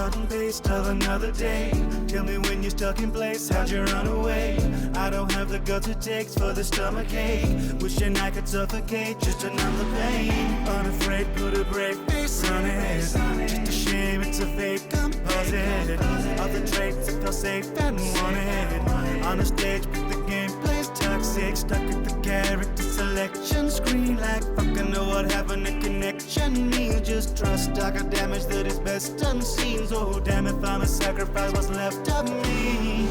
Cut and paste of another day. Tell me when you're stuck in place, how'd you run away? I don't have the guts it takes for the stomach ache. Wishing I could suffocate just to numb the pain. Unafraid, put a brave face on it. Just a shame it's a fake composite of the traits that feel safe and wanted. On the stage, but the gameplay's toxic. Stuck at the character selection screen like fucking know what happened to connection. Me just trust I got damage that is best unseen. So damn if I'm a sacrifice what's left of me.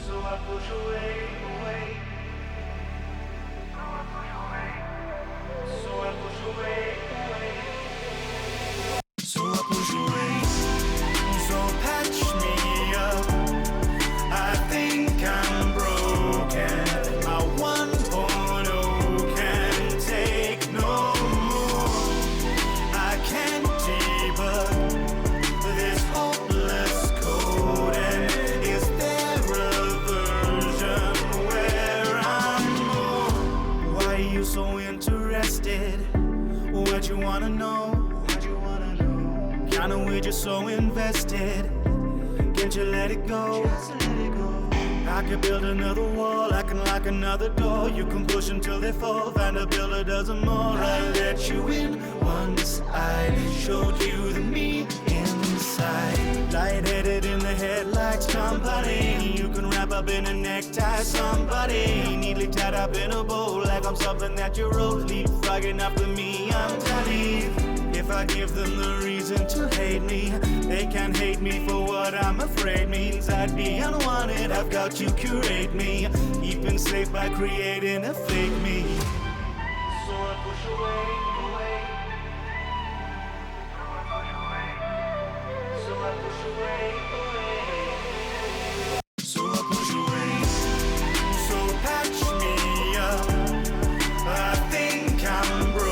So I push away, away. So I push away. So I push away, away. So I push away. So patch me up. I think I'm broken. My 1.0 can't take no more. I can't debug this hopeless code. And is there a version where I'm more? Why are you so interested? What you wanna know? Kinda weird, you're so invested. Can't you let it go? I could build another wall, I can lock another door. You can push until they fall, find a builder dozen more. I let you in once, I showed you the me inside. Lightheaded in the headlights, company. You can wrap up in a necktie, somebody. Neatly tied up in a bow, like I'm something that you wrote. Leapfrogging after me, I'm tidy. If I give them the reason to hate me, they can't hate me for what I'm afraid means. I'd be unwanted, I've got to curate me. Keeping safe by creating a fake me. So I push away, away. So I push away. So I push away, away. So I push away. So patch me up. I think I'm broken.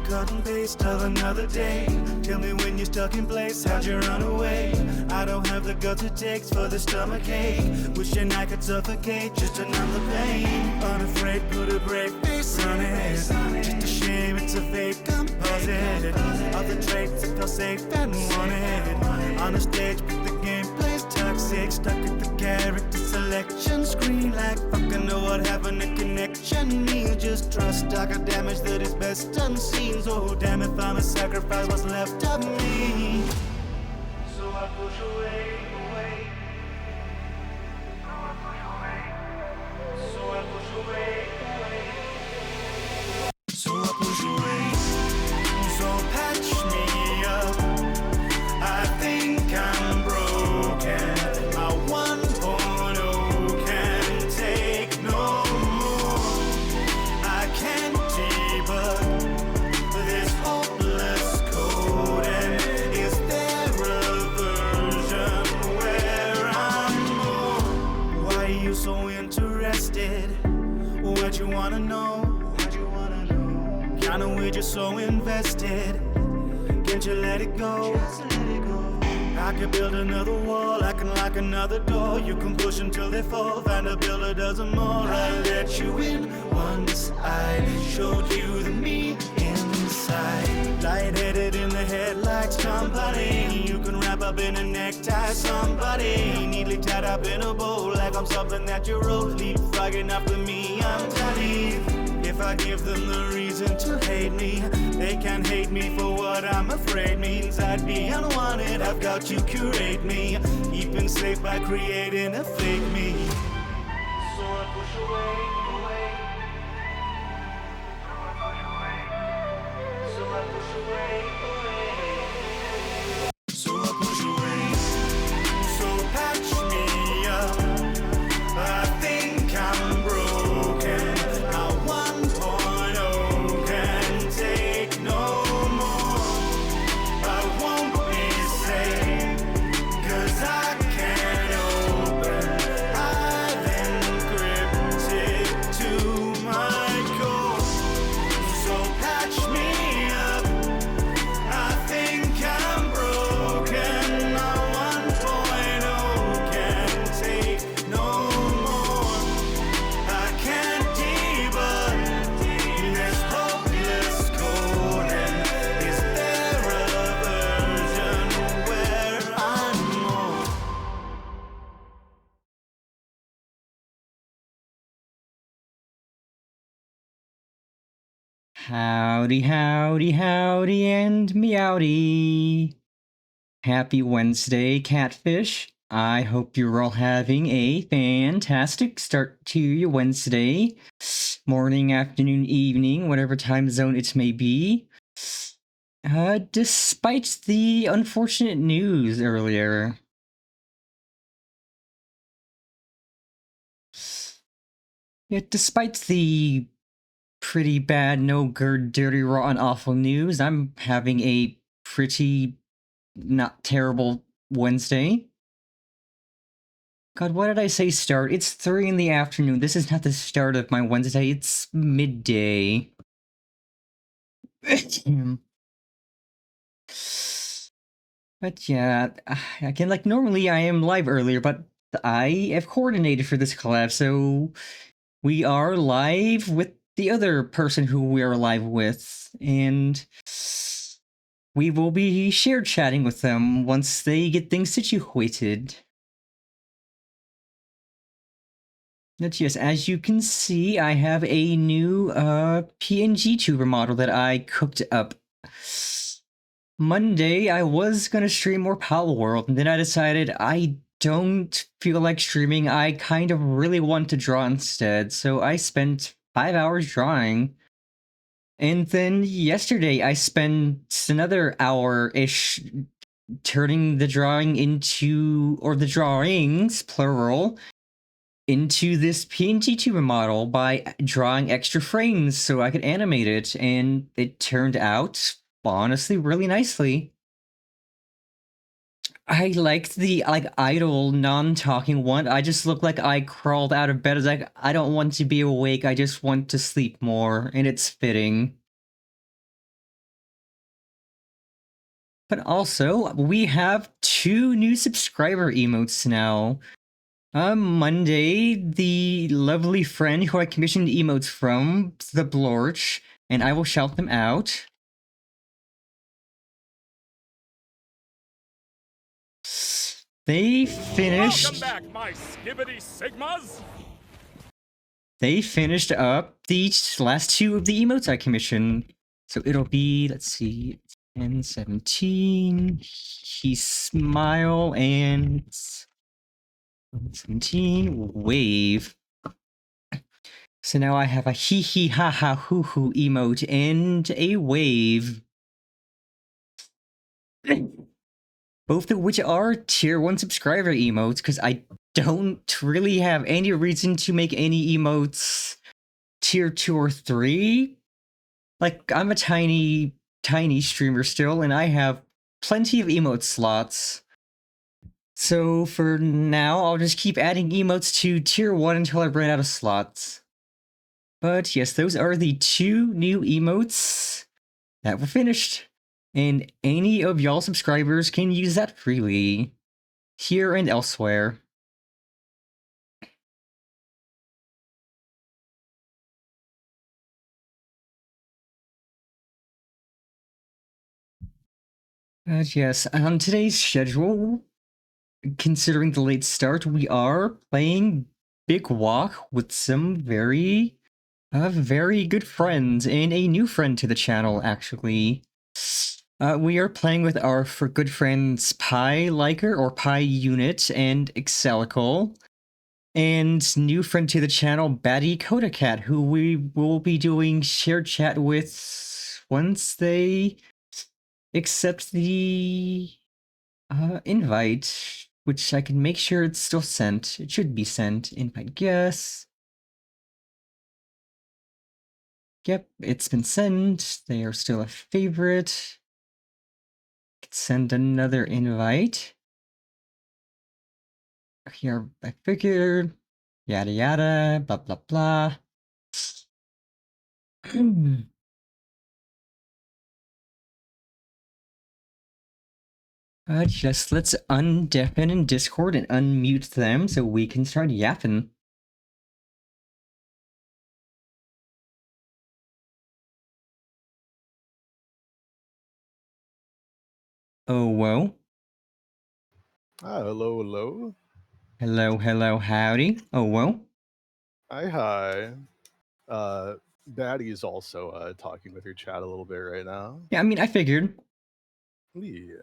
Cut and paste of another day. Tell me when you're stuck in place, how'd you run away? I don't have the guts it takes for the stomach ache. Wishing I could suffocate just to numb the pain. Unafraid, put a brave face on it. Just a shame it's a fake composite of the traits that feel safe and wanted. On the stage, but the gameplay's toxic. Stuck at the character selection screen like fucking know what happened to connection. Me just trust I got damage that is best unseen. So damn if I'm a sacrifice what's left of me. So I push away, away. So I push away. So I push away, away. So I push away. So patch me up. I think I'm broken. My 1.0 can't take no more. I can't debug this hopeless code. And is there a version where I'm more? Why are you so interested? What you wanna know? Kinda weird, you're so invested. Can't you let it go? I could build another wall, I can lock another door. You can push until they fall, find a builder dozen more. I let you in once, I showed you the me inside. Lightheaded in the headlights, company. You can wrap up in a necktie, somebody. Neatly tied up in a bow, like I'm something that you wrote. Leapfrogging after me, I'm tidy. if I give them the reason to hate me. They can't hate me for what I'm afraid means. I'd be unwanted, I've got to curate me, keeping safe by creating a fake me. So I push away, away. So I push away, away. So I push away. So patch me up. I think I'm broken. Now 1.0 can take no more. I won't be safe, 'cause I can't open. I've encrypted to my core. So patch me up. I think I'm broken. Now 1.0 can take no more. I can't debug this hopeless coding. Is there a version where I'm more? Howdy, howdy, howdy, and meowdy. Happy Wednesday, Catfish. I hope you're all having a fantastic start to your Wednesday. Morning, afternoon, evening, whatever time zone it may be. Despite the unfortunate news earlier. Yeah, despite the pretty bad, no good, dirty, rotten, awful news, I'm having a pretty not terrible Wednesday. God, why did I say start? It's 3 in the afternoon. This is not the start of my Wednesday. It's midday. But yeah, again, like normally I am live earlier, but I have coordinated for this collab, so we are live with the other person who we are live with, and we will be shared chatting with them once they get things situated. But yes, as you can see, I have a new PNG tuber model that I cooked up. Monday, I was gonna stream more Palworld, and then I decided I don't feel like streaming. I kind of really want to draw instead, so I spent 5 hours drawing. And then yesterday, I spent another hour-ish turning the drawing into, or the drawings, plural, into this PNG tuber model by drawing extra frames so I could animate it, and it turned out honestly really nicely. I liked the idle non-talking one. I just look like I crawled out of bed. It's like I don't want to be awake, I just want to sleep more, and it's fitting. But also, we have 2 new subscriber emotes now. Monday, the lovely friend who I commissioned emotes from, the Blorch, and I will shout them out. They finished. Welcome back, my skibbity sigmas. They finished up the last 2 of the emotes I commissioned. So it'll be, let's see, 10, 17. He smile and 17 wave. So now I have a hee hee ha ha hoo hoo emote and a wave. Both of which are tier 1 subscriber emotes, because I don't really have any reason to make any emotes tier 2 or 3. Like, I'm a tiny streamer still, and I have plenty of emote slots. So for now, I'll just keep adding emotes to tier 1 until I run out of slots. But yes, those are the 2 new emotes that were finished. And any of y'all subscribers can use that freely, here and elsewhere. Yes, on today's schedule, considering the late start, we are playing Big Walk with some very very good friends and a new friend to the channel, actually. We are playing with our good friends Pi Liker or Pi Unit and Excelical, and new friend to the channel Batty Kodacat, who we will be doing shared chat with once they accept the invite, which I can make sure it's still sent. It should be sent. Invite guess. Yep, it's been sent. They are still a favorite. Send another invite. Here, I figured. Yada yada, blah blah blah. Just let's undeafen in Discord and unmute them so we can start yapping. Oh, whoa. Hello, hello. Hello, hello, howdy. Oh, whoa. Hi. Batty's also talking with your chat a little bit right now. Yeah, I mean, I figured. Yeah.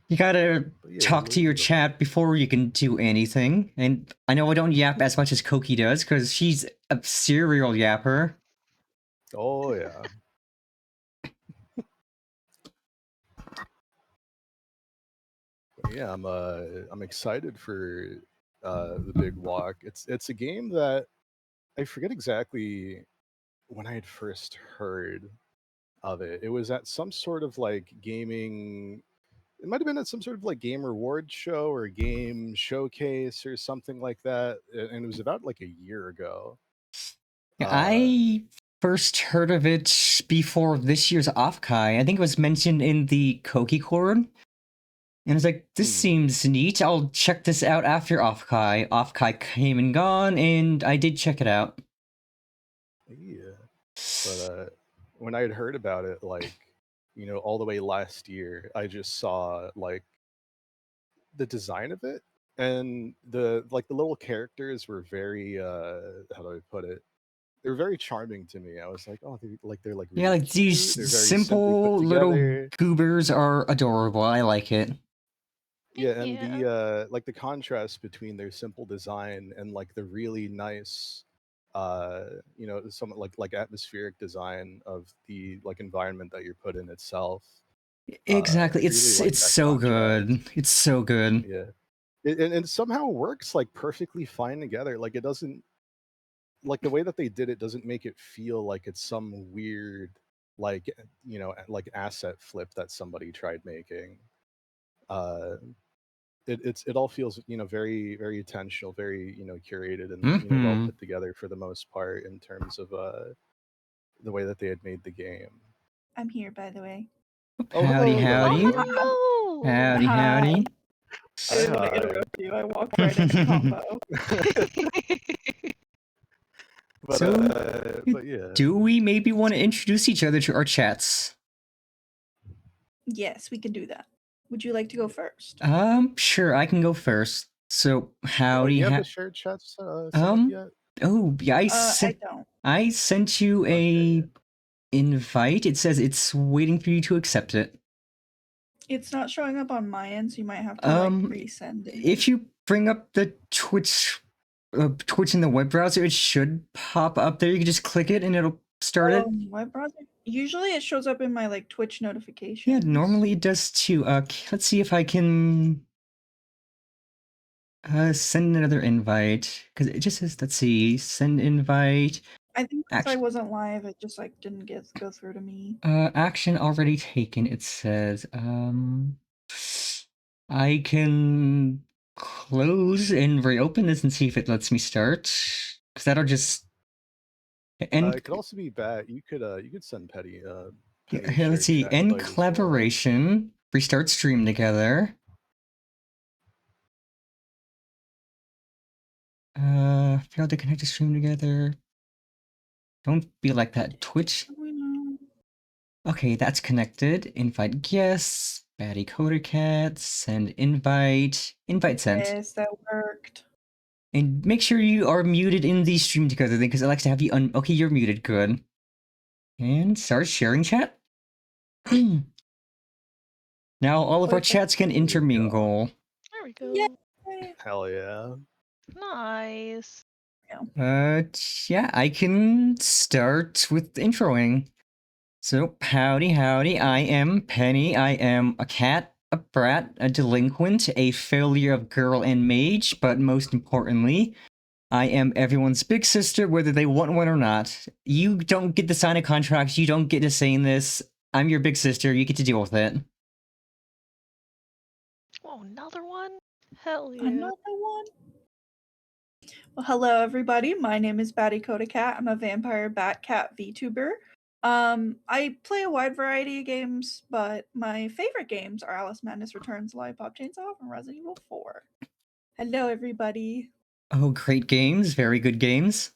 You gotta Yeah, talk to your hello. chat before you can do anything. And I know I don't yap as much as Koki does, because she's a serial yapper. Oh yeah. Yeah, I'm excited for the Big Walk. It's a game that I forget exactly when I had first heard of it. It was at some sort of like gaming. It might have been at some sort of like game reward show or game showcase or something like that, and it was about like a year ago. I first heard of it before this year's Offkai. I think it was mentioned in the Koki Chord. And I was like, this seems neat. I'll check this out after Offkai. Offkai came and gone, and I did check it out. Yeah. But when I had heard about it, like, you know, all the way last year, I just saw like the design of it, and the little characters were very how do I put it? They're very charming to me. I was like, oh, they're like Yeah, really like cute. these They're very simply put simple little together. goobers are adorable. I like it. Yeah, and the like the contrast between their simple design and like the really nice you know, some like atmospheric design of the like environment that you're put in itself. Exactly. Really like It's that so contrast. good. It's so good. Yeah. And somehow works like perfectly fine together. Like it doesn't, like the way that they did it doesn't make it feel like it's some weird like you know like asset flip that somebody tried making. Uh it all feels, you know, very very intentional, very, you know, curated, and you know, well Mm-hmm. put together for the most part in terms of the way that they had made the game. I'm here, by the way. Oh, Howdy, hello, howdy. hello. Howdy, howdy. I didn't want to interrupt you. I walked right into combo. But So, but yeah. do we maybe want to introduce each other to our chats? Yes, we can do that. Would you like to go first? Sure, I can go first. So, Oh, howdy, you have the shared chats set up yet? oh, yeah, I don't. I sent you a invite. It says it's waiting for you to accept it. It's not showing up on my end, so you might have to like resend it. If you bring up the Twitch in the web browser, it should pop up there. You can just click it and it'll start it. Web browser? Usually it shows up in my like Twitch notifications. Yeah, normally it does too. Let's see if I can send another invite, because it just says, let's see, send invite. I think since I wasn't live, it just like didn't go through to me. Action already taken, it says. I can close and reopen this and see if it lets me start, because that'll just And it could also be bad. You could send Petty. Here, let's see. End collaboration. Restart stream together. Failed to connect to stream together. Don't be like that, Twitch. Okay, that's connected. Invite guests. Batty Coder Cat. Send invite. Invite sent. Yes, that worked. And make sure you are muted in the stream together thing, because it likes to have you okay, you're muted, good. And start sharing chat. Now all of our chats can intermingle. There we go. Yay. Hell yeah. Nice. Yeah, I can start with introing. So, howdy, I am Penny. I am a cat, a brat, a delinquent, a failure of girl and mage, but most importantly, I am everyone's big sister, whether they want one or not. You don't get to sign a contract, you don't get to say this. I'm your big sister, you get to deal with it. Oh, another one? Hell yeah. Another one. Well, hello everybody. My name is Batty Coda Cat. I'm a vampire bat cat VTuber. I play a wide variety of games, but my favorite games are Alice Madness Returns, Lollipop Chainsaw, and Resident Evil 4. Hello everybody. Oh, great games, very good games.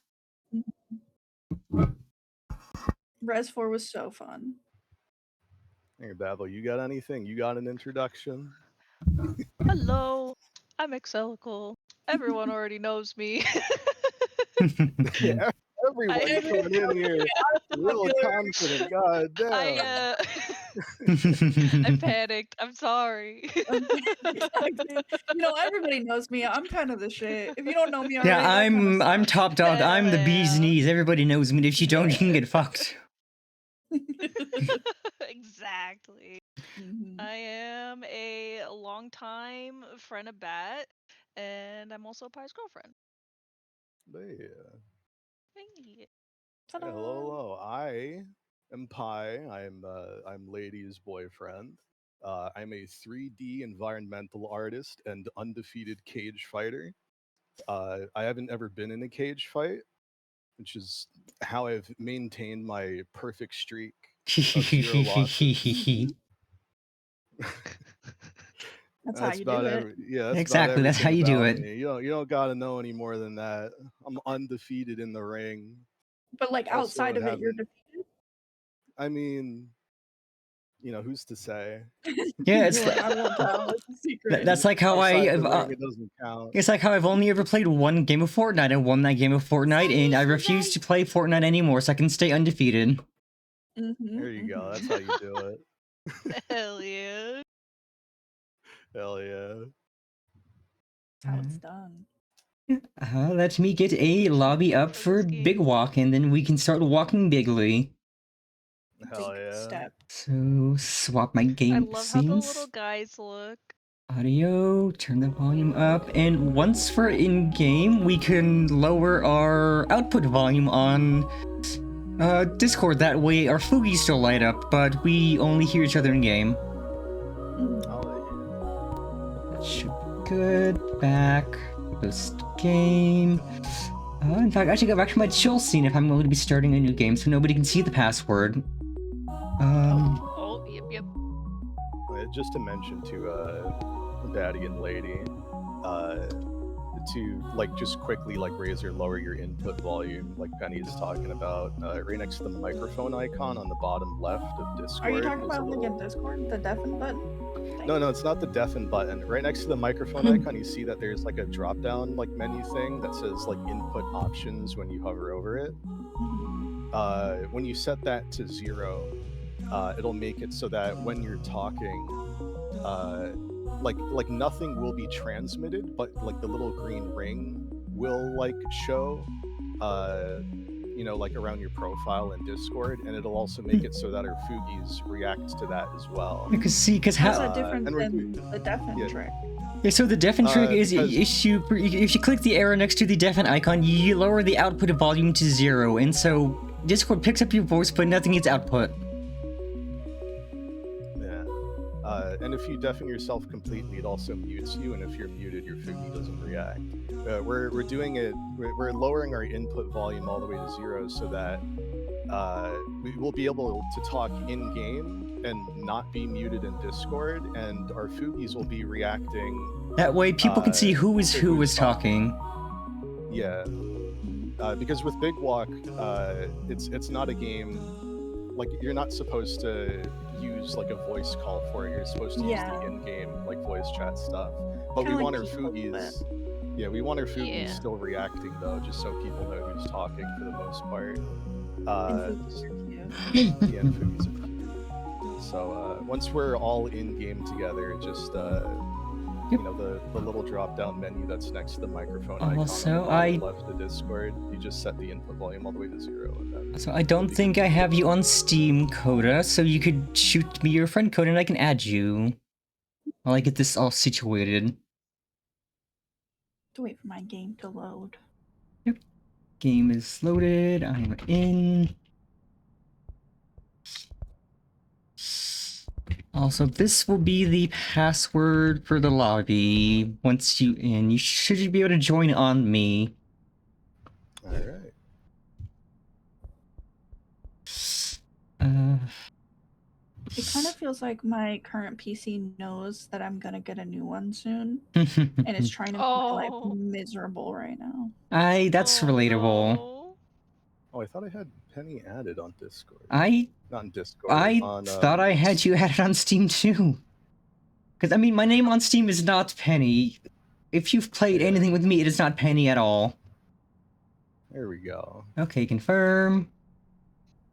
Res 4 was so fun. Hey, Babel, you got anything? You got an introduction? Hello, I'm Excelical. Everyone already knows me. Yeah, everyone's coming in here real confident. God damn. I panicked. I'm sorry. Everybody knows me. I'm kind of the shit. If you don't know me already, Yeah, that kinda I'm sucks. top dog. I'm the bee's Yeah. knees. Everybody knows me. If you don't, you can get fucked. Exactly. Mhm. I am a longtime friend of Bat, and I'm also Pie's girlfriend. Yeah. Hey. Ta-da. Yeah, hello. I am Pi. I'm Lady's boyfriend. I'm a 3D environmental artist and undefeated cage fighter. I haven't ever been in a cage fight, which is how I've maintained my perfect streak of 0 losses. That's how you do about it. yeah, that's Exactly, about that's how you do everything it. about me. You don't gotta know any more than that. I'm undefeated in the ring. But like Also outside of it, you're haven't- defeated. I mean, who's to say? Yeah, it's You're like, I won't tell. It's a secret. that's like how Outside the I ring, it doesn't count. it's like how I've only ever played one game of Fortnite. I won that game of Fortnite, and I refuse to play Fortnite anymore, so I can stay undefeated. Mhm, There you go. mhm. That's how you do it. Hell yeah. Hell yeah. That's how it's done. Let me get a lobby up This for game. Big Walk, and then we can start walking bigly. Hell Big yeah. step. So, swap my I game love how the scenes. little guys look. Audio, turn the volume up, and once we're in-game, we can lower our output volume on Discord. That way our foogies still light up, but we only hear each other in-game. Mhm. Hell That should be good. Back. Post-game. In fact, I should go back to my chill scene if I'm going to be starting a new game, so nobody can see the password. Oh, yep. yeah. Just to mention to Daddy and Lady, to just quickly raise or lower your input volume, like Penny is talking about, right next to the microphone icon on the bottom left of Discord. Are you talking is a about like little- in Discord, the deafen button? No, it's not the deafen button. Right next to the microphone icon, you see that there's a drop down menu thing that says input options when you hover over it. Mhm. When you set that to 0, it'll make it so that when you're talking, nothing will be transmitted, but the little green ring will show, around your profile in Discord, and it'll also make it so that our foogies react to that as well. Because How's how? that different and we're than the deafen yeah. trick? Yeah, so the deafen trick is because- if you click the arrow next to the deafen icon, you lower the output volume to 0, and so Discord picks up your voice, but nothing gets output. Yeah. And if you deafen yourself completely, it also mutes you, and if you're muted, your foogie doesn't react. We're doing it. We're lowering our input volume all the way to 0 so that we will be able to talk in game and not be muted in Discord, and our foogies will be reacting. That way, people can see who is to who who's is talking. Yeah. Because with Big Walk, it's not a game. You're not supposed to use a voice call for it. You're supposed to use Yeah. the in-game voice chat stuff. But Kinda we want our like Keith a little foogies. Yeah, we want our Fugi Yeah. still reacting though, just so people know who's talking for the most part. And Fugies are cute. Yeah, and Fugi's are cute. So once we're all in game together, just you know, the little drop down menu that's next to the microphone icon Also, on the bottom left of Discord, you just set the input volume all the way to 0, and then So I don't think I have you on Steam, Coda, so you could shoot me your friend code and I can add you. While I get this all situated. To wait for my game to load. Game is loaded, I'm in. Also, this will be the password for the lobby. Once you in, you should be able to join on me. alright. It kind of feels like my current PC knows that I'm gonna get a new one soon, and it's trying to make my life Oh. miserable right now. That's Oh, relatable. no. Oh, I thought I had Penny added on Discord. I Not on Discord. on, thought I had you added on Steam too. Because, I mean, my name on Steam is not Penny. If you've played Yeah. anything with me, it is not Penny at all. There we go. Okay, confirm.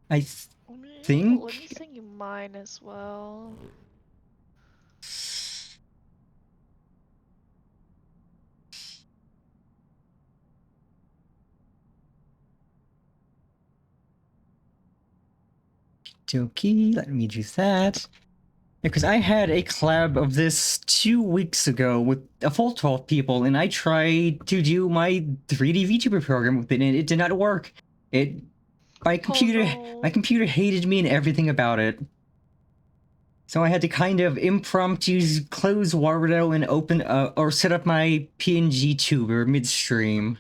I think... Let me send you mine as well. Dokey, let me do that. Because I had a collab of this 2 weeks ago with a full 12 people, and I tried to do my 3D VTuber program with it, and it did not work. My computer hated me and everything about it. So I had to kind of impromptu close Wardo and open or set up my PNG tuber midstream.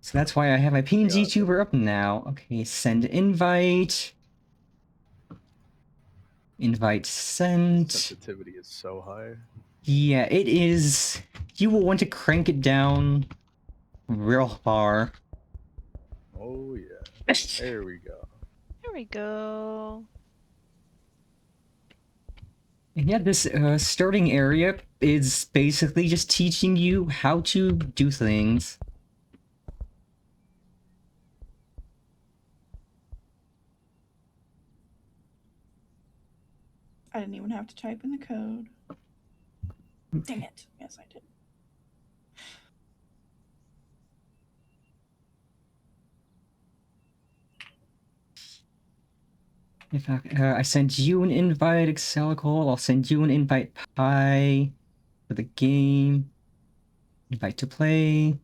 So that's why I have my PNG tuber up now. Okay, send invite. Invite sent. Sensitivity is so high. Yeah, it is. You will want to crank it down real far. Oh yeah. There we go. There we go. And yeah, this starting area is basically just teaching you how to do things. I didn't even have to type in the code. Dang it. Yes, I did. In fact, I sent you an invite, Excelical. I'll send you an invite, Pi, for the game. Invite to play.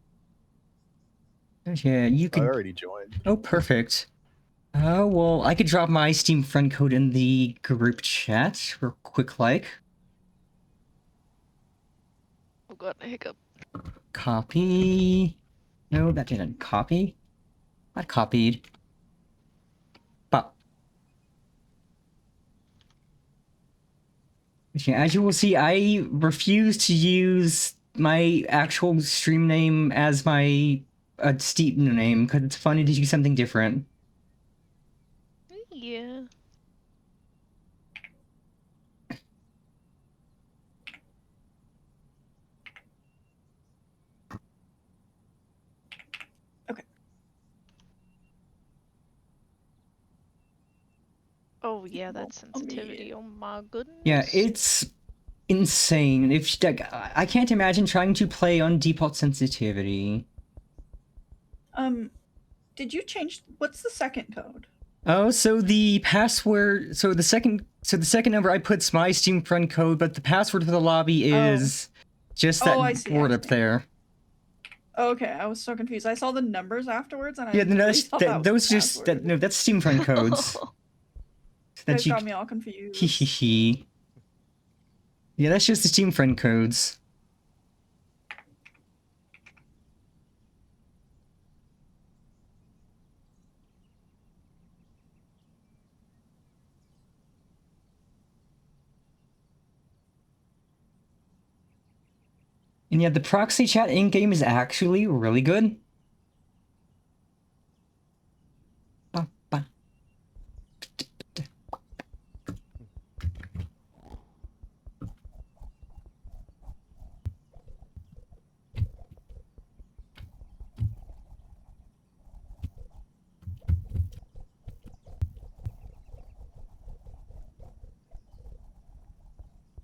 Yeah, you I could... already joined. Oh, perfect. Well, I could drop my Steam friend code in the group chat real quick, like. Oh god, a hiccup. Copy. No, that didn't copy. Not copied. But yeah, as you will see, I refuse to use my actual stream name as my Steam name because it's funny to do something different. Yeah. Okay. Oh yeah, that sensitivity. Oh my goodness. Yeah, it's insane. If I can't imagine trying to play on default sensitivity. Did you change? What's the second code? Oh, so the password. So the second number I put's my Steam friend code, but the password for the lobby is just that I see, word I up see. there. Okay, I was so confused. I saw the numbers afterwards, and I Yeah, no, really that's, thought that was those the just password. no, that's Steam friend codes. That got me all confused. Hee hee hee. Yeah, that's just the Steam friend codes. And yeah, the proxy chat in-game is actually really good.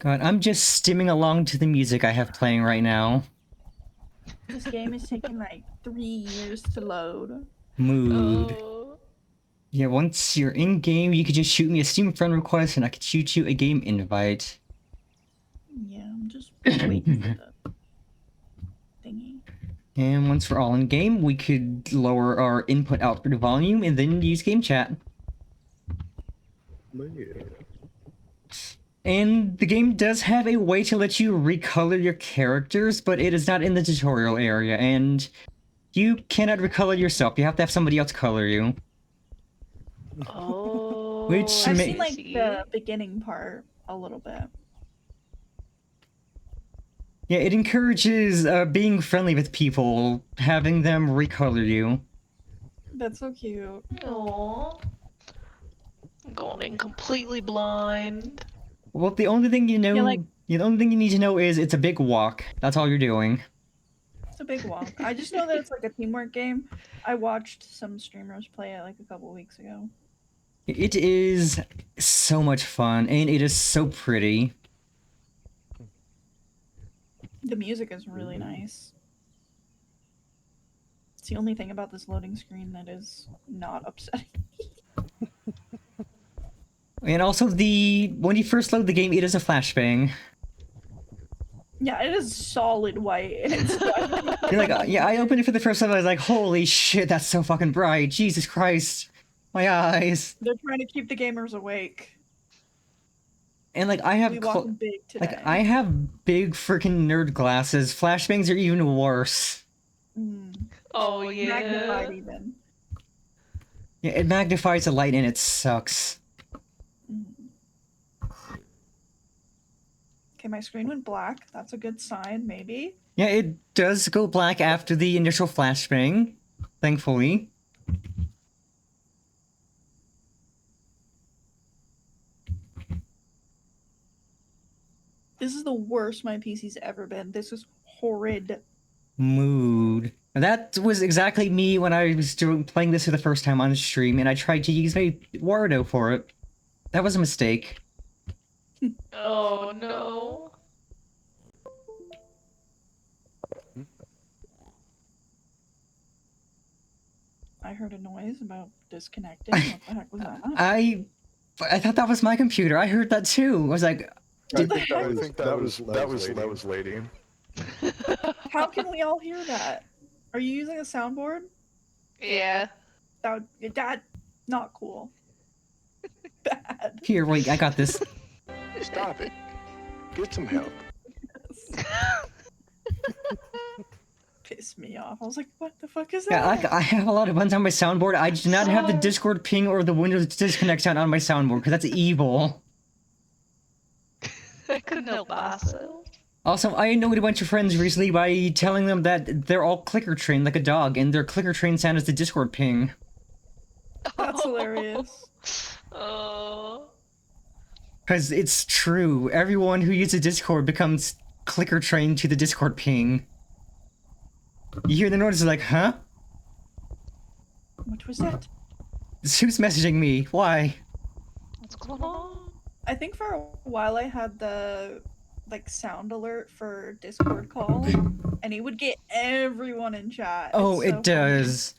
God, I'm just stimming along to the music I have playing right now. This game is taking like 3 years to load. Mood. Oh. Yeah, once you're in game, you could just shoot me a Steam friend request and I could shoot you a game invite. Yeah, I'm just waiting for the thingy. And once we're all in game, we could lower our input-output volume and then use game chat. But yeah. And the game does have a way to let you recolor your characters, but it is not in the tutorial area, and you cannot recolor yourself. You have to have somebody else color you. Oh. Which I've ma- seen like see. the beginning part a little bit. Yeah, it encourages being friendly with people, having them recolor you. That's so cute. Aww. I'm going in completely blind. Well, the only thing you know, Yeah, like- the only thing you need to know is it's a big walk. That's all you're doing. It's a big walk. I just know that it's like a teamwork game. I watched some streamers play it like a couple weeks ago. It is so much fun, and it is so pretty. The music is really nice. It's the only thing about this loading screen that is not upsetting. And also, when you first load the game, it is a flashbang. Yeah, it is solid white and it's You're like, yeah, I opened it for the first time. I was like, holy shit, that's so fucking bright. Jesus Christ, my eyes. They're trying to keep the gamers awake. And like, I have We walking big today. like I have big freaking nerd glasses. Flashbangs are even worse. Oh Magnified yeah. even. Yeah, it magnifies the light and it sucks. Okay, my screen went black. That's a good sign, maybe. Yeah, it does go black after the initial flashbang, thankfully. This is the worst my PC's ever been. This is horrid. Mood. And that was exactly me when I was playing this for the first time on stream, and I tried to use my Warudo for it. That was a mistake. Oh no. I heard a noise about disconnecting. What the heck was that? I thought that was my computer. I heard that too. I was like, I did, think that was lady. How can we all hear that? Are you using a soundboard? Yeah. That not cool. Bad. here, wait, I got this. Stop it. Get some help. Pissed me off. I was like, what the fuck is Yeah, that? I have a lot of buttons on my soundboard. I do not have the Discord ping or the Windows disconnect sound on my soundboard because that's evil. I couldn't help myself. Also, I annoyed a bunch of friends recently by telling them that they're all clicker trained like a dog, and their clicker train sound is the Discord ping. That's hilarious. Oh. Because it's true. Everyone who uses Discord becomes clicker trained to the Discord ping. You hear the noise, like, huh? What was that? Who's messaging me? Why? What's going on? I think for a while I had the like sound alert for Discord call, and it would get everyone in chat. Oh, It's so it does.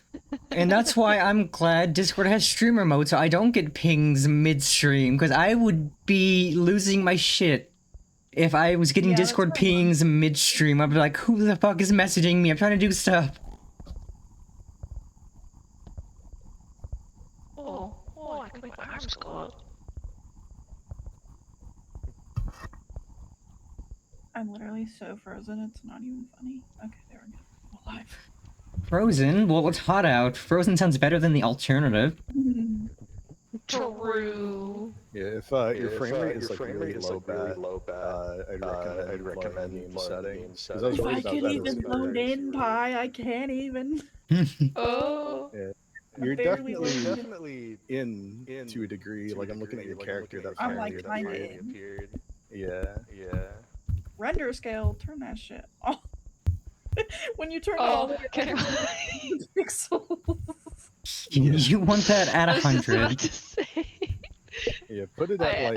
And that's why I'm glad Discord has streamer mode so I don't get pings midstream, because I would be losing my shit if I was getting Yeah, that's Discord fine. pings midstream. I'd be like, who the fuck is messaging me? I'm trying to do stuff. Oh, I can make my arms go up. I'm literally so frozen. It's not even funny. Okay, there we go. I'm alive. Frozen? Well, it's hot out. Frozen sounds better than the alternative. True. Yeah, if your frame rate is like really low bat, I'd recommend game settings. 'Cause I was If worried I about can that even earlier. load in Pi, I can't even. Oh. You're barely definitely in to a degree. Like I'm looking at your character that I'm like finally kinda appeared. Yeah. Render scale, turn that shit off. When you turn it all Oh, the way can up I? to pixels. You want that at I was just 100. about to say. Yeah, put it at I-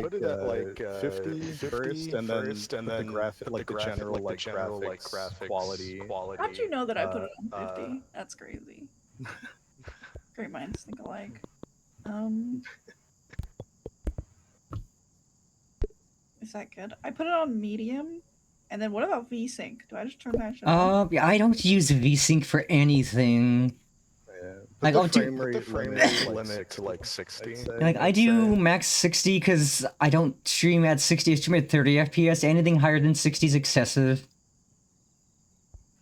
like 50 first, and then put the graphic, like the general graphics quality. How'd you know that I put it on 50? That's crazy. Great minds think alike. Is that good? I put it on medium. And then what about VSync? Do I just turn that shit on? Yeah, I don't use VSync for anything. Yeah, Like, I'll do- put the frame rate limit to like 60. Like, I do max 60 because I don't stream at 60, I stream at 30 FPS. Anything higher than 60 is excessive.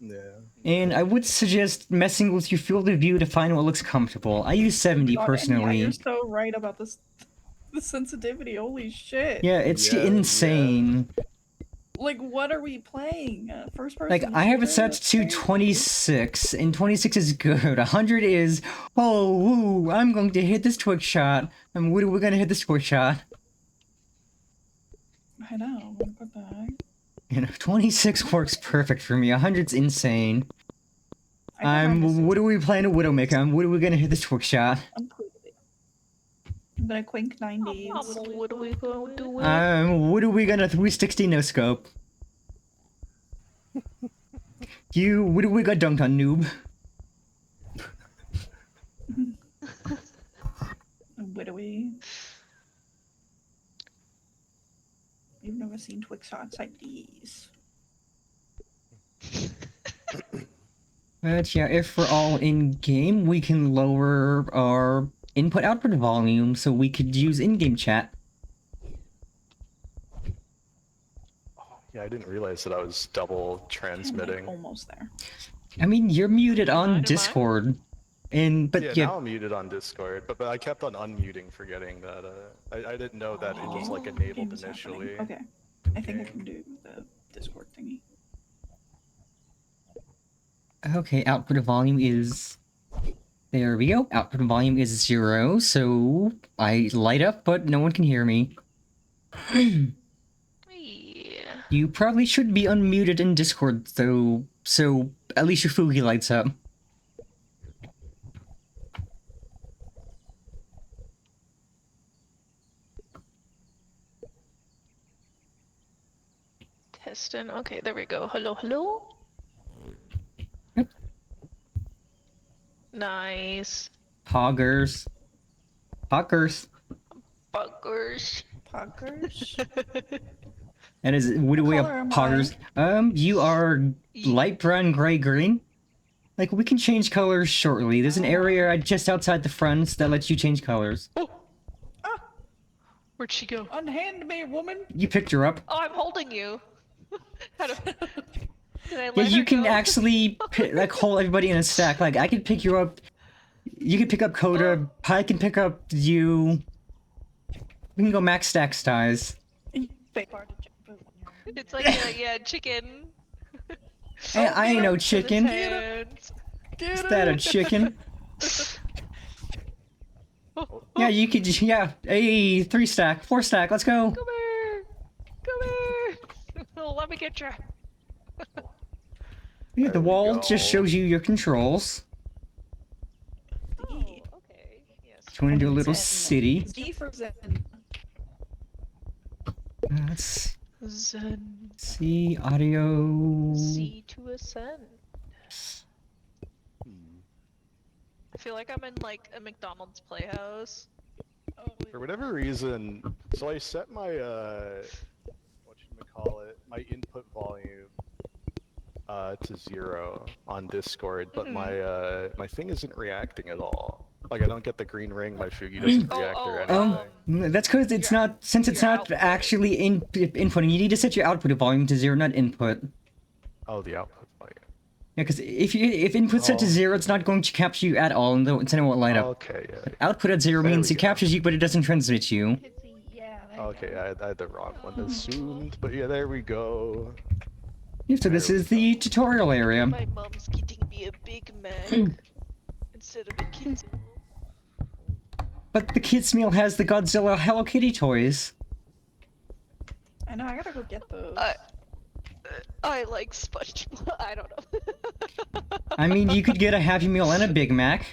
Yeah. And I would suggest messing with your field of view to find what looks comfortable. I use 70 God, and personally. Yeah, you're so right about this. The sensitivity. Holy shit. Yeah, it's Yeah, insane. Like, what are we playing? First person. Like, I have it shooter? set to 26, and 26 is good. 100 is, oh, woo, I'm going to hit this quick shot. And we're gonna hit this quick shot. I know. What the heck? You know, 26 works perfect for me. 100's insane. I think I'm What are we playing a Widowmaker? What are we gonna hit this quick shot? I'm gonna quink 90s. What are we going to do? What are we gonna 360 no scope? What do we got dunked on, noob? What do we? You've never seen Twix shots like these. But yeah, if we're all in game, we can lower our input-output volume so we could use in-game chat. Yeah, I didn't realize that I was double I'm, like, transmitting. almost there. I mean, you're muted Am I? on Discord. But Yeah, yeah, now I'm muted on Discord, but I kept on unmuting, forgetting that I didn't know that it was like enabled Game's initially. happening. Okay. I think I can do the Discord thingy. okay, output volume is... There we go. Output volume is 0, so I light up, but no one can hear me. Yeah. You probably should be unmuted in Discord, though, so at least your Fugi lights up. Testing. Okay, there we go. Hello, hello. Yep. Nice. Poggers. Poggers. Buggers. Poggers? And is what do we have? color am Poggers. You are light brown, gray, green. Like, we can change colors shortly. There's an area just outside the front that lets you change colors. Oh. Where'd she go? Unhand me, woman! You picked her up. Oh, I'm holding you. How do... Did I let Yeah, you her can go? actually like hold everybody in a stack. Like, I can pick you up. You can pick up Coda. I can pick up you. We can go max stack size. It's like a chicken. Hey, I ain't no chicken. Hands. Is that a chicken? Yeah, you could. Yeah, a 3 stack, 4 stack. Let's go. Come here. Come here. Let me get you. Yeah, the There we wall go. just shows you your controls. Oh, okay. Yes. Do you want to do a little Zen. city? Z for Zen. Let's Zen. see audio. C to ascend. I feel like I'm in like a McDonald's Playhouse. For whatever reason, so I set my whatchamacallit, my input volume to 0 on Discord, but my thing isn't reacting at all. Like, I don't get the green ring, my Fugi doesn't react or anything. That's because it's not, since it's your not output. actually inputting, you need to set your output volume to 0, not input. Oh, the output volume. Yeah, because if input's set to Oh. 0, it's not going to capture you at all, and then it won't light up. Okay, yeah. Output at 0 There means we it go. captures you, but it doesn't transmit you. Okay, I had the wrong one assumed, but yeah, there we go. Yeah, so this There we is the tutorial area. My mom's getting me a Big Mac instead of a kids. But the kids' meal has the Godzilla Hello Kitty toys. I know, I gotta go get those. I like SpongeBob. I don't know. I mean, you could get a Happy Meal and a Big Mac.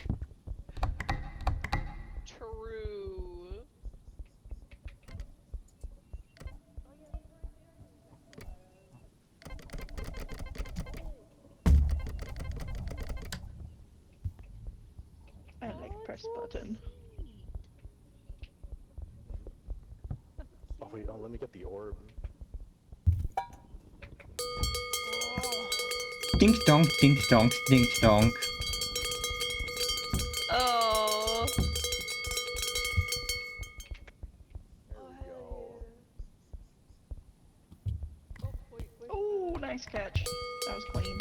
True. button. Oh wait, oh let me get the orb. Dink donk, dink donk, dink donk. Oh. There we go. Oh, nice catch. That was clean.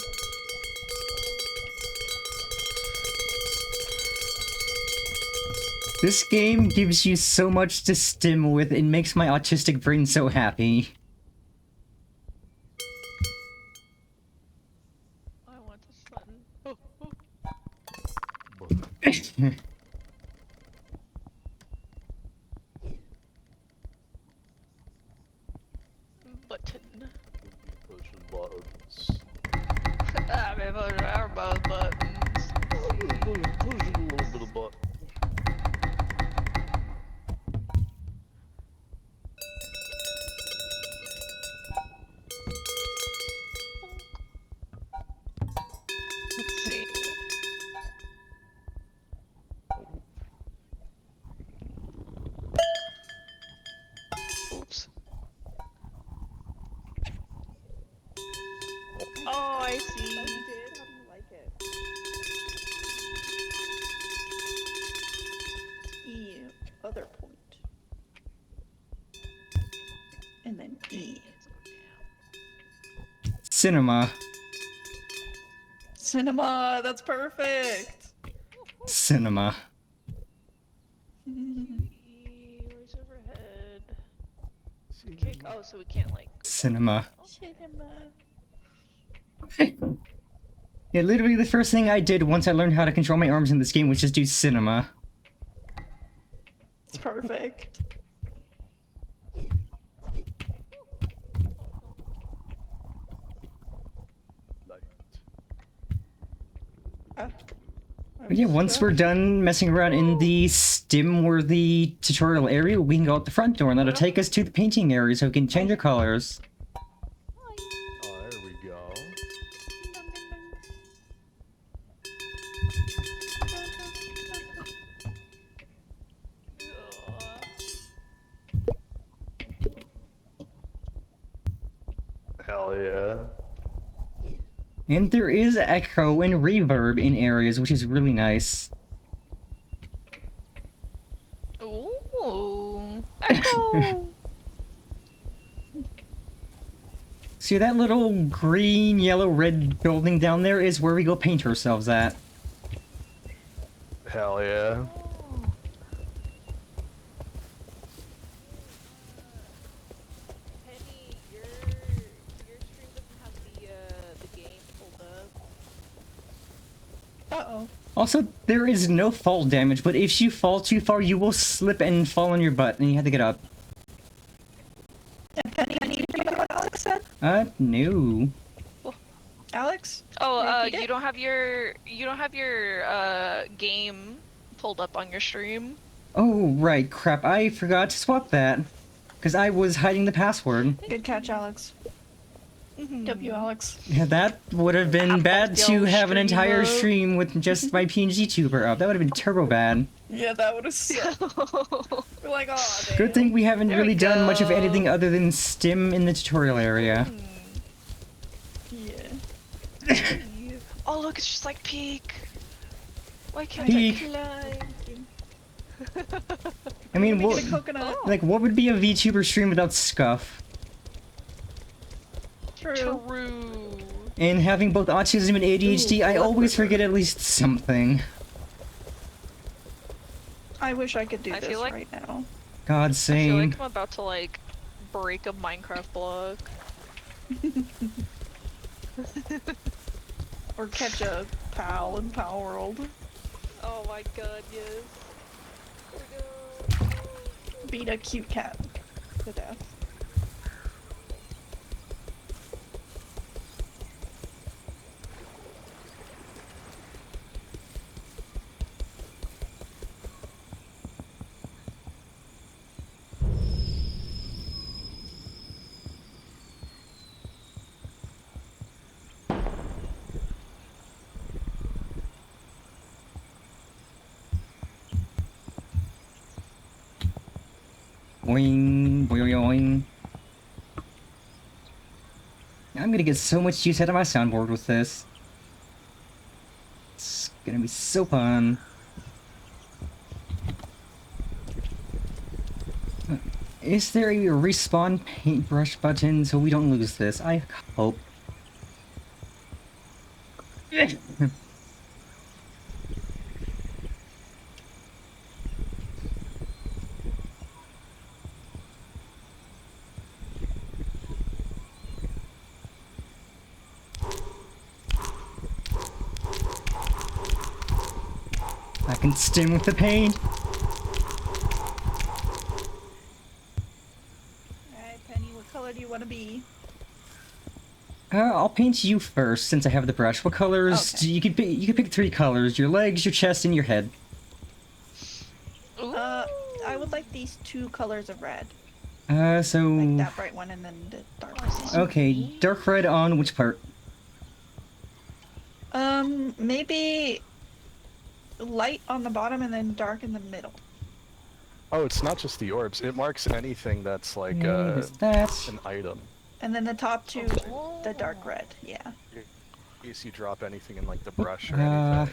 This game gives you so much to stim with, it makes my autistic brain so happy. I want this button. Oh, oh. Button. Pushing buttons. I'm pushing our both buttons. Pushing a little bit of button. Let's see. Oops. Oh, I see. How do you like it? E, other point. And then E. Cinema. Cinema, that's perfect! Cinema. Where's overhead? Kick. Oh, so we can't like. Cinema. Cinema. Yeah, literally the first thing I did once I learned how to control my arms in this game was just do cinema. It's perfect. Light. But yeah, once we're done messing around in the stim-worthy tutorial area, we can go out the front door, and that'll take us to the painting area so we can change our colors. Oh, there we go. Hell yeah. And there is echo and reverb in areas, which is really nice. Ooh. Echo. See that little green, yellow, red building down there is where we go paint ourselves at. Hell yeah. Penny, your stream doesn't have the game pulled up. Uh-oh. Also, there is no fall damage, but if you fall too far, you will slip and fall on your butt, and you have to get up. And Penny, I need to know what Alex said. No. Alex? Oh, Repeat it? you don't have your game pulled up on your stream. Oh, right, crap, I forgot to swap that. Because I was hiding the password. Good catch, Alex. W, Alex. Yeah, that would have been bad to yo, have an entire streamer. stream with just my PNG tuber up. That would have been turbo bad. Yeah, that would have sucked. We're like, oh, damn. Good thing we haven't There really we done much of go. anything other than stim in the tutorial area. Yeah. Oh, look, it's just like Peak. Why can't Peak. I climb? I mean, Make what, it a coconut. like, what would be a VTuber stream without Scuff? True. True. And having both autism and ADHD, I always forget at least something. I wish I could do I this feel like- right now. God I feel same. like I'm about to like break a Minecraft block. Or catch a pal in Pal World. Oh my god, yes. Beat a cute cat to death. Boing, boing, boing. I'm gonna get so much use out of my soundboard with this. It's gonna be so fun. Is there a respawn paintbrush button so we don't lose this? I hope. I can stim with the paint. Alright, Penny, what color do you want to be? I'll paint you first since I have the brush. What colors? Okay. You can pick 3 colors: your legs, your chest, and your head. Ooh. I would like these 2 colors of red. So Like that bright one and then the dark one. okay, dark red on which part? Maybe light on the bottom and then dark in the middle. Oh, it's not just the orbs. It marks anything that's like Is that? an item. And then the top 2, the dark red. Yeah. In case you drop anything in like the brush or Uh,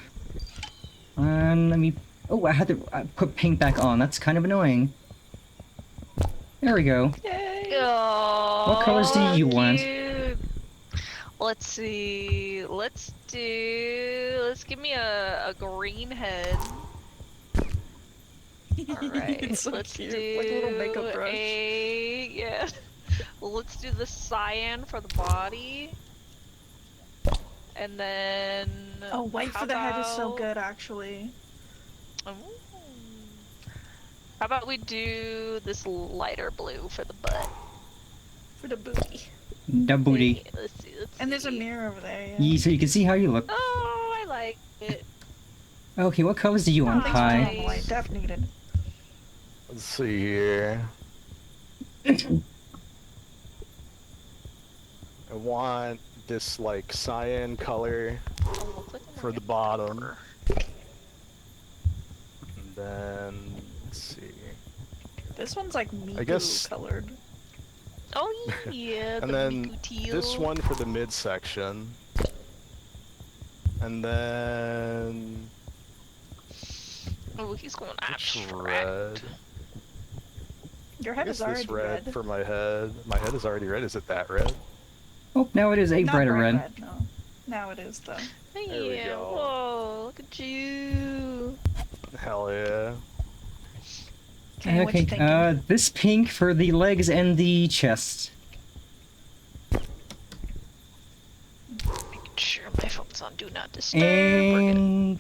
anything. let me. Oh, I had to put paint back on. That's kind of annoying. There we go. Yay! What colors do you want? Let's see. Let's give me a green head. Alright. It's so let's cute, do like a little makeup brush. yeah. Let's do the cyan for the body. And then Oh, white how for the head is so about- good, actually. Ooh. How about we do this lighter blue for the butt? For the booty. The booty. Hey, let's see. And there's a mirror over there, yeah. So you can see how you look. Oh, I like it. Okay, what colors do you want, Thanks for Pie? putting on the light. Def needed. Let's see here. I want this like cyan color Oh, looks like I'm for the looking bottom. at And then let's see. This one's like Miku guess- colored. Oh yeah, And the then Miku teal. this one for the midsection. And then Oh, he's going which abstract. red? Your I head guess is already this red, red. for my head. My head is already red. Is it that red? Oh, now it is a Not brighter bright red. No. Now it is though. There we Yeah, go. whoa, look at you. Hell yeah. Okay, what you thinking? This pink for the legs and the chest. Making sure my phone's on Do Not Disturb. We're good. And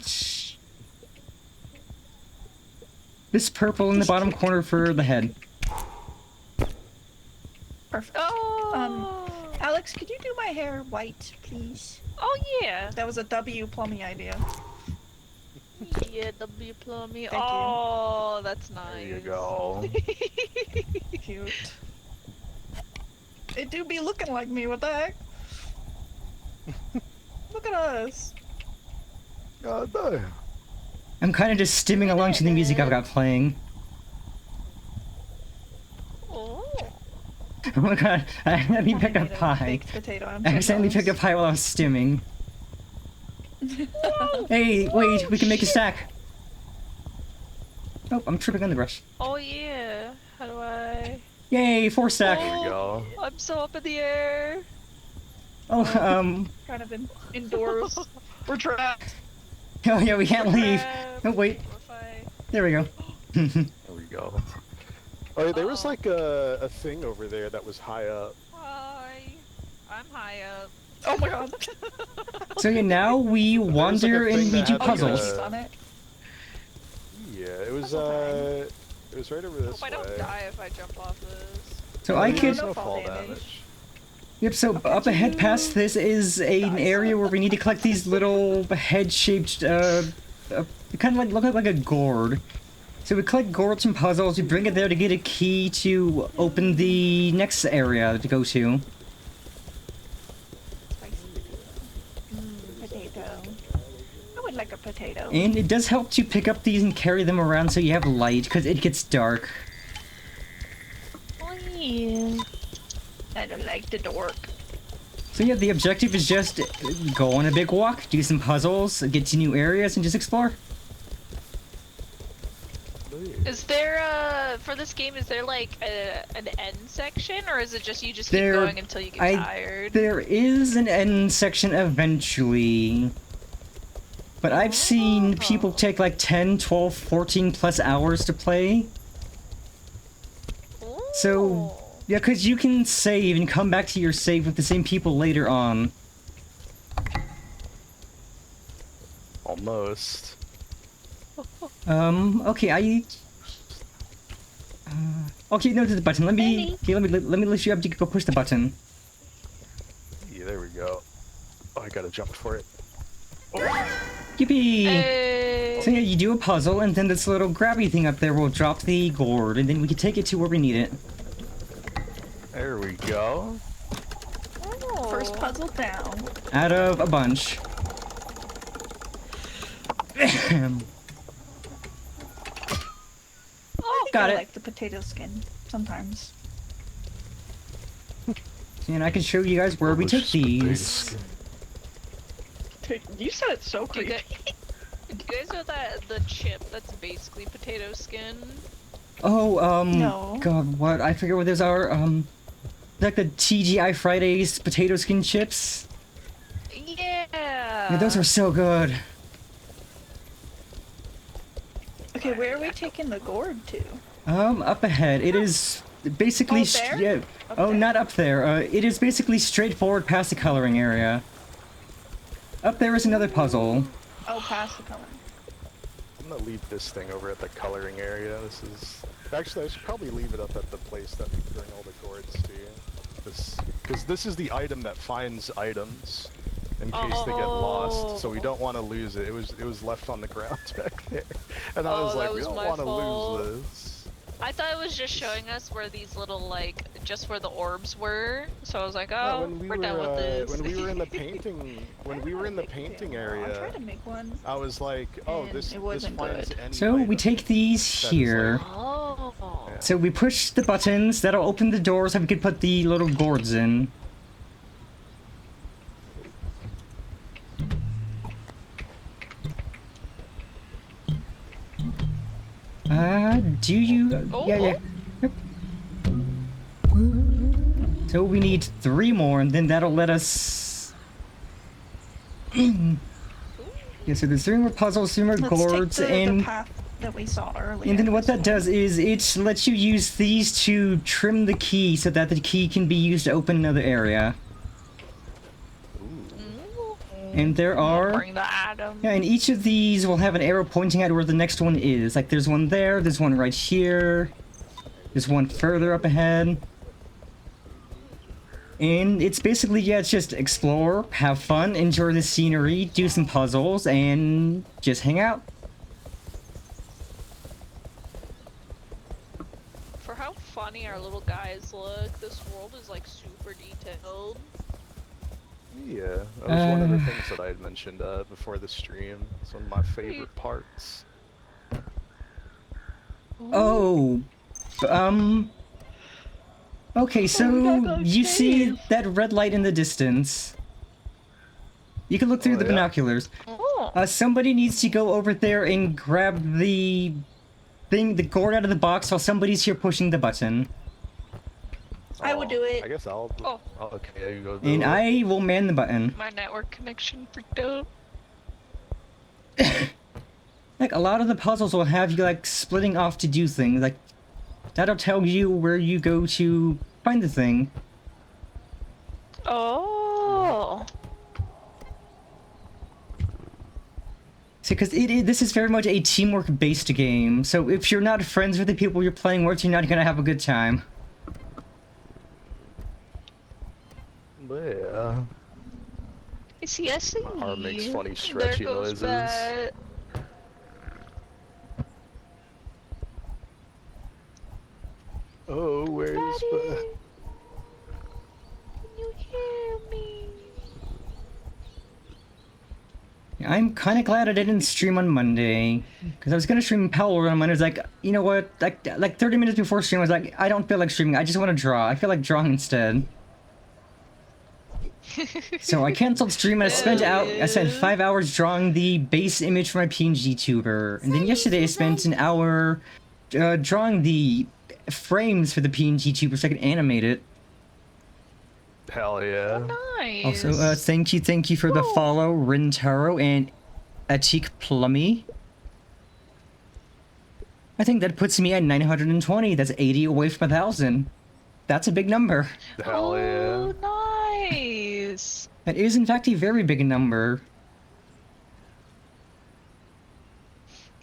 this purple in the bottom corner for the head. Perfect. Oh, Alex, could you do my hair white, please? oh yeah. That was a W Plummy idea. Yeah, W Plummy. Thank you. Oh, that's nice. There you go. Cute. It do be looking like me, what the heck? Look at us. God damn. I'm kind of just stimming along to the music I've got playing. Oh. Oh my god, I accidentally picked up Potato, pie. baked potato. I'm I so accidentally picked up jealous. pie while I was stimming. Hey, wait, we can make a stack. Oh, I'm tripping on the brush. Oh yeah. How do I? Yay, 4 stack. There you go. I'm so up in the air. Oh, Kind of indoors. We're trapped. oh yeah, we can't leave. Crap. Oh wait, What if I? there we go. There we go. Oh, yeah, there was Uh-oh. like a thing over there that was high up. Hi. I'm high up. Oh my god. So yeah, now we wander thing and we that do had, like, puzzles. on it. Yeah, it was Puzzle it was right over this Hope I don't way. die if I jump off this. So I no, could. There's no no fall fall damage. damage. Yep. So up ahead past this is an area where we need to collect these little head-shaped, kind of like look like a gourd. So we collect gourds and puzzles. We bring it there to get a key to open the next area to go to. Potato. I would like a potato. And it does help to pick up these and carry them around so you have light, because it gets dark. expected to work. So yeah, the objective is just go on a big walk, do some puzzles, get to new areas, and just explore. Is there for this game? Is there like an end section, or is it just you just keep There- going until you get tired? There is an end section eventually. But I've seen people take like 10, 12, 14 plus hours to play. So, Ooh. yeah, because you can save and come back to your save with the same people later on. Almost. Okay, okay, no, to the button. Let me lift you up. You can go push the button. Yeah, there we go. Oh, I gotta jump for it. Yippee! Hey. So yeah, you do a puzzle, and then this little grabby thing up there will drop the gourd, and then we can take it to where we need it. There we go. First puzzle down. Out of a bunch. I think Got I it. like the potato skin sometimes. And I can show you guys where we took Delicious potato these. skin. Dude, you said it so Do you, creepy. do you guys know that the chip that's basically potato skin? Oh, No. God, what? I forget what those are. Like the TGI Fridays potato skin chips. Yeah. Yeah, those are so good. Okay, where are we taking the gourd to? Up ahead. It is basically Oh, there? yeah. Up Oh, there? not up there. It is basically straightforward past the coloring area. Up there is another puzzle. Oh, past the color. I'm gonna leave this thing over at the coloring area. This is... Actually, I should probably leave it up at the place that we bring all the gourds to. Because this is the item that finds items in case they get lost. So we don't want to lose it. It was left on the ground back there. And I Oh, was that like, we was don't my want to fault. lose this. I thought it was just showing us where these little, like, just where the orbs were. So I was like, Yeah, oh, when we we're were, done with this. when we were in the painting, when we were in the painting I area, tried to make one. I was like, oh, And this it wasn't finds good. any So we item. take these That is here. Oh. Yeah. So we push the buttons. That'll open the doors so we can put the little gourds in. Do you? Oh, Yeah, yeah. Yep. So we need 3 more, and then that'll let us. Yeah, so there's 3 more puzzles, 3 more Let's gourds, take the and path that we saw earlier. and then what that does is it lets you use these to trim the key so that the key can be used to open another area. And there are. Bring the atom. Yeah, and each of these will have an arrow pointing at where the next one is. Like there's one there's one right here, there's one further up ahead. And it's basically, yeah, it's just explore, have fun, enjoy the scenery, do some puzzles, and just hang out. For how funny our little guys look, this world is like super detailed. Yeah, that was one of the things that I had mentioned before the stream. It's one of my favorite parts. Oh, okay, so you see that red light in the distance. You can look through Oh, the yeah. binoculars. Oh. Somebody needs to go over there and grab the thing, the gourd out of the box while somebody's here pushing the button. I would do it. I guess I'll. Oh. Okay, you go. do And it. I will man the button. My network connection freaked out. Like, a lot of the puzzles will have you, like, splitting off to do things. Like, that'll tell you where you go to find the thing. Oh. See, because this is very much a teamwork-based game. So if you're not friends with the people you're playing with, you're not gonna have a good time. Yeah. I see. My heart makes funny There stretchy goes noises. that. Oh, where's Daddy, the? can you hear me? I'm kind of glad I didn't stream on Monday. Because I was gonna stream Power on Monday. I was like, you know what? Like 30 minutes before stream, I was like, I don't feel like streaming. I just want to draw. I feel like drawing instead. So I canceled stream and I spent 5 hours drawing the base image for my PNG tuber. And then yesterday I spent an hour drawing the frames for the PNG tuber so I could animate it. Hell yeah. Nice. Also, thank you for the follow, Rintaro and Atik Plummy. I think that puts me at 920. That's 80 away from 1,000. That's a big number. Hell yeah. Oh, nice. That is, in fact, a very big number.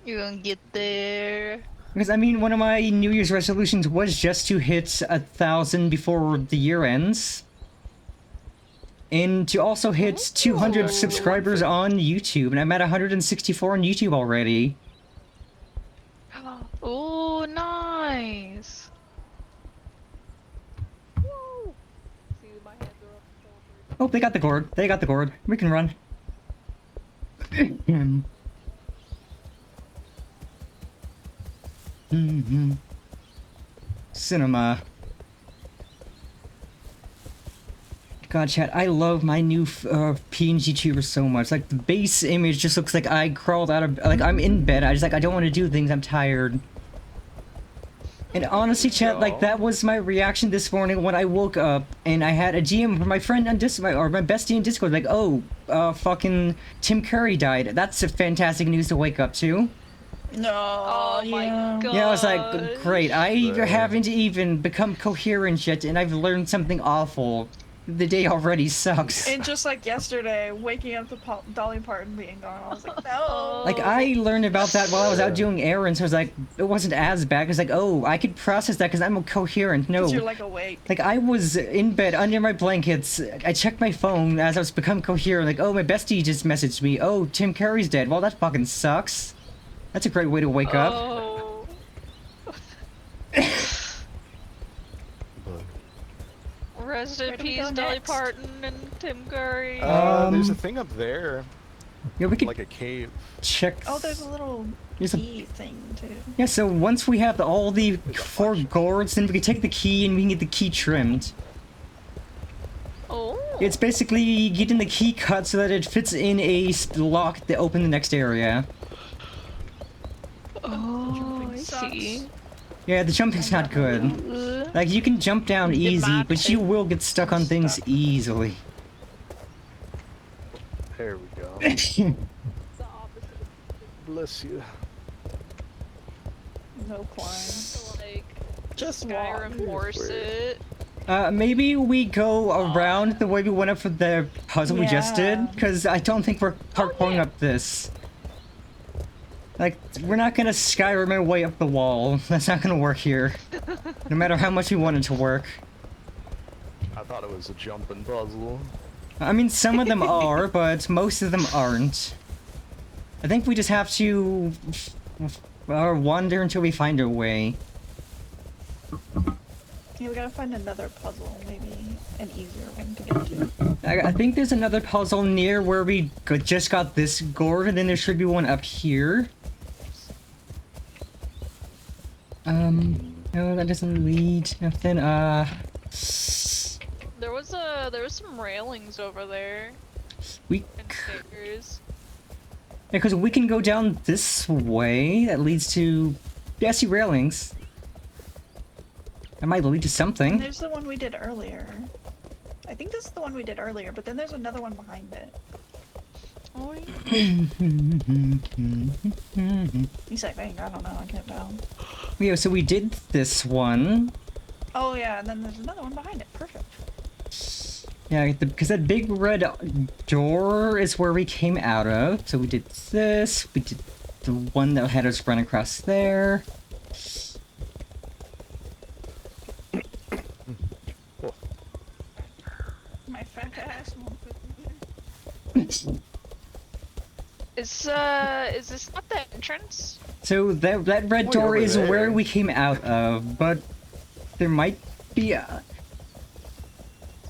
You're gonna get there. Because, I mean, one of my New Year's resolutions was just to hit 1,000 before the year ends. And to also hit 200 subscribers on YouTube. And I'm at 164 on YouTube already. Oh, nice. Oh, they got the gourd. They got the gourd. We can run. Cinema. God, chat, I love my new PNG tuber so much. Like, the base image just looks like I crawled out of... Like, I'm in bed. I don't want to do things. I'm tired. And honestly, chat, like, that was my reaction this morning when I woke up and I had a GM from my friend on Discord, or my bestie in Discord, like, oh, fucking Tim Curry died. That's a fantastic news to wake up to. No. Oh my god. Yeah, I was like, great. I haven't even become coherent yet, and I've learned something awful. The day already sucks. And just like yesterday, waking up to Dolly Parton being gone, I was like, no. Like, I learned about that while I was out doing errands, so I was like, it wasn't as bad. It's like, oh, I could process that because I'm coherent. No. Because you're like awake. Like, I was in bed under my blankets. I checked my phone as I was become coherent. Like, oh, my bestie just messaged me. Oh, Tim Curry's dead. Well, that fucking sucks. That's a great way to wake up. Oh. Rest in peace, Dolly Parton and Tim Curry. There's a thing up there. Yeah, we could like a cave. check. Oh, there's a little There's a- key thing too. Yeah, so once we have all the 4 gourds, then we can take the key and we can get the key trimmed. Oh. It's basically getting the key cut so that it fits in a lock to open the next area. Oh, I Sucks. see. Yeah, the jumping's not good. Like, you can jump down easy, but you will get stuck on things easily. There we go. Bless you. No climb. Like, Just walk. Skyrim force it. Maybe we go around the way we went up for the puzzle we just did, Yeah. because I don't think we're parkouring up this. Like, we're not gonna Skyrim our way up the wall. That's not gonna work here. No matter how much we want it to work. I thought it was a jumping puzzle. I mean, some of them are, but most of them aren't. I think we just have to wander until we find our way. Yeah, we gotta find another puzzle, maybe an easier one to get to. I think there's another puzzle near where we just got this gourd, and then there should be one up here. No, that doesn't lead nothing. There was some railings over there We, and stairs. because we can go down this way. That leads to, yeah, I see railings. That might lead to And something. there's the one we did earlier. I think this is the one we did earlier, but then there's another one behind it. Oh, yeah. He's like, I don't know, I can't tell. Yeah, so we did this one. Oh yeah, and then there's another one behind it. Perfect. Yeah, because that big red door is where we came out of. So we did this. We did the one that had us run across there. My fat ass won't fit in here. Is this not the entrance? So that red Way door over is there. where we came out of, but there might be a...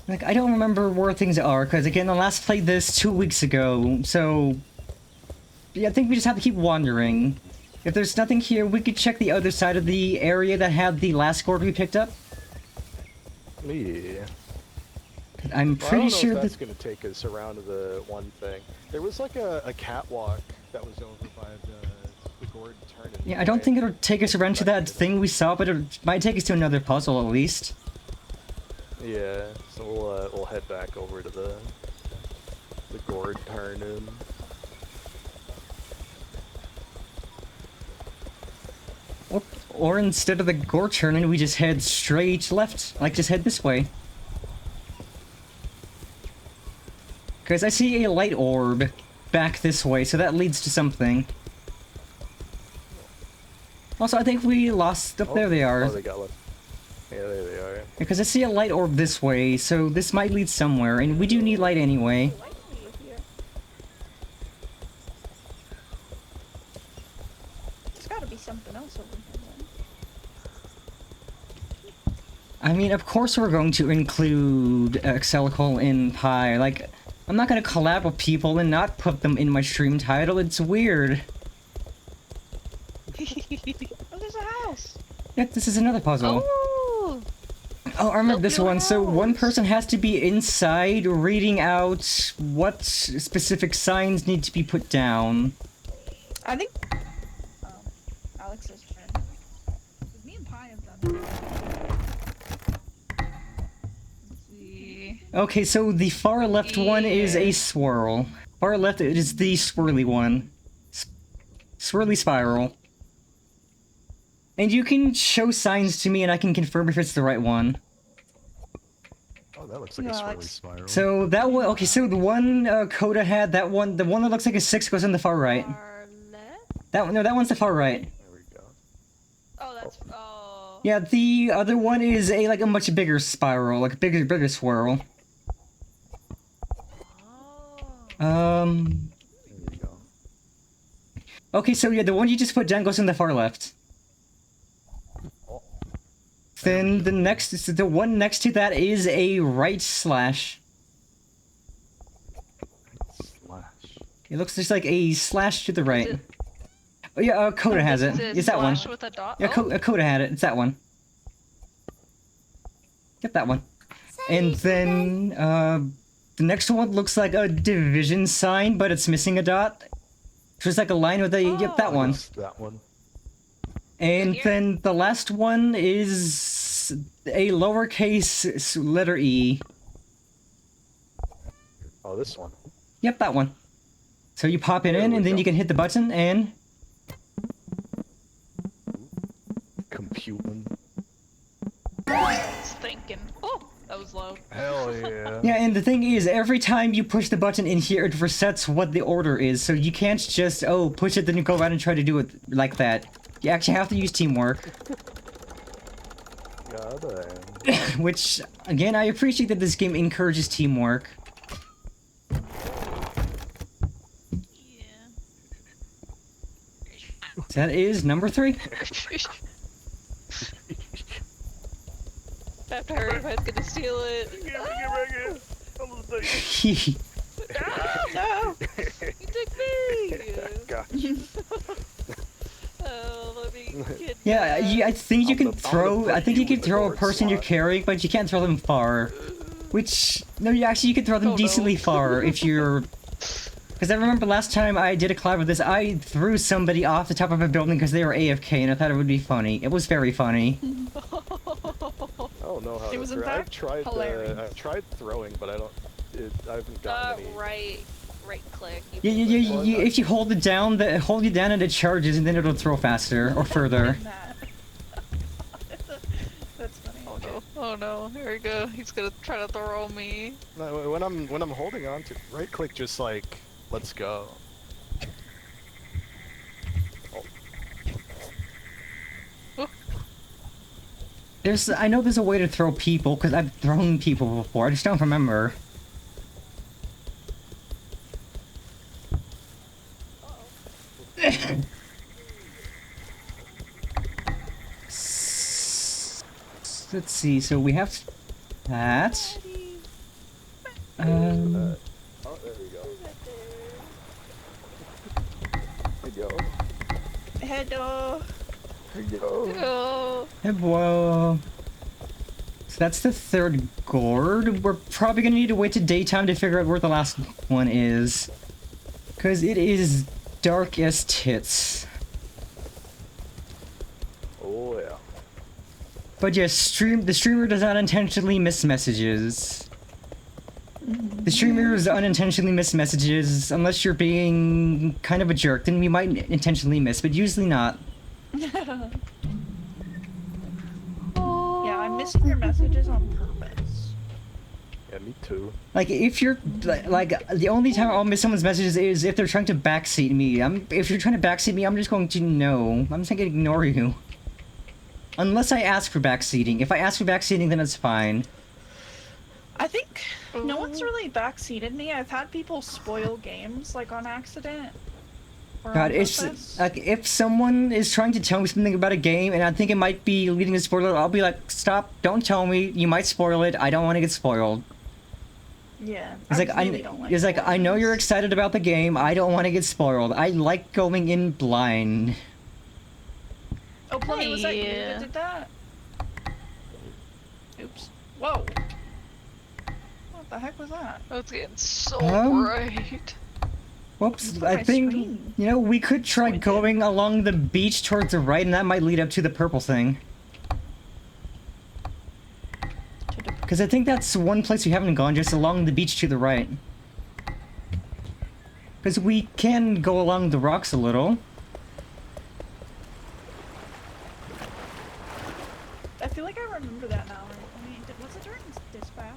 Like, I don't remember where things are, because again, I last played this 2 weeks ago, so... Yeah, I think we just have to keep wandering. If there's nothing here, we could check the other side of the area that had the last gourd we picked up. Yeah. I'm Well, I pretty don't know sure if that's that. going to take us around to the one thing. There was like a catwalk that was over by the gourd turn. Yeah, I don't think it'll take us around to that thing we saw, but it might take us to another puzzle at least. Yeah, so we'll head back over to the gourd turn in. Or instead of the gore turning, we just head straight left. Like, just head this way. Because I see a light orb back this way, so that leads to something. Also, I think we lost... Oh, there they are. Oh, they got left. Yeah, there they are. Because I see a light orb this way, so this might lead somewhere, and we do need light anyway. There's gotta be something else over here then. I mean, of course we're going to include Xelical in Pi. Like, I'm not going to collab with people and not put them in my stream title. It's weird. Oh, there's a house. Yeah, this is another puzzle. Oh, Oh, I remember this Build your one. So one house. person has to be inside reading out what specific signs need to be put down. I think Alex's turn. Me and Pi have done it. let's see. Okay, so the far left one is a swirl. Far left it is the swirly one. Swirly spiral. And you can show signs to me and I can confirm if it's the right one. Oh, that looks like a No, swirly it's- spiral. So that one, okay, so the one Coda had, that one, the one that looks like a 6 goes on the far right. Far left? That one, no, that one's the far right. There we go. Oh, that's. Oh. Yeah, the other one is a much bigger spiral, like a bigger swirl. Oh. There we go. Okay, so yeah, the one you just put down goes on the far left. Oh, Then the one next to that is a right slash. slash. It looks just like a slash to the right. it- Oh yeah, Coda has it. Is it It's that one. slash with a dot? Yeah, Oh. Coda had it. It's that one. Yep, that one. And then the next one looks like a division sign, but it's missing a dot. So it's like a line with a yep, that Oh. one. Yes, that one. And Here. then the last one is a lowercase letter E. Oh, this one. Yep, that one. So you pop it There in, we and then go. you can hit the button, and Computing. It's thinking. Oh, that was low. Hell yeah. yeah. And the thing is, every time you push the button in here, it resets what the order is. So you can't just push it, then you go around and try to do it like that. You actually have to use teamwork. God damn. Which, again, I appreciate that this game encourages teamwork. Yeah. That is number 3. I have to hurry if I was gonna steal it. Get back here. I'm on the thing. No! You took me! Gotcha. Oh, let me get Yeah, I think you I'm can gonna throw. put I think you you can in the throw a guard person you're slot. carrying, but you can't throw them far. Which no, you can throw them Oh, no. decently far if you're. Because I remember last time I did a collab with this, I threw somebody off the top of a building because they were AFK, and I thought it would be funny. It was very funny. I don't know how It to was in throw. fact hilarious. I've tried throwing, but I haven't gotten any. right click. Yeah, if you hold it down, hold it down and it charges, and then it'll throw faster or further. That. That's funny. Oh no! Oh no! Here we go. He's gonna try to throw me. No, when I'm holding on to right click, just like let's go. I know there's a way to throw people because I've thrown people before. I just don't remember. Let's see. So we have that. Oh, there we go. There you go. Hello. There you go. Oh. Whoa. That's the third gourd. We're probably gonna need to wait to daytime to figure out where the last one is. Because it is dark as tits. Oh yeah. But yes, the streamer does not intentionally miss messages. The streamers unintentionally miss messages, unless you're being kind of a jerk, then we might intentionally miss, but usually not. Yeah, I'm missing your messages on purpose. Yeah, me too. Like, if you're, like, the only time I'll miss someone's messages is if they're trying to backseat me. If you're trying to backseat me, I'm just going to know. I'm just going to ignore you. Unless I ask for backseating. If I ask for backseating, then it's fine. I think no one's really backseated me. I've had people spoil games, like, on accident. Or God, on it's purpose. like if someone is trying to tell me something about a game and I think it might be leading to spoiler, I'll be like, stop, don't tell me, you might spoil it, I don't want to get spoiled. Yeah. It's like, really don't like it's like, I know you're spoilers. excited about the game, I don't want to get spoiled. I like going in blind. Oh, Plummy, was that you Hey. that did that? Oops. Whoa. What the heck was that? Oh, it's getting so Um, bright. Whoops, Look at I my think, screen. you know, we could try Squinted. going along the beach towards the right and that might lead up to the purple thing. Because I think that's one place we haven't gone, just along the beach to the right. Because we can go along the rocks a little. I feel like I remember that now. I mean, was it during Dispatch?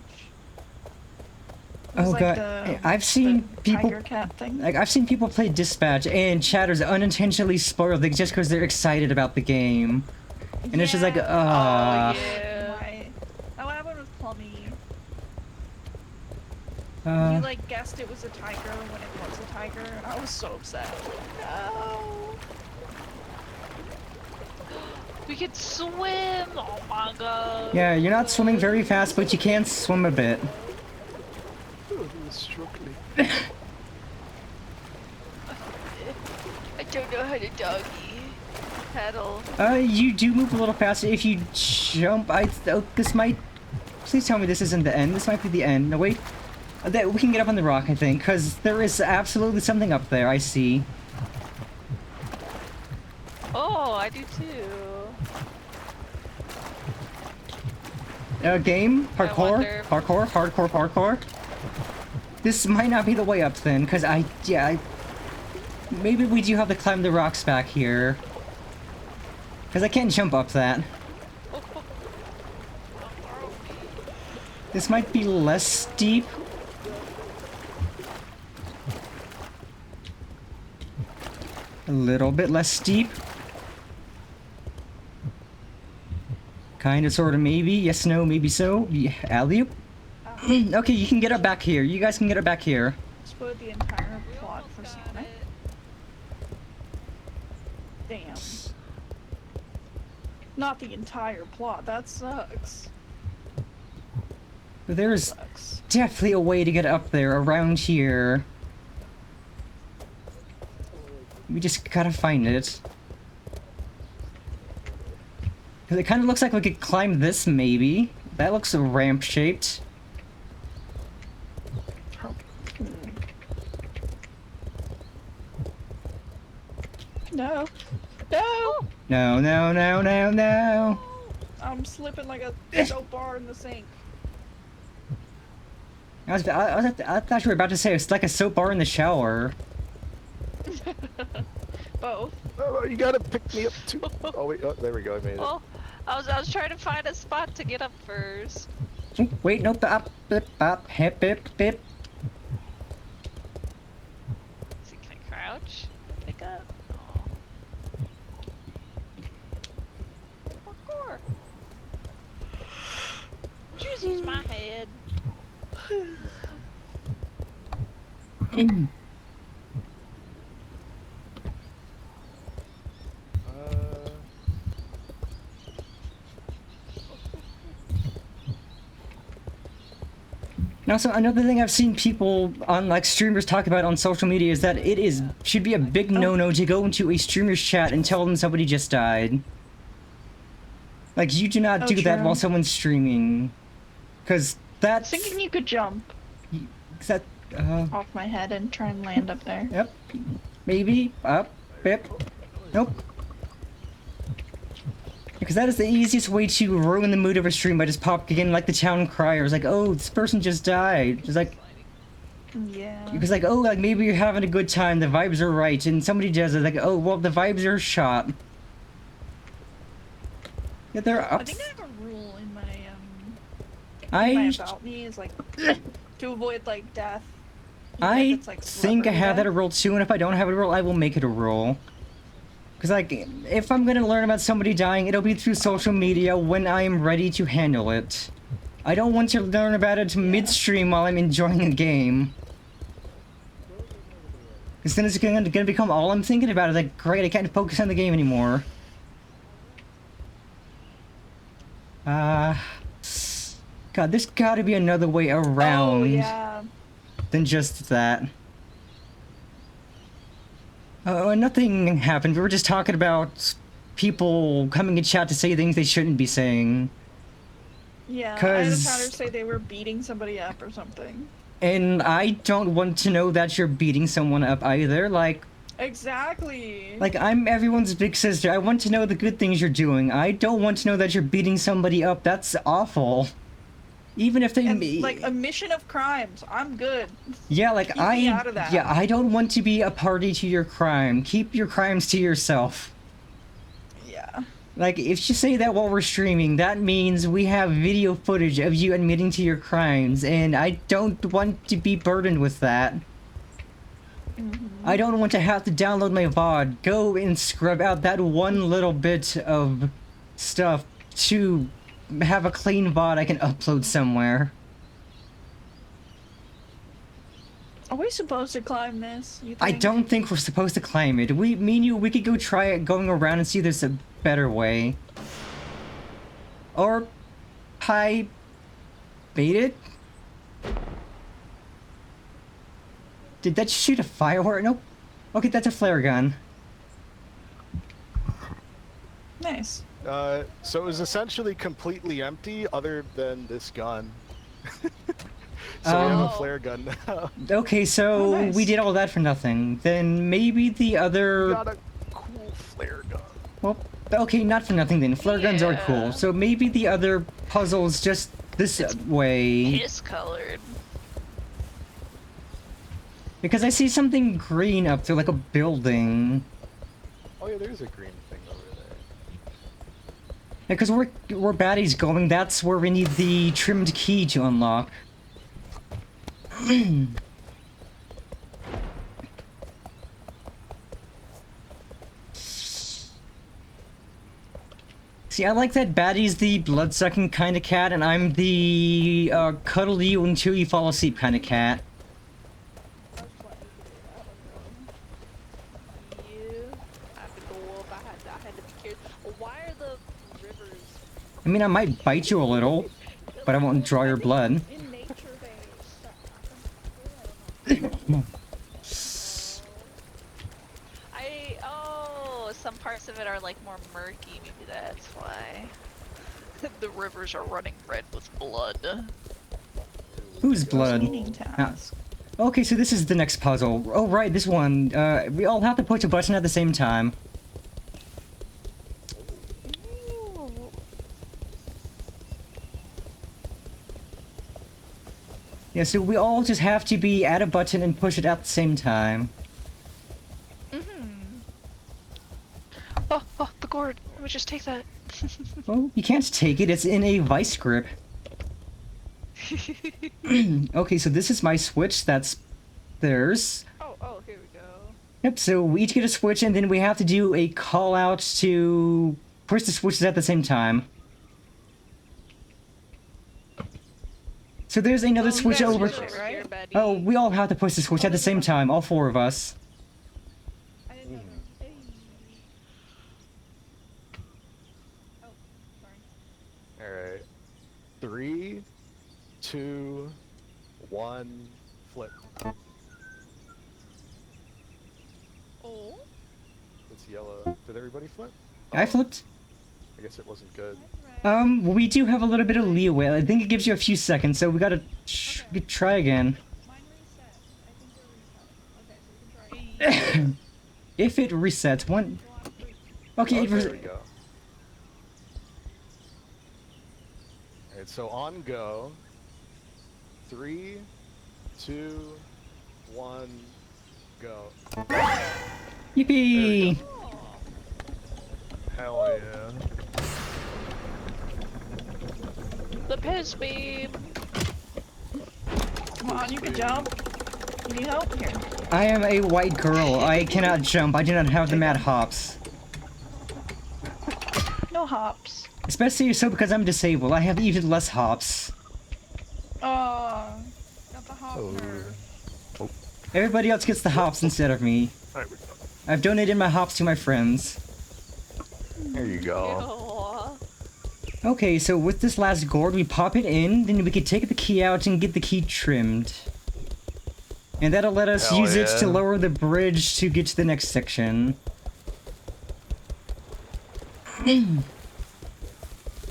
It was Oh like god, the- I've seen the people, Tiger Cat thing. like, I've seen people play Dispatch and chatters unintentionally spoil things just because they're excited about the game. And it's just like, Oh ah. yeah. Why? That happened with Plummy. Uh, You like guessed it was a tiger when it was a tiger, and I was so upset. No. We could swim. Oh my god. yeah, you're not swimming very fast, but you can swim a bit. Oh, he was struggling. I don't know how to doggy paddle. You do move a little faster if you jump. This might... Please tell me this isn't the end. This might be the end. No, wait. We can get up on the rock, I think, because there is absolutely something up there, I see. Oh, I do too. Game? I Parkour? wonder- Parkour? This might not be the way up then, because maybe we do have to climb the rocks back here. Because I can't jump up that. This might be less steep. A little bit less steep. Kind of, sort of, maybe. Yes, no, maybe so. Yeah, alley-oop. Okay, you can get up back here. You guys can get up back here. Spoiled the entire We plot almost for got Sonic. it. Damn. Not the entire plot. That sucks. But there's Sucks. definitely a way to get up there around here. We just gotta find it. 'Cause it kind of looks like we could climb this, maybe. That looks ramp-shaped. No. No! No, no, no, no, no. I'm slipping like a soap bar in the sink. I thought you were about to say it's like a soap bar in the shower. Both. Oh, you gotta pick me up too. Oh wait, oh, there we go. I made it. Oh, I was trying to find a spot to get up first. Oh, wait, nope, up, bip, up, hip, bip, bip. See, can I crouch? Pick up. Oh. Parkour. Just use my head. And also, another thing I've seen people on, like, streamers talk about on social media is that should be a big no-no to go into a streamer's chat and tell them somebody just died. Like, you do not Oh, do that true. while someone's streaming. Because I was that's... thinking you could jump 'cause that, off my head and try and land up there. yep. Maybe. Up. Bip. Nope. Because that is the easiest way to ruin the mood of a stream by just popping in like the town crier. It's like, oh, this person just died. It's like, Yeah. because like, oh, like maybe you're having a good time, the vibes are right, and somebody does it, like, oh, well, the vibes are shot. Yeah, they're up. I think I have a rule in my I about me is like to avoid like death. even if I it's, like, think I celebrity have that a death. rule too, and if I don't have a rule, I will make it a rule. Because, like, if I'm gonna learn about somebody dying, it'll be through social media when I am ready to handle it. I don't want to learn about it midstream while I'm enjoying a game. Because then it's gonna become all I'm thinking about. It's like, great, I can't focus on the game anymore. God, there's gotta be another way around Oh yeah. than just that. Nothing happened. We were just talking about people coming in chat to say things they shouldn't be saying. Yeah. I had a 'Cause- counter say they were beating somebody up or something. And I don't want to know that you're beating someone up either. Like, Exactly. I'm everyone's big sister. I want to know the good things you're doing. I don't want to know that you're beating somebody up. That's awful. Even if they... and, like omission of crimes. I'm good. Yeah, like, keep me out of that. Yeah, I don't want to be a party to your crime. Keep your crimes to yourself. Yeah. Like, if you say that while we're streaming, that means we have video footage of you admitting to your crimes, and I don't want to be burdened with that. I don't want to have to download my VOD, go and scrub out that one little bit of stuff to have a clean VOD I can upload somewhere. Are we supposed to climb this? You think? I don't think we're supposed to climb it. Me and you, we could go try it going around and see if there's a better way. Or... bait it? Did that shoot a firework? Nope. Okay, that's a flare gun. Nice. So it was essentially completely empty, other than this gun. So we have a Oh. flare gun now. Okay, so Oh, nice. we did all that for nothing. Then maybe the other... Got a cool flare gun. Well, okay, not for nothing then. Flare guns are Yeah. cool. So maybe the other puzzle's just this way. Piss colored. Because I see something green up there, like a building. Oh yeah, there's a green thing over there. Because where Batty's going, that's where we need the trimmed key to unlock. See, I like that Batty's the blood-sucking kind of cat, and I'm the cuddle you until you fall asleep kind of cat. I mean, I might bite you a little, but I won't draw your blood. Some parts of it are like more murky, maybe that's why. The rivers are running red with blood. Whose blood? Cleaning task. Okay, so this is the next puzzle. Oh, right, this one. We all have to push a button at the same time. Yeah, so we all just have to be at a button and push it at the same time. Oh, the gourd. Let me just take that. Well, you can't take it, it's in a vice grip. Okay, so this is my switch, that's theirs. Oh, here we go. Yep, so we each get a switch, and then we have to do a call out to push the switches at the same time. So there's another switch guys over. switch it, right? Oh, we all have to push the switch at the same time, all four of us. I didn't know. Hey. Oh, sorry. Alright. 3, 2, 1, flip. Oh. It's yellow. Did everybody flip? I flipped. I guess it wasn't good. We do have a little bit of leeway. I think it gives you a few seconds, so we gotta try again. If it resets, one. Okay, Oh, it there we go. Alright, so on go. 3, 2, 1, go. Yippee! Hell yeah. The piss beam. Come on, you can jump. You need help? Here. I am a white girl. I cannot jump. I do not have the mad hops. No hops. Especially so because I'm disabled. I have even less hops. Oh, got the hop Oh. nerve. Everybody else gets the hops instead of me. There we go. I've donated my hops to my friends. There you go. Aw. Okay, so with this last gourd, we pop it in, then we can take the key out and get the key trimmed. And that'll let us Hell use it to yeah. lower the bridge to get to the next section.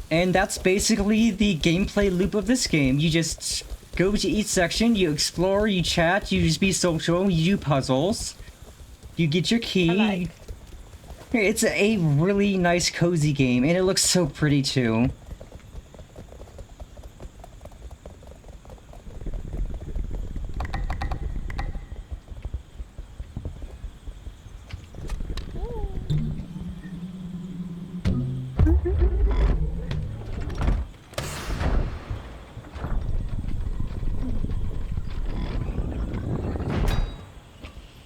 And that's basically the gameplay loop of this game. You just go to each section, you explore, you chat, you just be social, you do puzzles. You get your key. I like. It's a really nice, cozy game, and it looks so pretty too.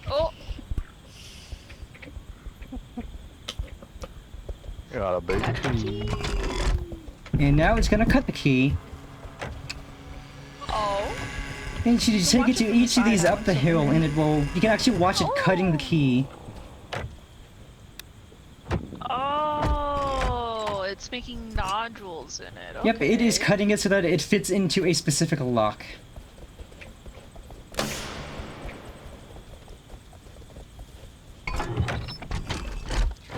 Oh, Got a big key. And now it's gonna cut the key. oh. And you take watch it to it from the each of these side up the out, so hill, weird. and it will. You can actually watch it cutting the key. Oh, it's making nodules in it. Yep, it is okay. cutting it so that it fits into a specific lock.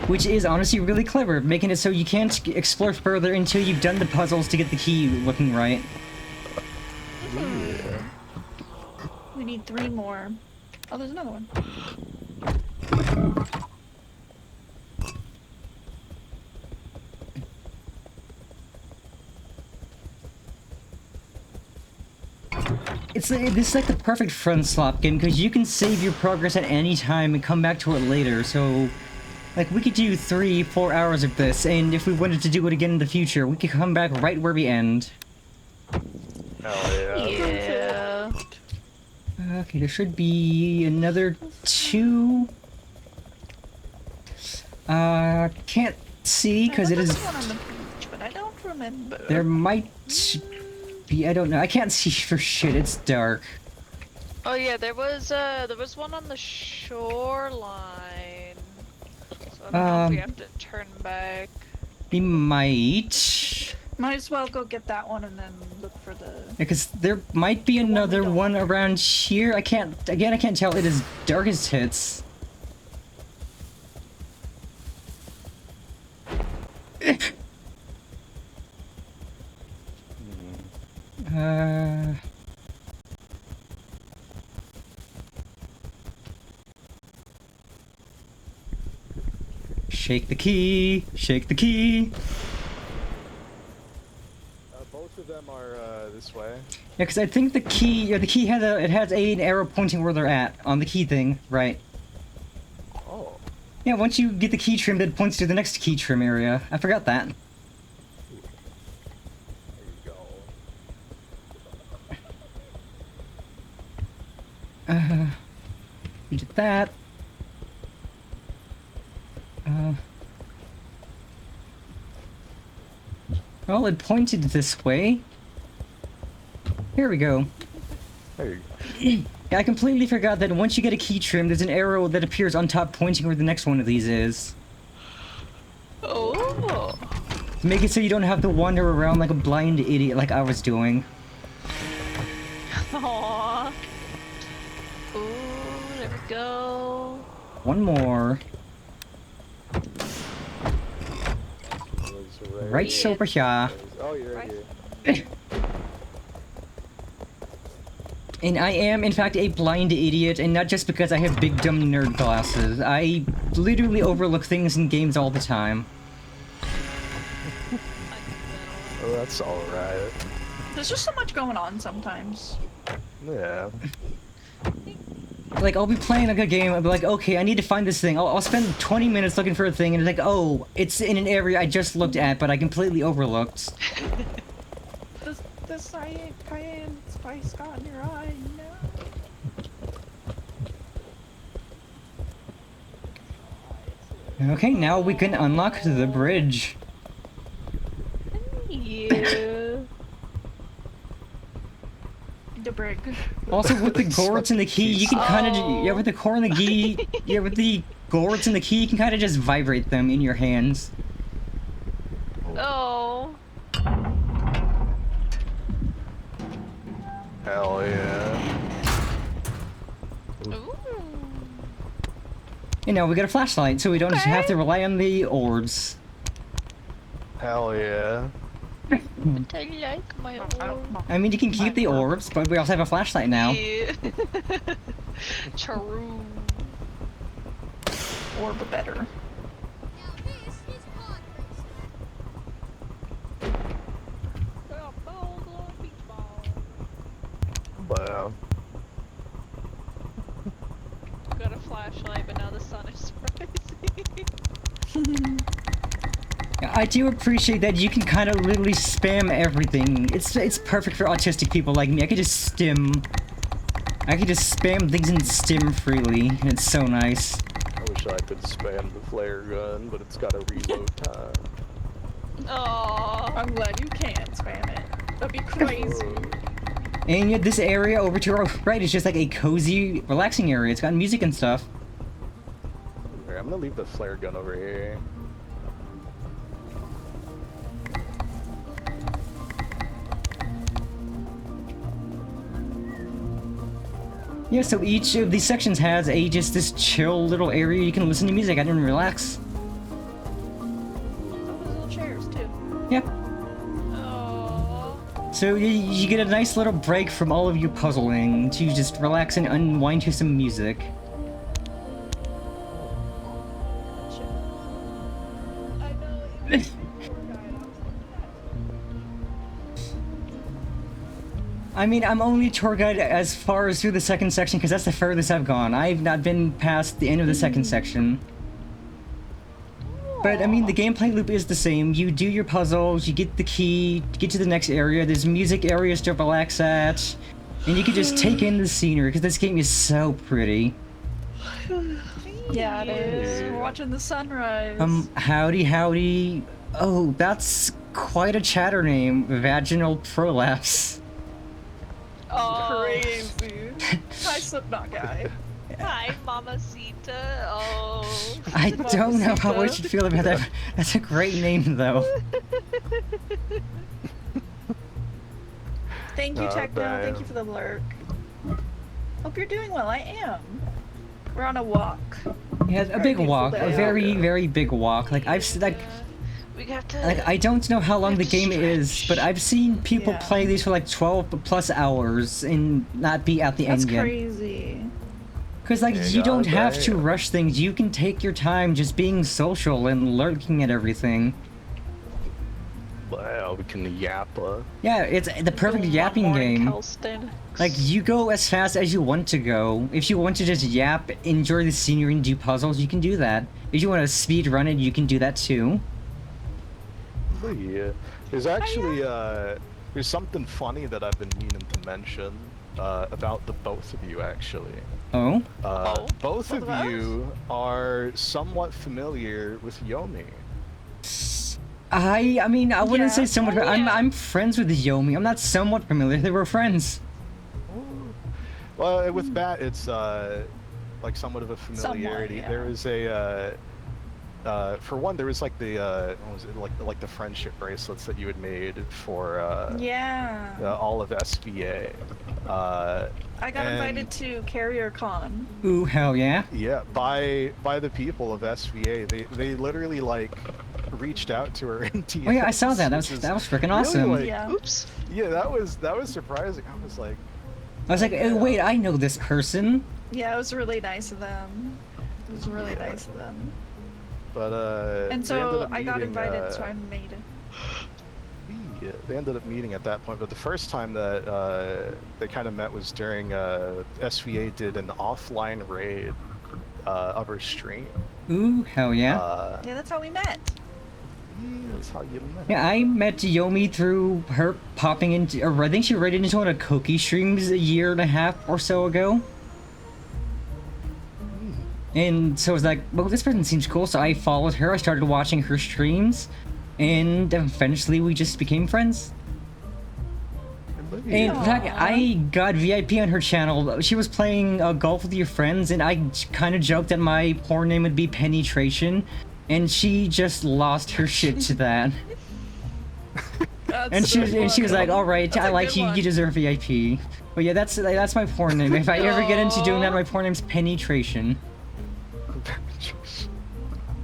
Which is honestly really clever, making it so you can't explore further until you've done the puzzles to get the key looking right. We need 3 more. Oh, there's another one. This is like the perfect front slot game because you can save your progress at any time and come back to it later. So, like, we could do 3-4 hours of this, and if we wanted to do it again in the future, we could come back right where we end. Hell yeah. Yeah. Okay, there should be another 2. Can't see because I it thought is. there was one on the beach, but I don't remember. There might be. I don't know. I can't see for shit. It's dark. Oh yeah, there was one on the shoreline. So I don't know if we have to turn back. We might. Might as well go get that one and then look for the. Because there might be one we another don't one around here. I can't. Again, I can't tell. It is dark as tits. Uh. Shake the key. Shake the key. Both of them are this way. Yeah, because I think the key has an arrow pointing where they're at on the key thing, right? Oh. Yeah, once you get the key trimmed, it points to the next key trim area. I forgot that. There you go. We did that. Well, it pointed this way. Here we go. There you go. Yeah, I completely forgot that once you get a key trim, there's an arrow that appears on top pointing where the next one of these is. Oh. To make it so you don't have to wander around like a blind idiot like I was doing. Aww. Ooh, there we go. One more. Those right Yeah. over here. Oh, you're Right. here. And I am, in fact, a blind idiot, and not just because I have big dumb nerd glasses. I literally overlook things in games all the time. Oh, that's alright. There's just so much going on sometimes. Yeah. Like, I'll be playing like a game, I'll be like, okay, I need to find this thing. I'll spend 20 minutes looking for a thing, and it's like, oh, it's in an area I just looked at, but I completely overlooked. The cayenne spice got in your eye. No. Okay, now we can unlock the bridge. Yeah. The brig. Also, with the It's gourds and the key, you can kind of, yeah, with the core and the key, yeah, with the gourds and the key, you can kind of just vibrate them in your hands. Oh. Hell yeah. Ooh. You know, we got a flashlight, so we don't just have to rely on the orbs. Hell yeah. But I like my own. I mean, you can keep the orbs, but we also have a flashlight now. Yeah. True. Or the better. Wow. Got a flashlight, but now the sun is rising. I do appreciate that you can kind of literally spam everything. It's perfect for autistic people like me. I could just stim. I could just spam things and stim freely, and it's so nice. I wish I could spam the flare gun, but it's got a reload time. Aww. I'm glad you can spam it. That'd be crazy. And yet this area over to our right is just like a cozy, relaxing area. It's got music and stuff. Here, I'm gonna leave the flare gun over here. Yeah, so each of these sections has just this chill little area you can listen to music at and relax. Those little chairs too. Yep. Aww. So you get a nice little break from all of your puzzling to just relax and unwind to some music. I know. I mean, I'm only tour guide as far as through the second section because that's the furthest I've gone. I've not been past the end of the second section. But I mean, the gameplay loop is the same. You do your puzzles, you get the key, get to the next area, there's music areas to relax at, and you can just take in the scenery because this game is so pretty. Yeah, it is. We're watching the sunrise. Howdy howdy. Oh, that's quite a chatter name, Vaginal Prolapse. Oh. Crazy. Hi, Slipknot guy. Hi, Mamacita. Oh. I don't know how I should feel about that. That's a great name, though. Thank you, Oh, Techno. Thank you damn. for the lurk. Hope you're doing well. I am. We're on a walk. Yeah, a Very big beautiful walk, a day. very, very big walk. Like We have to. like I don't know how long the game is, but I've seen people Yeah. play these for like 12 plus hours and not be at the That's end yet. crazy. Because like Yeah, you don't have to damn. rush things. You can take your time just being social and lurking at everything. Wow, we can yap. Yeah, it's the perfect a lot yapping more game. calisthenics. Like, you go as fast as you want to go. If you want to just yap, enjoy the scenery, and do puzzles, you can do that. If you want to speed run it, you can do that too. Yeah. There's actually there's something funny that I've been meaning to mention about the both of you actually. Oh? Both Both of of you are somewhat familiar with Yomi. I mean, I wouldn't Yeah. say somewhat. Oh, yeah. I'm friends with Yomi. I'm not somewhat familiar. They were friends. Well, with Bat, it's like somewhat of a familiarity. yeah. There was a for one, there was like the what was it, like the friendship bracelets that you had made for Yeah. all of SVA. I got invited to Carrier Con. Ooh, hell yeah. Yeah, by the people of SVA. They literally like reached out to her in TS. Oh yeah, I saw that. which is That was freaking really, awesome. like- Yeah. Oops. Yeah, that was surprising. I was like, I was like, oh, wait, I know this person. Yeah, it was really nice of them. It was really nice of them. but And they ended so up I got meeting, invited, so I made it. Yeah, they ended up meeting at that point, but the first time that they kind of met was during SVA did an offline raid of her stream. Ooh, hell yeah. Yeah, that's how we met. That's how you met. Yeah, I met Yomi through her popping into, or I think she raided into one of Koki streams a year and a half or so ago. And so I was like, well, this person seems cool, so I followed her, I started watching her streams, and eventually we just became friends. And in fact, I got VIP on her channel. She was playing golf with your friends, and I kind of joked that my porn name would be Penetration, and she just lost her shit to that. And she was like, "All right, I like you. You deserve VIP." But yeah, that's my porn name. If I ever get into doing that, my porn name's Penetration.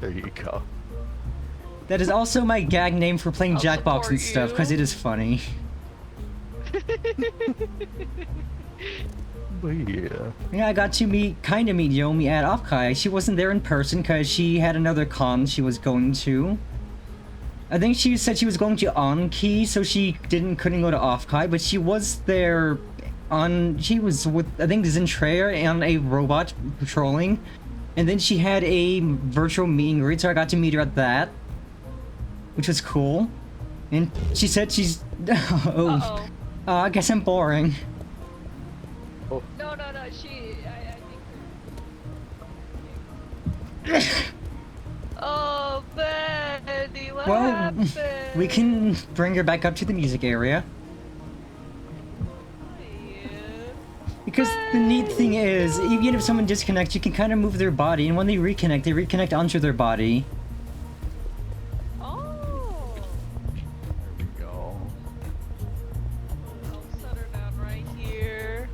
There you go. That is also my gag name for playing I'll Jackbox and support stuff, because you. it is funny. But yeah. Yeah, I got to kind of meet Yomi at Offkai. She wasn't there in person because she had another con she was going to. I think she said she was going to Anki, so she couldn't go to Offkai, but she was there she was with, I think, Zentreya on a robot patrolling. And then she had a virtual meet and greet, so I got to meet her at that, which was cool. And she said she's... Uh-oh. I guess I'm boring. No, she... I think... Oh, Betty, what Well, happened? we can bring her back up to the music area. Because the neat thing is, even if someone disconnects, you can kind of move their body, and when they reconnect onto their body. Oh. There we go. I'll set her down right here.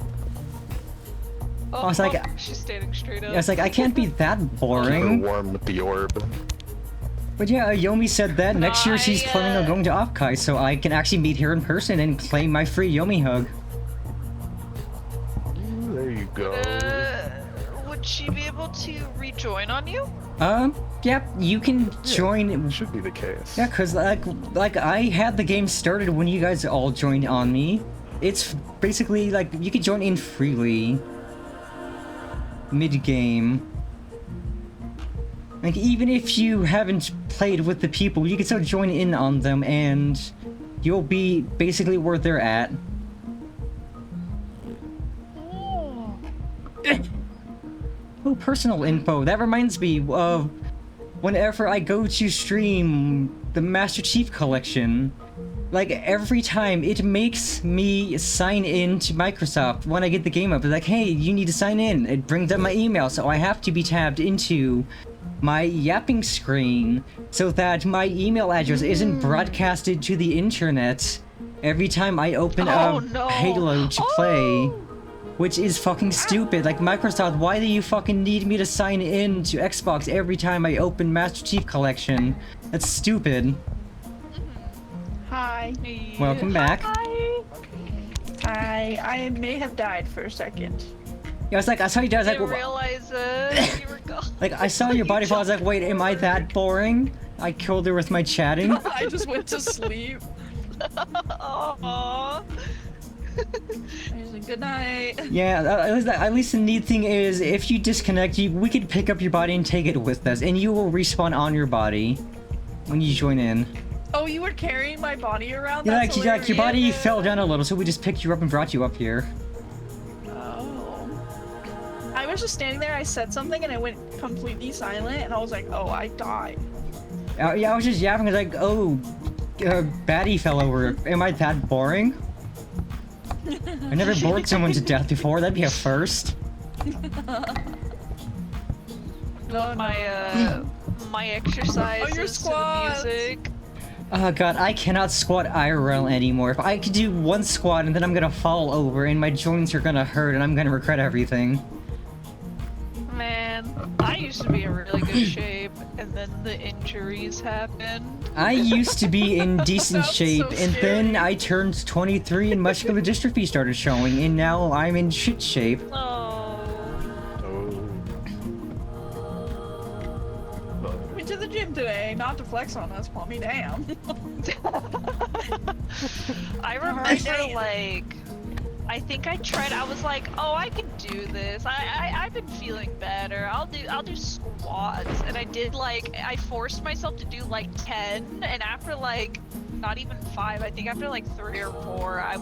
Oh, I was like- she's standing straight up. I was like, I can't be that Keep her boring. warm with the orb. But yeah, Yomi said that next year she's planning on I, going to Offkai, so I can actually meet her in person and claim my free Yomi hug. There you go. would she be able to rejoin on you? Yep, you can join. Should be the case. Yeah, cause like I had the game started when you guys all joined on me. It's basically like you can join in freely mid-game. Like even if you haven't played with the people, you can still join in on them, and you'll be basically where they're at. Oh, personal info. That reminds me of whenever I go to stream the Master Chief Collection. Like, every time it makes me sign in to Microsoft when I get the game up. It's like, hey, you need to sign in. It brings up my email, so I have to be tabbed into my yapping screen so that my email address isn't broadcasted to the internet every time I open Oh, up no. Halo to play. Oh. Which is fucking stupid. Like, Microsoft, why do you fucking need me to sign in to Xbox every time I open Master Chief Collection? That's stupid. Hi. Welcome back. Hi. Hi. I may have died for a second. Yeah, I was like, I saw you die. I was I like, didn't well, realize it. You were gone. like, I saw your body fall. I was like, wait, am I that boring? I killed her with my chatting. I just went to sleep. Aww. I was like, good night. Yeah, at least the neat thing is, if you disconnect, we could pick up your body and take it with us, and you will respawn on your body when you join in. Oh, you were carrying my body around? Yeah, That's like your body hilarious. fell down a little, so we just picked you up and brought you up here. Oh. I was just standing there, I said something, and I went completely silent, and I was like, oh, I died. Yeah, I was just yapping, like, oh, baddie fell over. Am I that boring? I never bored someone to death before. That'd be a first. No, My exercise Oh, your is to the squats. music. Oh god, I cannot squat IRL anymore. If I could do one squat and then I'm gonna fall over and my joints are gonna hurt and I'm gonna regret everything. Man, man. I used to be in really good shape, and then the injuries happened. I used to be in decent That's shape, so and then scary. I turned 23 and muscular dystrophy started showing, and now I'm in shit shape. Oh. Went to the gym today, not to flex on us, Plummy. Damn. I Alright, remember, damn. like, I think I tried. I was like, "Oh, I can do this. I've been feeling better. I'll do squats." And I did like I forced myself to do like 10, and after like not even 5, I think after like 3 or 4, I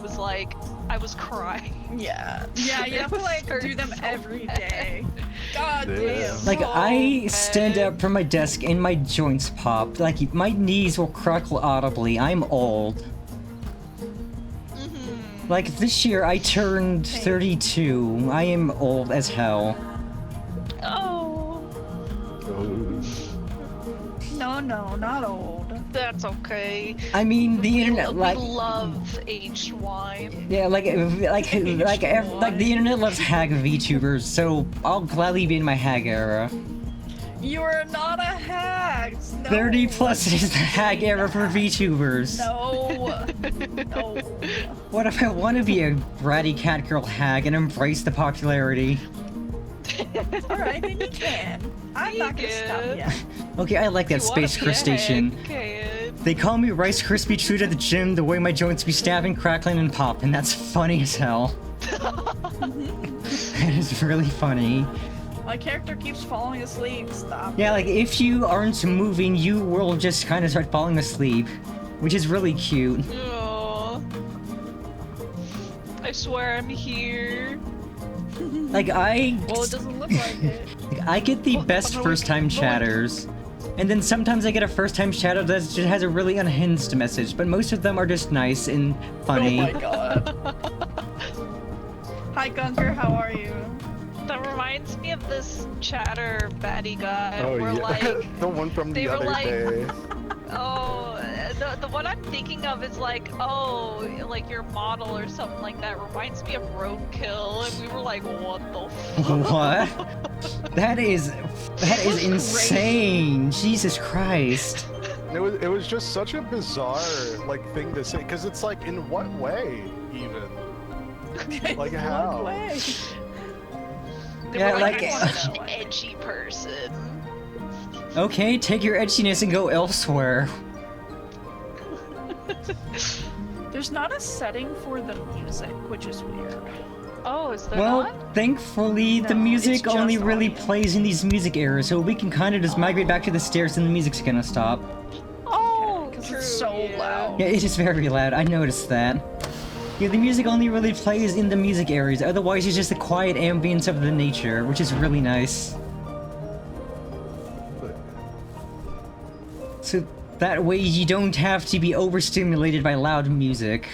was crying. Yeah. Yeah, you have to like do them every day. God Yeah. damn. Like, So I stand bad. up from my desk and my joints pop. Like, my knees will crackle audibly. I'm old. Mhm. Like, this year I turned 32. I am old as hell. Oh, No, not old. that's okay. I mean, the We internet, like... love aged wine. Yeah, like the internet loves hag VTubers, so I'll gladly be in my hag era. You are not a hag. No. 30 plus is the hag era for VTubers. No. No. What if I want to be a bratty cat girl hag and embrace the popularity? Alright, then you can. I'm not gonna stop can. you. Okay, I like that You wanna space be a crustacean. hag, can. They call me Rice Krispie Treat at the gym, the way my joints be stabbing, crackling, and popping. That's funny as hell. That is really funny. My character keeps falling asleep. Stop. Yeah, like, if you aren't moving, you will just kind of start falling asleep. Which is really cute. Aw. I swear I'm here. Like, Well, it doesn't look like it. I get the Well, best but first-time we- chatters. And then sometimes I get a first-time chatter that just has a really unhinged message, but most of them are just nice and funny. Oh my god. Hi Gunker, how are you? That reminds me of this chatter baddie guy Oh where yeah, like the one from they the were other like- day. oh the one I'm thinking of is like, oh, like your model or something like that reminds me of Roadkill, and we were like, what the fuck? What? That is insane. Jesus Christ. It was just such a bizarre like thing to say, because it's like, in what way even? Like how? What way? They Yeah, were like, like- I'm such an edgy person. Okay, take your edginess and go elsewhere. There's not a setting for the music, which is weird. Oh, is there Well, not? thankfully, the No, music it's just only really audio. plays in these music eras, so we can kind of just migrate back to the stairs and the music's gonna stop. Oh, Because true, it's so yeah. loud. Yeah, it is very loud. I noticed that. Yeah, the music only really plays in the music areas. Otherwise, it's just the quiet ambience of the nature, which is really nice. So that way you don't have to be overstimulated by loud music.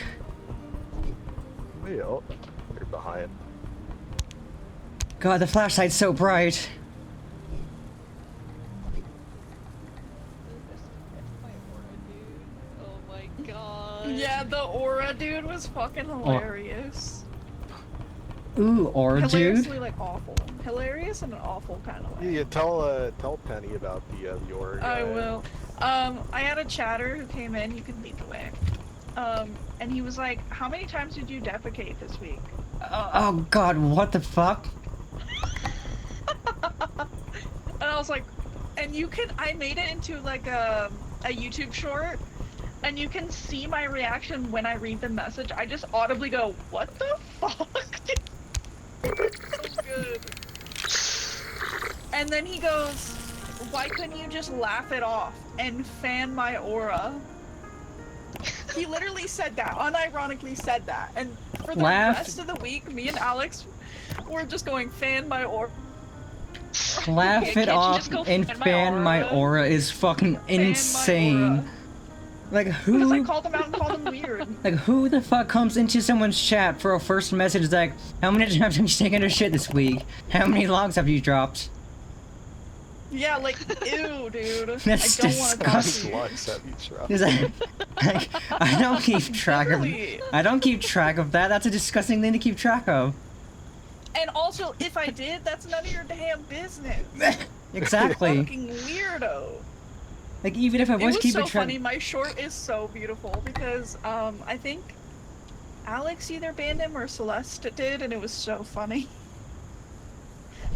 Wait, oh, you're behind. God, the flashlight's so bright. Oh my god. Yeah, the aura dude was fucking hilarious. Ooh, or dude. Hilariously like awful. Hilarious in an awful kind of way. Yeah, tell Penny about the org. I will. I had a chatter who came in, you can lead the way. And he was like, how many times did you defecate this week? Oh god, what the fuck? And I was like, and you can, I made it into like a YouTube short, and you can see my reaction when I read the message. I just audibly go, what the fuck? It's so good. And then he goes, why couldn't you just laugh it off and fan my aura? He literally said that, unironically said that. And for the Laugh- rest of the week, me and Alex were just going, fan my aura. Laugh Yeah, it can't you off just go and fan my fan my aura? aura is fucking Fan my insane. aura. Like Because who? I called him out and called him weird. Like, who the fuck comes into someone's chat for a first message like, how many times have you taken a shit this week? How many logs have you dropped? Yeah, like, ew, dude. That's I don't want to talk disgusting. to you. Slugs at each other. Is that, like, I don't keep track of. Literally. I don't keep track of that. That's a disgusting thing to keep track of. And also, if I did, that's none of your damn business. Exactly. Fucking weirdo. Like, even if I It was was keeping so track. funny. My short is so beautiful because I think Alex either banned him or Celeste did, and it was so funny.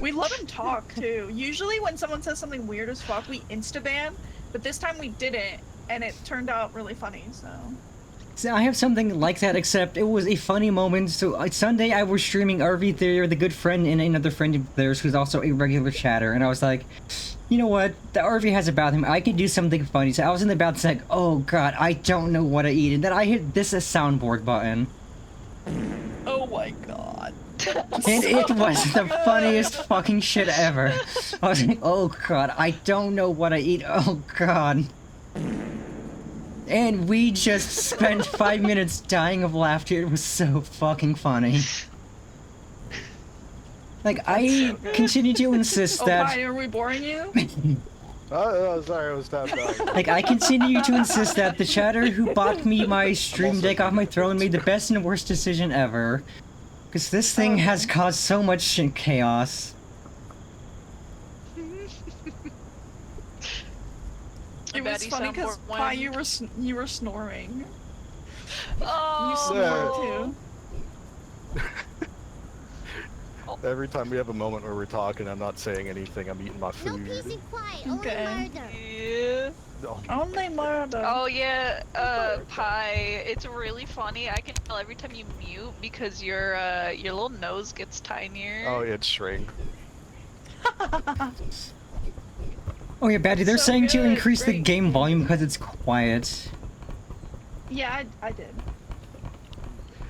We let him talk too. Usually when someone says something weird as fuck, we insta-ban, but this time we didn't, and it turned out really funny, so. So I have something like that, except it was a funny moment. So Sunday I was streaming RV Theater, the good friend, and another friend of theirs who's also a regular chatter, and I was like, you know what? The RV has a bathroom. I could do something funny. So I was in the bathroom like, oh god, I don't know what to eat. And then I hit this soundboard button. Oh my god. And it was the funniest fucking shit ever. I was like, oh god, I don't know what I eat. Oh god. And we just spent 5 minutes dying of laughter. It was so fucking funny. Like, I continue to insist Oh, that... Pi, are we boring you? Oh, sorry, I was tapped out. Like, I continue to insist that the chatter who bought me my stream deck off my throne made the best and worst decision ever. Because this thing has caused so much chaos. It was funny because Pi, you were snoring. Oh. You snore too. Every time we have a moment where we're talking, I'm not saying anything. I'm eating my No food. peace and quiet, Okay. only murder. Yeah. Oh, Only murder. Oh yeah, Pi, it's really funny. I can tell every time you mute because your little nose gets tinier. oh, it shrink. Oh yeah, Batty, they're So saying to good, increase the great. game volume because it's quiet. Yeah, I did.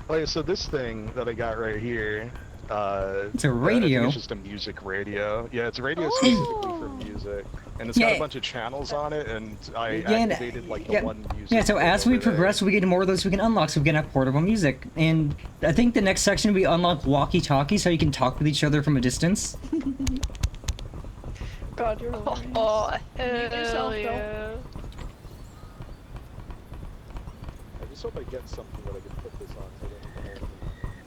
Oh yeah, so this thing that I got right here. It's a I think radio. it's just a music radio. Yeah, it's a radio specifically for music, and it's got Yeah. a bunch of channels on it. And I Yeah, and- activated like the yeah. one music. Yeah, so thing as we over there. progress, we get more of those we can unlock, so we can have portable music. And I think the next section we unlock walkie-talkie, so you can talk with each other from a distance. God, you're hilarious. Oh, Mute yourself, hell yeah. I just hope I get something that I can put this on. So I don't have to hold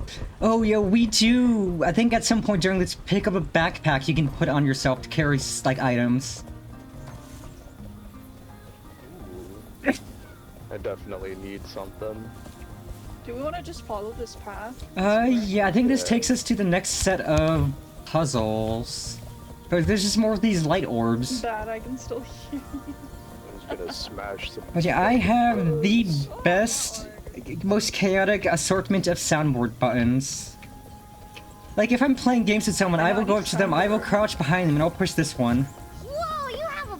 it. Oh yeah, we do. I think at some point during this, pick up a backpack you can put on yourself to carry like items. I definitely need something. Do we want to just follow this path? Yeah, I think this takes us to the next set of puzzles. But there's just more of these light orbs. Bad, I can still hear you. I'm just gonna smash some. But yeah, I have the best, most chaotic assortment of soundboard buttons. Like, if I'm playing games with someone, I will go up to them, I will crouch behind them, and I'll push this one. Whoa, you have a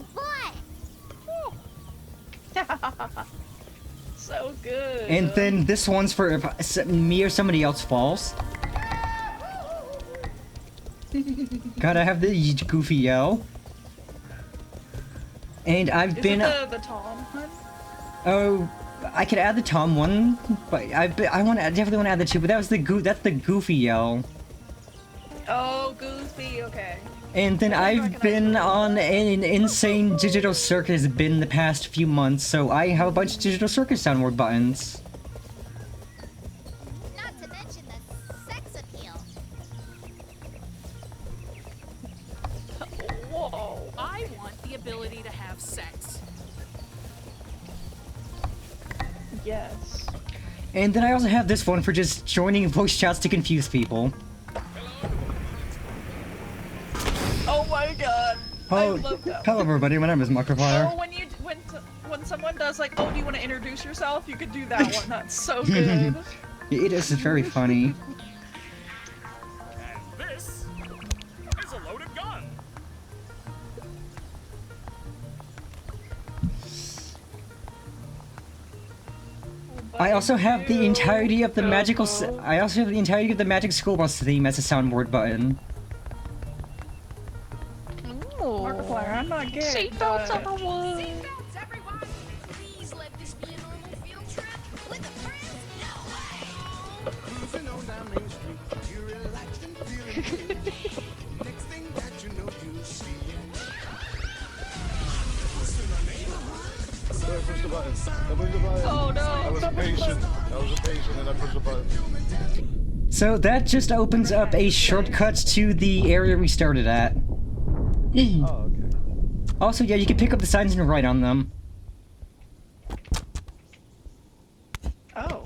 butt! So good. And then this one's for if me or somebody else falls. Gotta have the goofy yell. And I've Is been... it the Tom one? Oh, I could add the Tom one, but I definitely want to add the two, but that's the goofy yell. Oh, Goofy, okay. And then I I've been on an insane digital circus bin the past few months, so I have a bunch of digital circus soundboard buttons. Not to mention the sex appeal. Whoa. I want the ability to have sex. Yes. And then I also have this one for just joining voice chats to confuse people. Oh my god. I Oh, love that. hello everybody, my name is Markiplier. Oh, when someone does like, oh, do you want to introduce yourself? You could do that one. That's so good. It is very funny. And this is a loaded gun. I also have the entirety of the magical. I also have the entirety of the Magic School Bus theme as a soundboard button. Markiplier, I'm not gay. Seatbelts but- on the wood. Seatbelts, everyone! Please let this be a normal field trip with a friend. No way! Cruising on down Main Street, you're relaxed and feeling good. Next thing that you know, you see I pushed the button. I pushed the button. Oh no. I was impatient. I was impatient and I pushed the button. So that just opens up a shortcut to the area we started at. Oh, okay. Also, yeah, you can pick up the signs and write on them. Oh.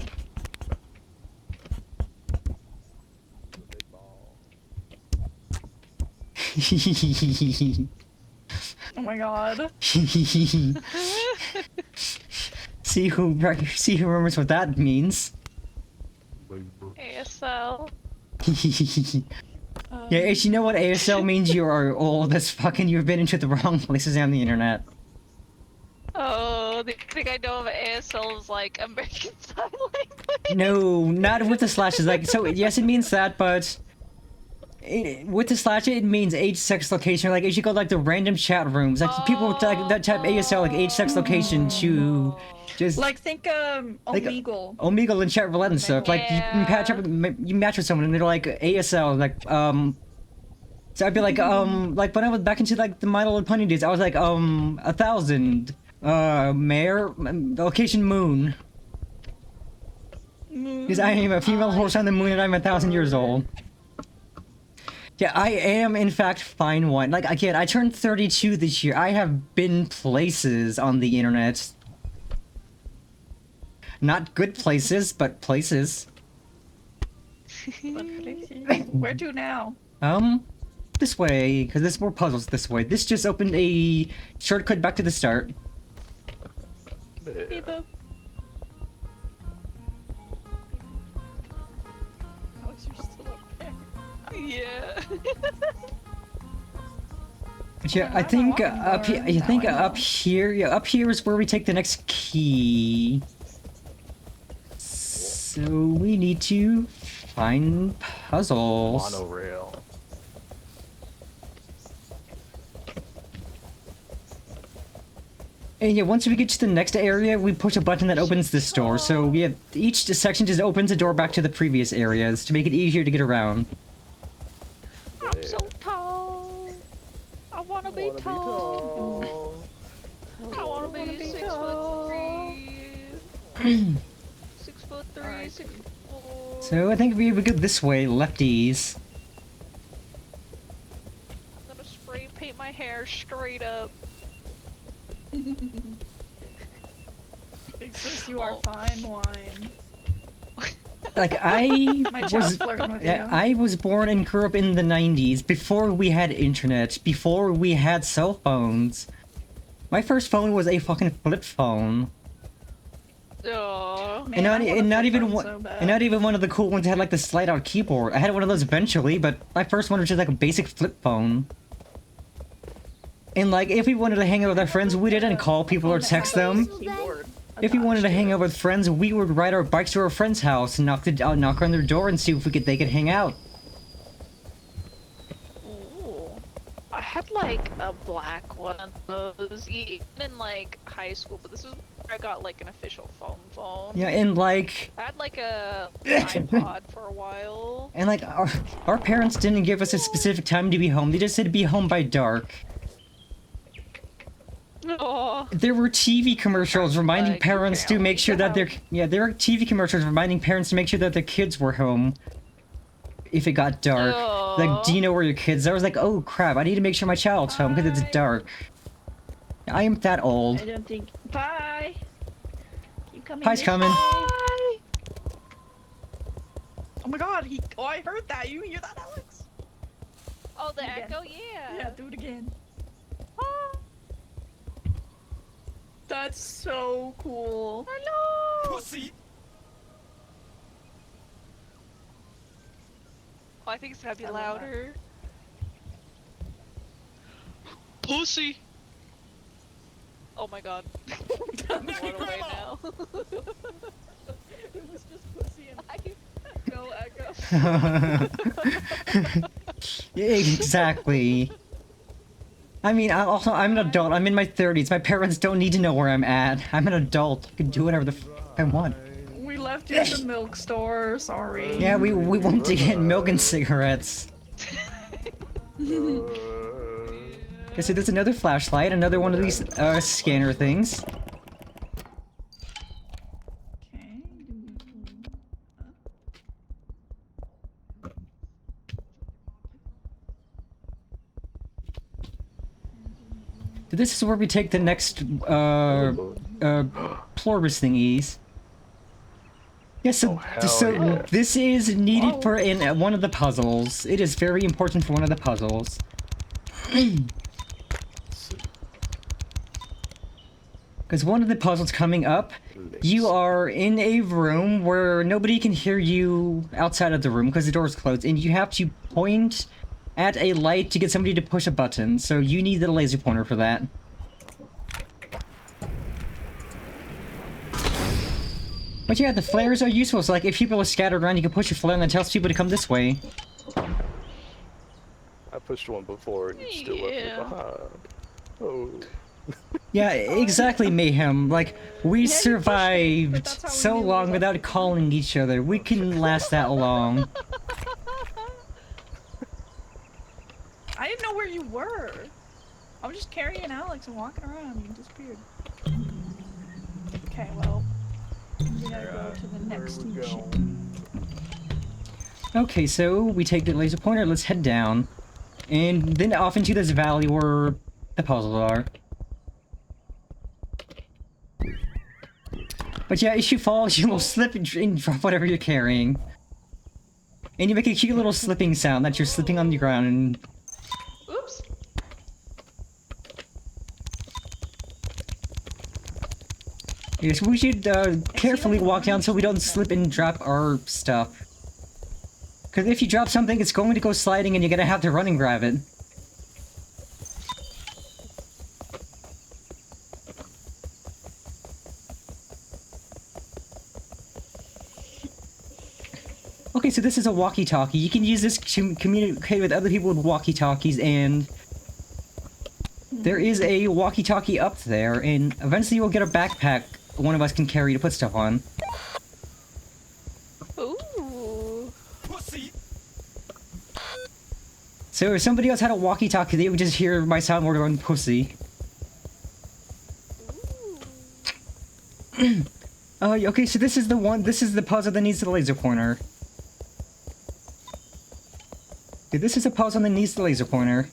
Big ball. Oh my god. See who remembers what that means. ASL. Yeah, if you know what ASL means, you are old as fucking. You've been into the wrong places on the internet. Oh, the thing I know of ASL is like American Sign Language. No, not with the slashes. Like, so yes, it means that, but with the slash, it means age, sex, location. Like, if you go like the random chat rooms, like people with like that type ASL, like age, sex, location, to just Like, think, Like, Omegle. Omegle and chat roulette and stuff. Like, you match up, you match with someone, and they're like ASL, like So I'd be like when I was back into like the My Little Pony days, I was like 1,000, mayor, location moon. Because I am a female horse on the moon and I'm 1,000 years old. Yeah, I am in fact fine one. Like again, I turned 32 this year. I have been places on the internet. Not good places, but places. Where to now? This way, because there's more puzzles this way. This just opened a shortcut back to the start. Beep boop. Alex, you're still up there. Yeah. Yeah, I think up here. I think up here. Yeah, up here is where we take the next key. So we need to find puzzles. Monorail. And yeah, once we get to the next area, we push a button that opens this door. So yeah, each section just opens a door back to the previous areas to make it easier to get around. I'm so tall. I wanna be tall. I wanna be 6'3". 6'3", 6'4". So I think we go this way, lefties. I'm gonna spray paint my hair straight up. Big sis, you are fine wine. Like I My was, child's flirting with yeah, you. I was born and grew up in the 90s, before we had internet, before we had cell phones. My first phone was a fucking flip phone. Oh. Man, I want a And not flip even phone one, so bad. and not even one of the cool ones that had like the slide out keyboard. I had one of those eventually, but my first one was just like a basic flip phone. And like if we wanted to hang out with our friends, we didn't call people or text them. Keyboard If we wanted to attached hang it. out with friends, we would ride our bikes to our friend's house and knock on their door and see if they could hang out. Ooh. I had like a black one of those even in like high school, but this is where I got like an official phone. Yeah, and like I had like a iPod for a while. And like our parents didn't give us a specific time to be home. They just said be home by dark. Oh. There were TV commercials reminding Like, parents to make sure that their there were TV commercials reminding parents to make sure that their kids were home if it got dark. Like, do you know where your kids are? I was like, oh crap, I need to make sure my child's home because it's dark. I am that old. I don't think. Bye. Keep coming. Pi's this coming. way. Bye. Oh my god, he. Oh, I heard that. You hear that, Alex? Oh, the Again. echo, yeah. Yeah, do it again. Ah, That's so cool. hello. Pussy! Oh, I think it's gotta be I love that. louder. Pussy. Oh my god. What away now. It was just pussy and no echo. Yeah, exactly. I mean, I'm an adult. I'm in my 30s. My parents don't need to know where I'm at. I'm an adult. I can do whatever the I want. We left you at the milk store. Sorry. Yeah, we went to get milk and cigarettes. Okay, so there's another flashlight, another one of these scanner things. Okay. This is where we take the next Plorbus thingies. Yeah, so, Oh, hell so yeah. this is needed for in one of the puzzles. It is very important for one of the puzzles. Because one of the puzzles coming up, you are in a room where nobody can hear you outside of the room because the door's closed, and you have to point at a light to get somebody to push a button, so you need the laser pointer for that. But yeah, the flares are useful, so like if people are scattered around, you can push a flare and that tells people to come this way. I pushed one before and you still left me Yeah. behind. Oh. Yeah, exactly, Mayhem. Like, we Yeah, you pushed me, but survived that's how we so knew it long was without calling each other. We can last that long. I didn't know where you were. I was just carrying Alex and walking around and you disappeared. Okay, well, we gotta go to the next mission. Okay, so we take the laser pointer, let's head down. And then off into this valley where the puzzles are. But yeah, if you fall, you will slip and drop whatever you're carrying. And you make a cute little slipping sound that you're slipping on the ground and... Oops. Yes, we should carefully walk down so we don't slip and drop our stuff. Because if you drop something, it's going to go sliding and you're gonna have to run and grab it. Okay, so this is a walkie-talkie. You can use this to communicate with other people with walkie-talkies, and there is a walkie-talkie up there, and eventually you'll get a backpack one of us can carry to put stuff on. Ooh. So if somebody else had a walkie-talkie, they would just hear my soundboard going pussy. Okay, so this is the puzzle that needs the laser pointer. Okay, this is a puzzle that needs the laser pointer.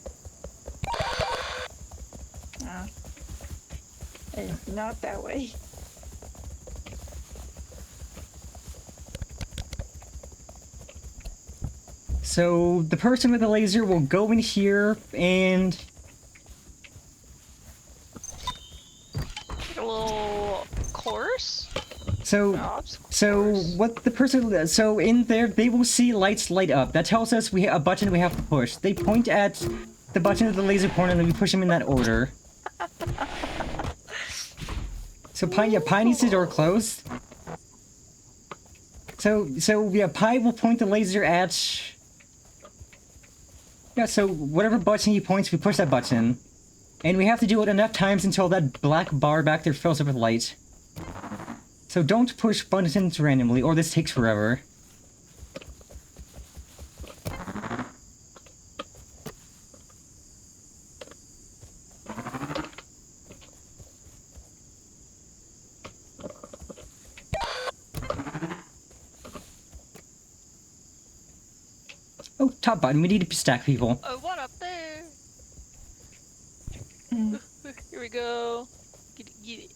Not that way. So the person with the laser will go in here and... A little course? So Course. what the person... So in there, they will see lights light up. That tells us we a button we have to push. They point at the button with the laser pointer and then we push them in that order. So Pi needs the door closed. So yeah, Pi will point the laser at... Yeah, so whatever button he points, we push that button. And we have to do it enough times until that black bar back there fills up with light. So don't push buttons randomly, or this takes forever. Oh, top button, we need to stack people. Oh, what up there? Here we go. Get it.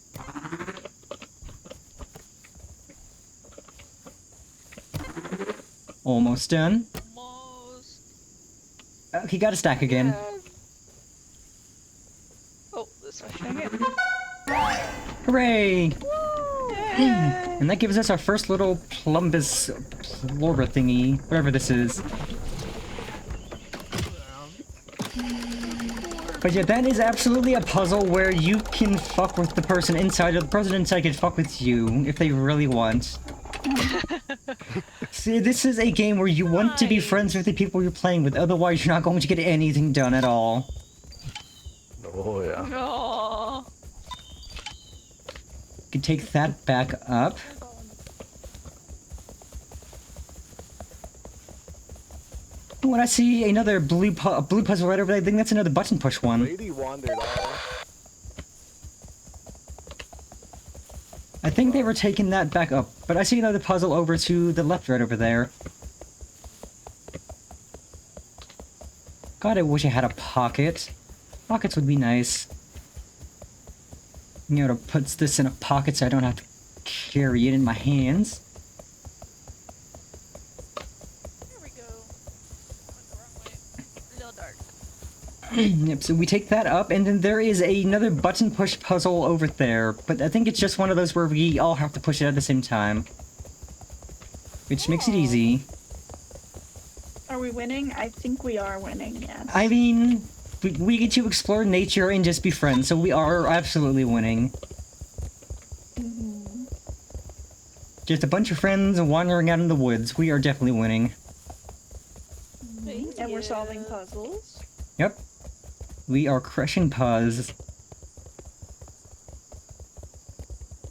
Almost done. Almost. He got a stack again. Yeah. Oh, this way. Hooray! And that gives us our first little Plumbus Plora thingy, whatever this is. But yeah, that is absolutely a puzzle where you can fuck with the person inside, or the person inside can fuck with you if they really want. See, this is a game where you want to be friends with the people you're playing with, otherwise you're not going to get anything done at all. Oh yeah. Aww. You can take that back up. When I see another blue puzzle right over there, I think that's another button push one. Lady wandered off. I think they were taking that back up, but I see another puzzle over to the left right over there. God, I wish I had a pocket. Pockets would be nice. You know, puts this in a pocket so I don't have to carry it in my hands. There we go. Went the wrong way. A little dark. Yep, so we take that up, and then there is another button push puzzle over there, but I think it's just one of those where we all have to push it at the same time. Which makes it easy. Are we winning? I think we are winning, yes. I mean, we get to explore nature and just be friends, so we are absolutely winning. Mhm. Just a bunch of friends wandering out in the woods. We are definitely winning. And we're solving puzzles. Yep. We are crushing pause.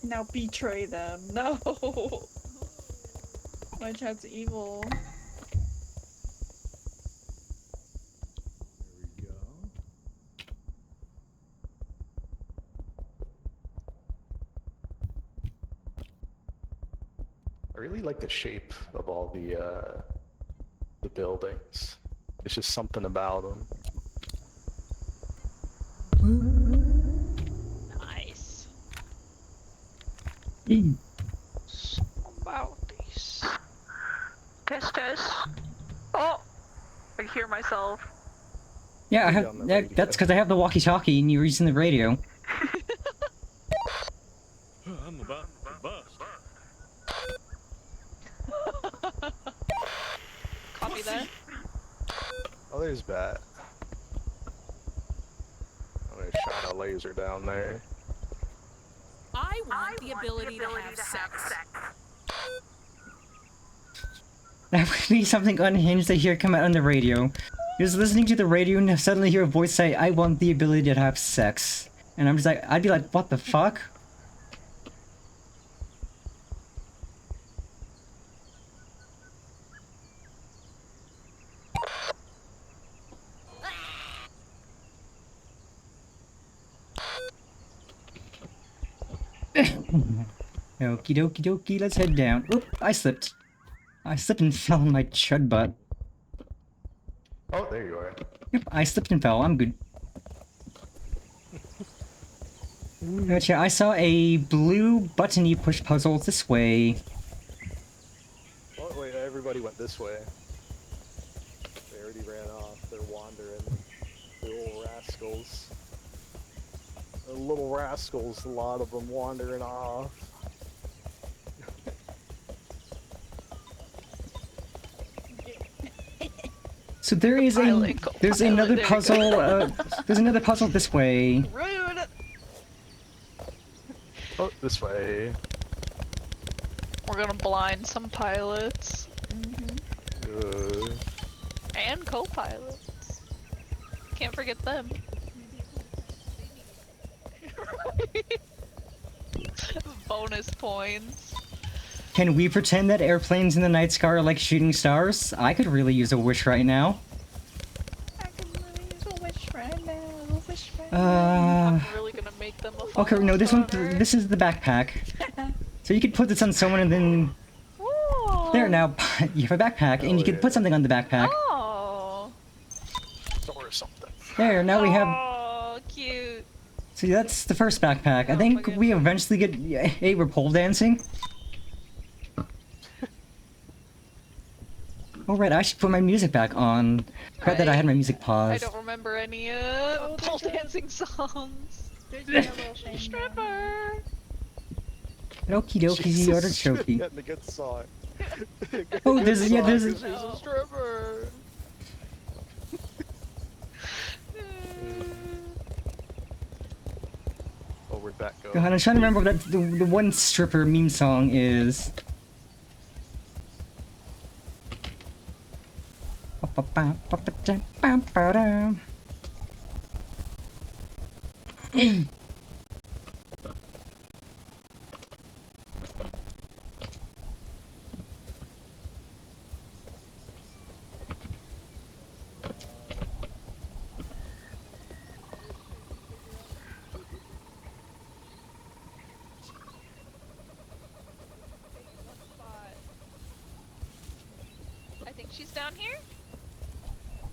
Now betray them. No! My chat's evil. There we go. I really like the shape of all the buildings. It's just something about them. Nice. Mm. About these. Test, test. Oh! I hear myself. Yeah, I Put it have. on the Yeah, radio. that's because I have the walkie-talkie and you're using the radio. I'm about to bust. Copy that. Oh, there's Bat. I'm gonna shine a laser down there. I want the ability to have sex. That would be something unhinged to hear come out on the radio. Just listening to the radio and suddenly hear a voice say, "I want the ability to have sex," and I'm just like, I'd be like, "What the fuck?" Okie dokie dokie, let's head down. Oop, I slipped. I slipped and fell on my chud butt. Oh, there you are. Yep, I slipped and fell. I'm good. Gotcha, I saw a blue buttony push puzzle this way. Oh, wait, everybody went this way. They already ran off. They're wandering. They're little rascals. They're little rascals, a lot of them wandering off. So there is a Pilot, there's co-pilot, another there you puzzle. go. There's another puzzle this way. Rude! Oh, this way. We're gonna blind some pilots. And co-pilots. Can't forget them. Bonus points. Can we pretend that airplanes in the night sky are like shooting stars? I could really use a wish right now. I can really use a wish right now. A wish right now. I'm really gonna make them a Okay, no, this one. star. This is the backpack. So you could put this on someone and then Ooh. there. Now you have a backpack and you could put something on the backpack. Oh. Or something. There. Now we have. Oh, cute. See, that's the first backpack. I Oh, think fucking- we eventually get a pole dancing. Oh right, I should put my music back on. Crap that I had my music I paused. don't remember any Oh, pole there's a- dancing songs. There's a yellow thing. Stripper. Okie dokie, the artichoke. Getting a good song. Oh, there's Good yeah, song, there's 'cause she's a stripper. Oh, where'd that go? God, I'm trying to remember what that the one stripper meme song is. I think she's down here.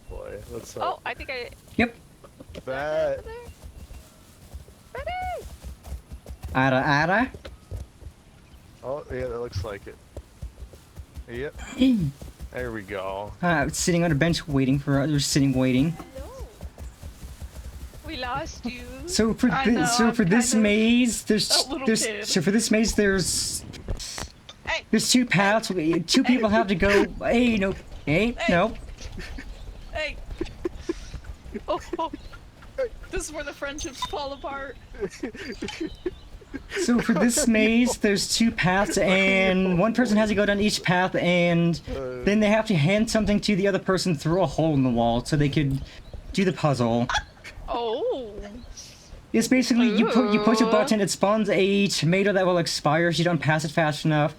Boy, let's Oh, I think I. Yep. that. Betty! Ada Ada? Oh, yeah, that looks like it. Yep. There we go. Sitting on a bench waiting for others, sitting waiting. We lost you. So for I this, know, so I'm for this kind of maze, there's that little kid. so for this maze, there's Hey. two paths. Two people have to go. Hey, no, hey, Hey. no. Hey. Oh, oh. This is where the friendships fall apart. So for this maze, there's two paths, and one person has to go down each path, and then they have to hand something to the other person through a hole in the wall so they could do the puzzle. Oh. It's basically you push a Ooh. button, it spawns a tomato that will expire if you don't pass it fast enough.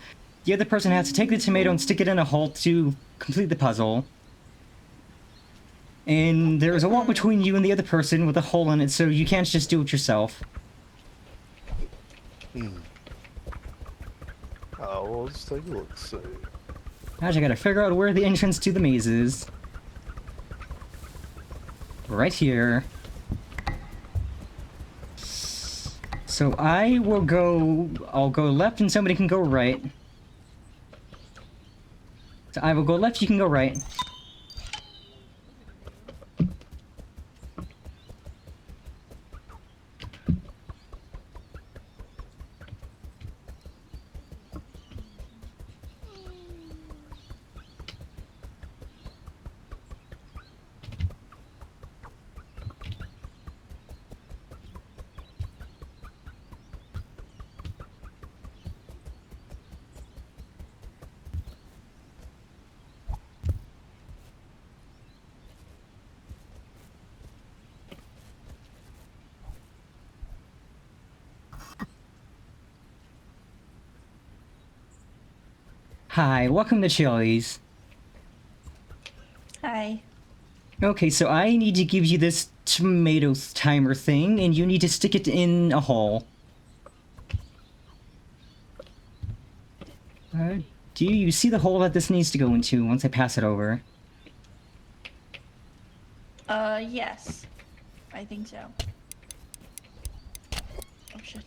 The other person has to take the tomato and stick it in a hole to complete the puzzle. And there is a wall between you and the other person with a hole in it, so you can't just do it yourself. Oh, well, let's take a look. See. Now I gotta figure out where the entrance to the maze is. Right here. So I'll go left and somebody can go right. So I will go left, you can go right. Hi, welcome to Chili's. Hi. Okay, so I need to give you this tomato timer thing, and you need to stick it in a hole. Do you see the hole that this needs to go into once I pass it over? Yes. I think so. Oh shit.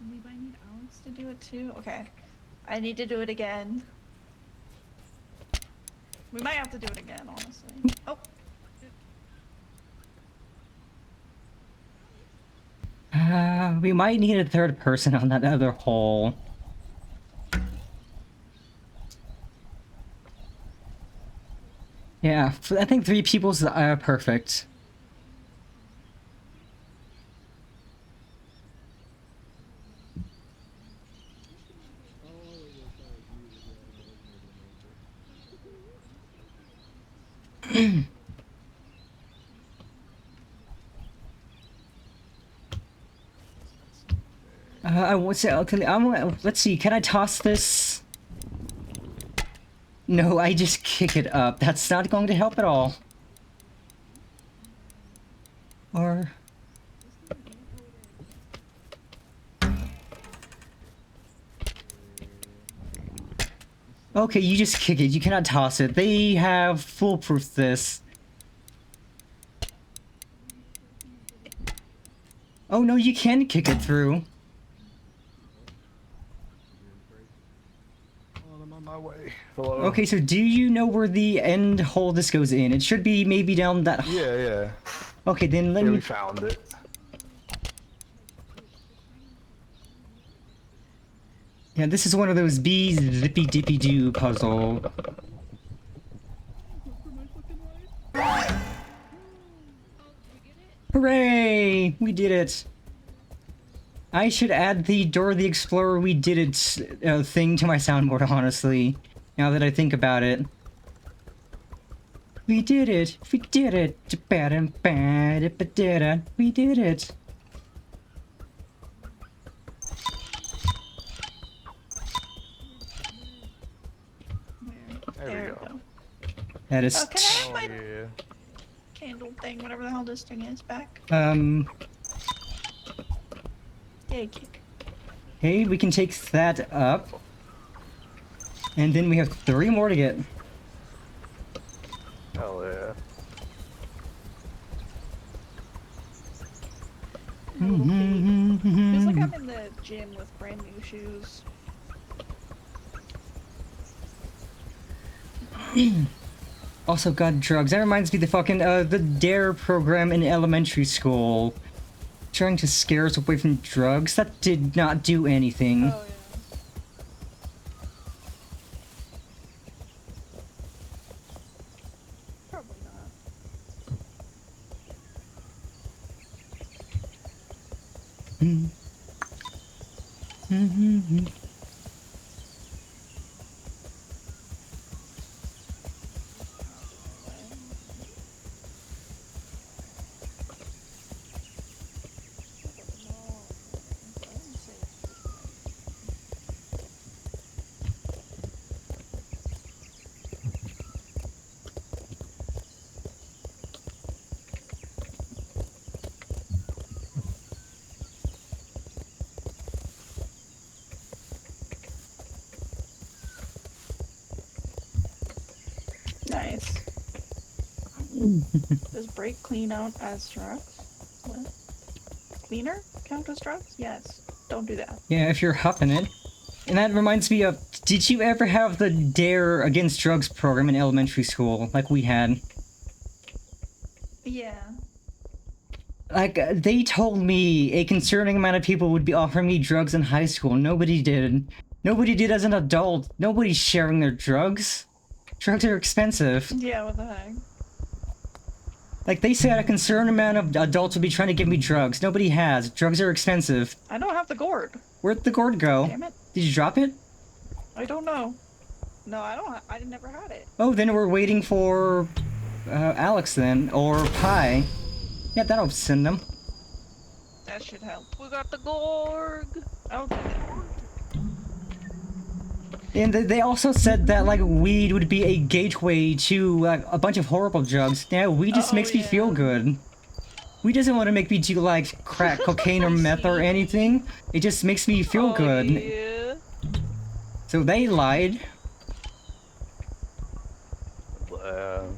Maybe I need Alex to do it too? Okay. I need to do it again. We might have to do it again, honestly. Oh. We might need a third person on that other hole. Yeah, I think 3 people's perfect. Let's see, can I toss this? No, I just kick it up. That's not going to help at all. Or... Okay, you just kick it. You cannot toss it. They have foolproof this. Oh no, you can kick it through. I'm on my way. Hello. Okay, so do you know where the end hole this goes in? It should be maybe down that... Yeah, yeah. Okay, then let Yeah, me... we found it. Yeah, this is one of those bees zippy dippy doo puzzle. Hooray! We did it! I should add the Dora the Explorer we did it thing to my soundboard, honestly. Now that I think about it. We did it! We did it! We did it! There we go. That is. Oh, can I have my yeah. candle thing, whatever the hell this thing is, back? Thank you. Hey, we can take that up. And then we have 3 more to get. Hell yeah. Feels like I'm in the gym with brand new shoes. Also got drugs. That reminds me of the fucking the DARE program in elementary school. Trying to scare us away from drugs. That did not do anything. Oh, yeah. Probably not. Nice. Does break clean out as drugs? What? Cleaner count as drugs? Yes. Don't do that. Yeah, if you're huffing it. And that reminds me of, did you ever have the DARE Against Drugs program in elementary school, like we had? Yeah. Like, they told me a concerning amount of people would be offering me drugs in high school. Nobody did. Nobody did as an adult. Nobody's sharing their drugs. Drugs are expensive. Yeah, what the heck? Like, they said a concerned amount of adults would be trying to give me drugs. Nobody has. Drugs are expensive. I don't have the gourd. Where'd the gourd go? Damn it. Did you drop it? I don't know. No, I don't. I never had it. Oh, then we're waiting for Alex then, or Pi. Yeah, that'll send them. That should help. We got the Gorg. Okay. And they also said that, like, weed would be a gateway to a bunch of horrible drugs. Yeah, weed just makes me feel good. Weed doesn't want to make me do, like, crack, cocaine, or meth or anything. It just makes me feel good. Yeah. So they lied.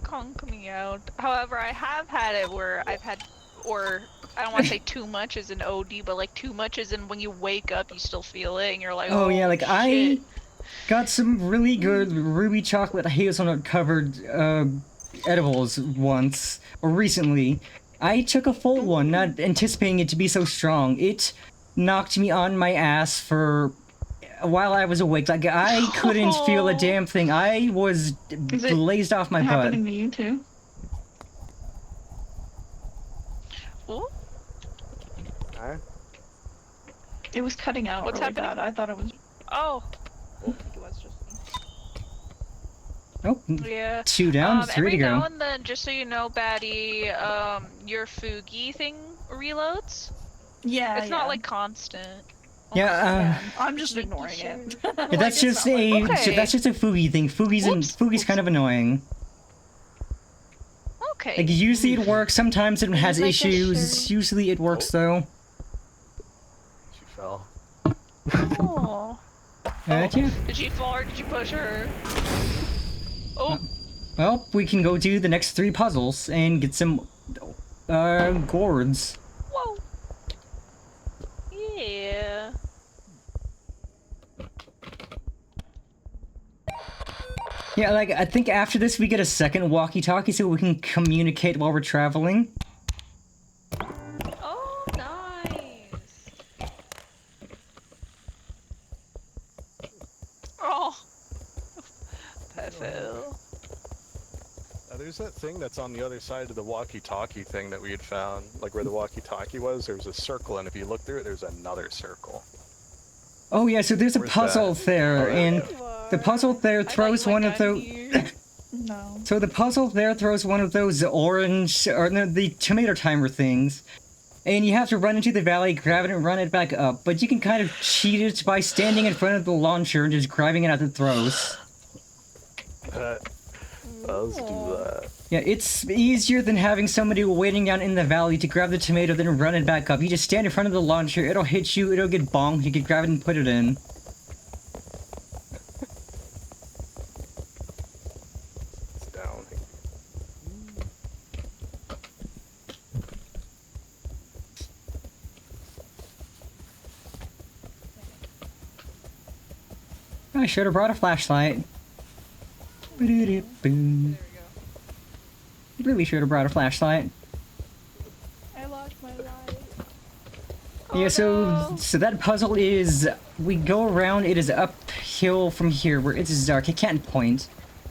Conk me out. However, I have had it where I've had, or I don't want to say too much as an OD, but like too much as in when you wake up, you still feel it, and you're like, Oh yeah, like shit. I got some really good ruby chocolate hazelnut covered edibles once, or recently. I took a full one, not anticipating it to be so strong. It knocked me on my ass for while I was awake. Like, I couldn't feel a damn thing. I was Is it blazed off my butt. happening to you too? Ooh. Huh? It was cutting out What's really happening? bad. I thought it was. Oh, It was just. Oh, yeah. 2 down, 3 every to now go. and then, just so you know, Batty, your Fugi thing reloads. Yeah. It's not like constant. Yeah, I'm just ignoring it. yeah, that's just a Okay. that's just a Fugi thing. Fugi's kind of annoying. Okay. Like, usually it works. Sometimes it has like a issues. Usually it works though. She fell. Oh. Yeah. Did she fall or did you push her? Oh. Well, we can go do the next 3 puzzles and get some gourds. Whoa. Yeah. Yeah, like, I think after this we get a second walkie-talkie so we can communicate while we're traveling. Oh, nice. Oh. Perfect. There's that thing that's on the other side of the walkie-talkie thing that we had found, like where the walkie-talkie was. There was a circle, and if you look through it, there's another circle. Oh yeah, so there's a Where's puzzle that? there, Oh, and the puzzle there throws one of those... No. So the puzzle there throws one of those orange, or no, the tomato timer things. And you have to run into the valley, grab it, and run it back up. But you can kind of cheat it by standing in front of the launcher and just grabbing it as it throws. does do that. Yeah, it's easier than having somebody waiting down in the valley to grab the tomato, then run it back up. You just stand in front of the launcher, it'll hit you, it'll get bonked, you can grab it and put it in. It's down. I should have brought a flashlight. Boom. You really should have brought a flashlight. I lost my light. Yeah, so that puzzle is, we go around, it is uphill from here where it's dark, I can't point.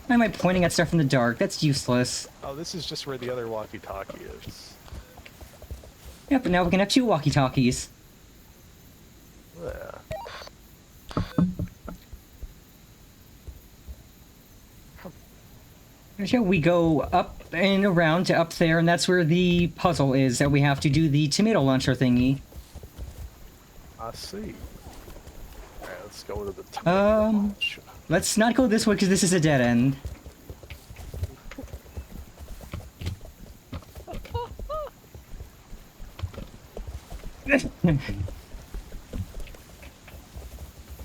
Why am I pointing at stuff in the dark? That's useless. Oh, this is just where the other walkie-talkie is. Yeah, but now we can have 2 walkie-talkies. Yeah. Yeah, we go up and around to up there, and that's where the puzzle is, that we have to do the tomato launcher thingy. I see. Alright, let's go to the tomato launch. Let's not go this way, because this is a dead end.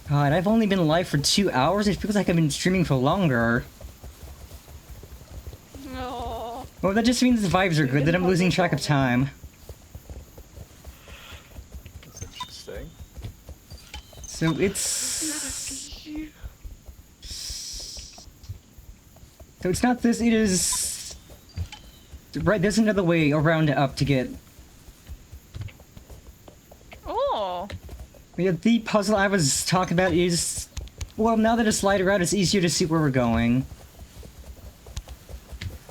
God, I've only been live for 2 hours, it feels like I've been streaming for longer. No. Well, that just means the vibes are good, that I'm losing track of time. That's interesting. So it's... So it's not this, it is... Right, there's another way around and up to get... Oh. Yeah, the puzzle I was talking about is... Well, now that it's lighter out, it's easier to see where we're going.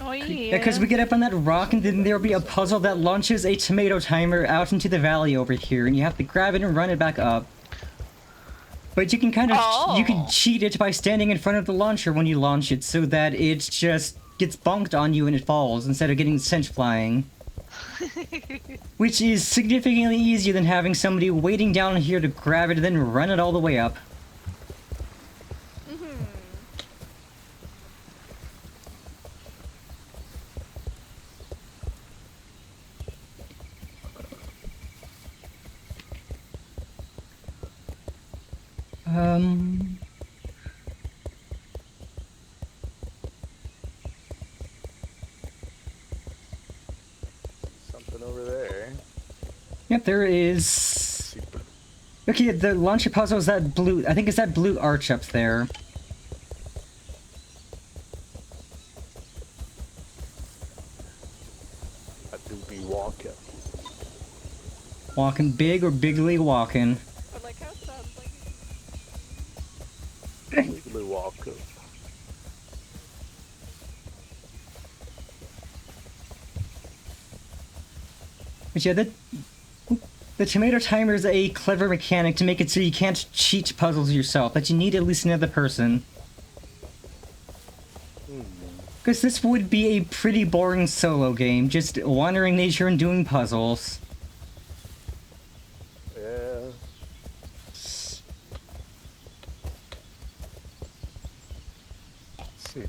Oh yeah. Yeah, because we get up on that rock and then there'll be a puzzle that launches a tomato timer out into the valley over here, and you have to grab it and run it back up. But you can kind of, you can cheat it by standing in front of the launcher when you launch it, so that it just gets bonked on you and it falls, instead of getting sent flying. Which is significantly easier than having somebody waiting down here to grab it and then run it all the way up. Something over there. Yep, there is... Okay, the launcher puzzle is that blue... I think it's that blue arch up there. I do be walking. Walking big or bigly walking. But like how it sounds like Wiggly walking. But yeah, the tomato timer is a clever mechanic to make it so you can't cheat puzzles yourself, that you need at least another person. Because this would be a pretty boring solo game, just wandering nature and doing puzzles. Yeah. Let's see.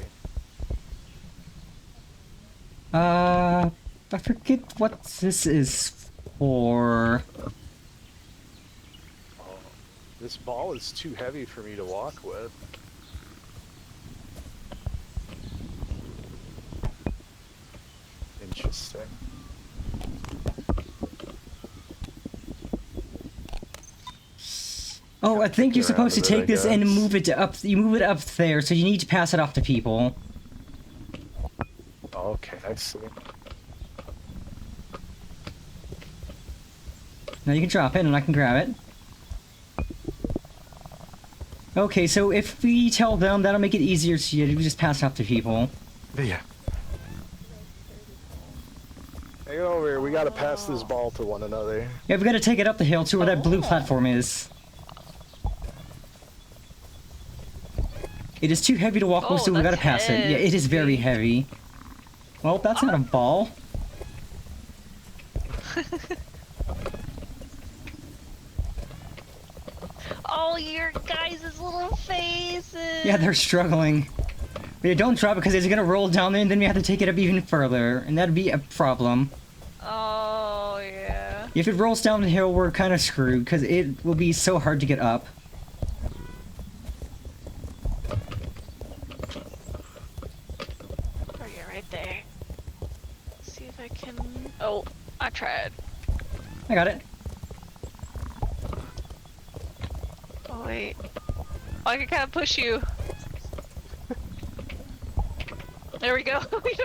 I forget what this is for. Oh, this ball is too heavy for me to walk with. Interesting. Oh, I think you're Get around supposed to a bit, take I this and guess. move it up. You move it up there, so you need to pass it off to people. Okay, I see. Now you can drop it, and I can grab it. Okay, so if we tell them, that'll make it easier to you. We just pass it off to people. Yeah. Hey, get over here. We gotta pass this ball to one another. Yeah, we gotta take it up the hill to where that blue platform is. It is too heavy to walk with, Oh, so we gotta that's pass it. Yeah, it is very heavy. Well, that's not a ball. Oh, your guys' little faces. Yeah, they're struggling. But yeah, don't drop it because it's gonna roll down there and then we have to take it up even further, and that'd be a problem. Oh, yeah. If it rolls down the hill, we're kind of screwed because it will be so hard to get up. Oh, yeah, right there. Let's see if I can. Oh, I tried. I got it. Oh, wait. Oh, I can kind of push you. There we go. we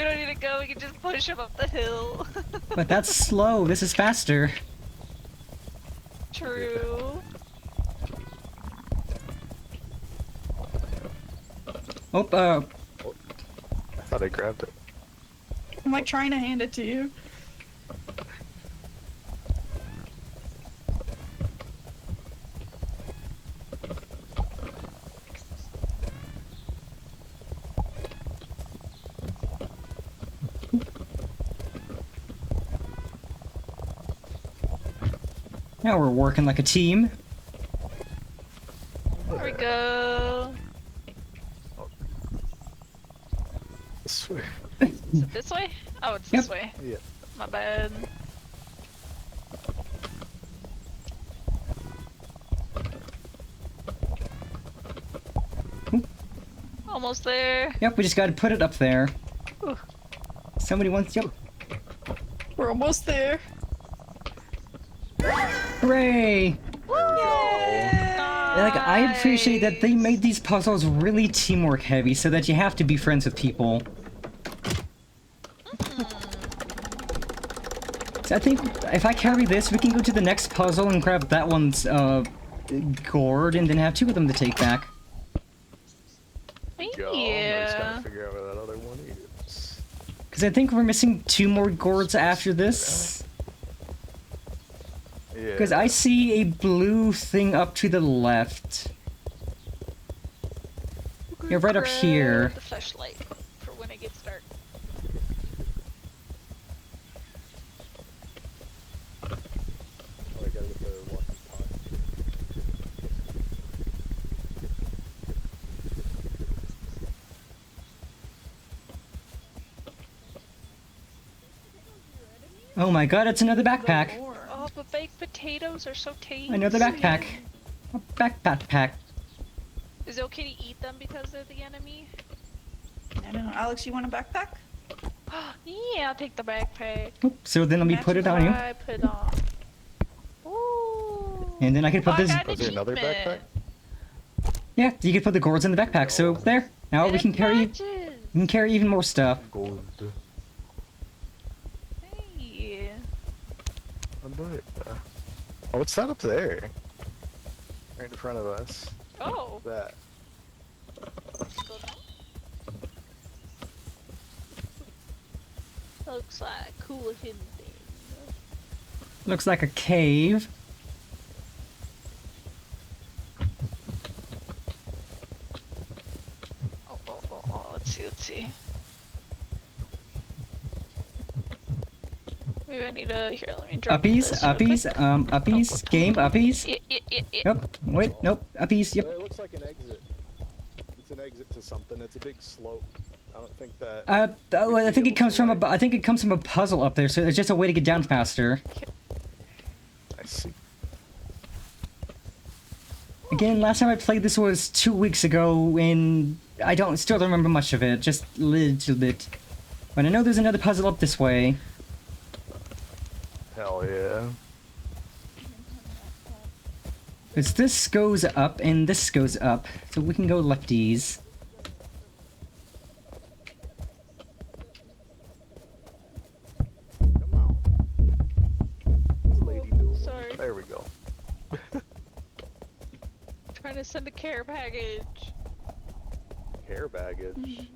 don't need to go. We can just push him up the hill. But that's slow. This is faster. True. Oh, I thought I grabbed it. I'm like trying to hand it to you. now we're working like a team. There we go. This way. Is it this way? Oh, it's this Yep. way. Yeah. My bad. Almost there. Yep, we just gotta put it up there. Ooh. Somebody wants. Yep. We're almost there. Hooray! Like, I appreciate that they made these puzzles really teamwork heavy so that you have to be friends with people. So I think if I carry this, we can go to the next puzzle and grab that one's, gourd and then have two of them to take back. Go. I just Yeah. gotta figure out where that other one is. Because I think we're missing two more gourds after this. Yeah. Because I see a blue thing up to the left. You're right up here. The flashlight for when it gets dark. Oh, I gotta get the walkie-talkie. Oh my god, it's another backpack. Oh, but baked potatoes are so tasty. Another backpack. A backpack. Is it okay to eat them because they're the enemy? I know. Alex, you want a backpack? Yeah, I'll take the backpack. Oop, so then let me put it on you. I put it on. Ooh. And then I can put Oh, this. I got an Was there another achievement. Yeah, you can put the gourds in the backpack. So there. Now we And can it carry. matches. We can carry even more stuff. Gold. Hey. Oh, what's that up there? Right in front of us. Oh. That. Let's go down. Looks like cool hidden thing. Looks like a cave. Oh, let's see. Maybe I need to, here, let me drop Uppies, this real uppies, quick. uppies, game, uppies. Yeah. Yep, wait, nope, uppies, yep. It looks like an exit. It's an exit to something. It's a big slope. I don't think that. I think it comes from a puzzle up there, so it's just a way to get down faster. I see. Again, last time I played this was 2 weeks ago, and I still don't remember much of it, just a little bit. But I know there's another puzzle up this way. Hell yeah. Because this goes up, and this goes up, so we can go lefties. Come on. Lady Duel. Sorry. There we go. Trying to send a care package. Hair baggage.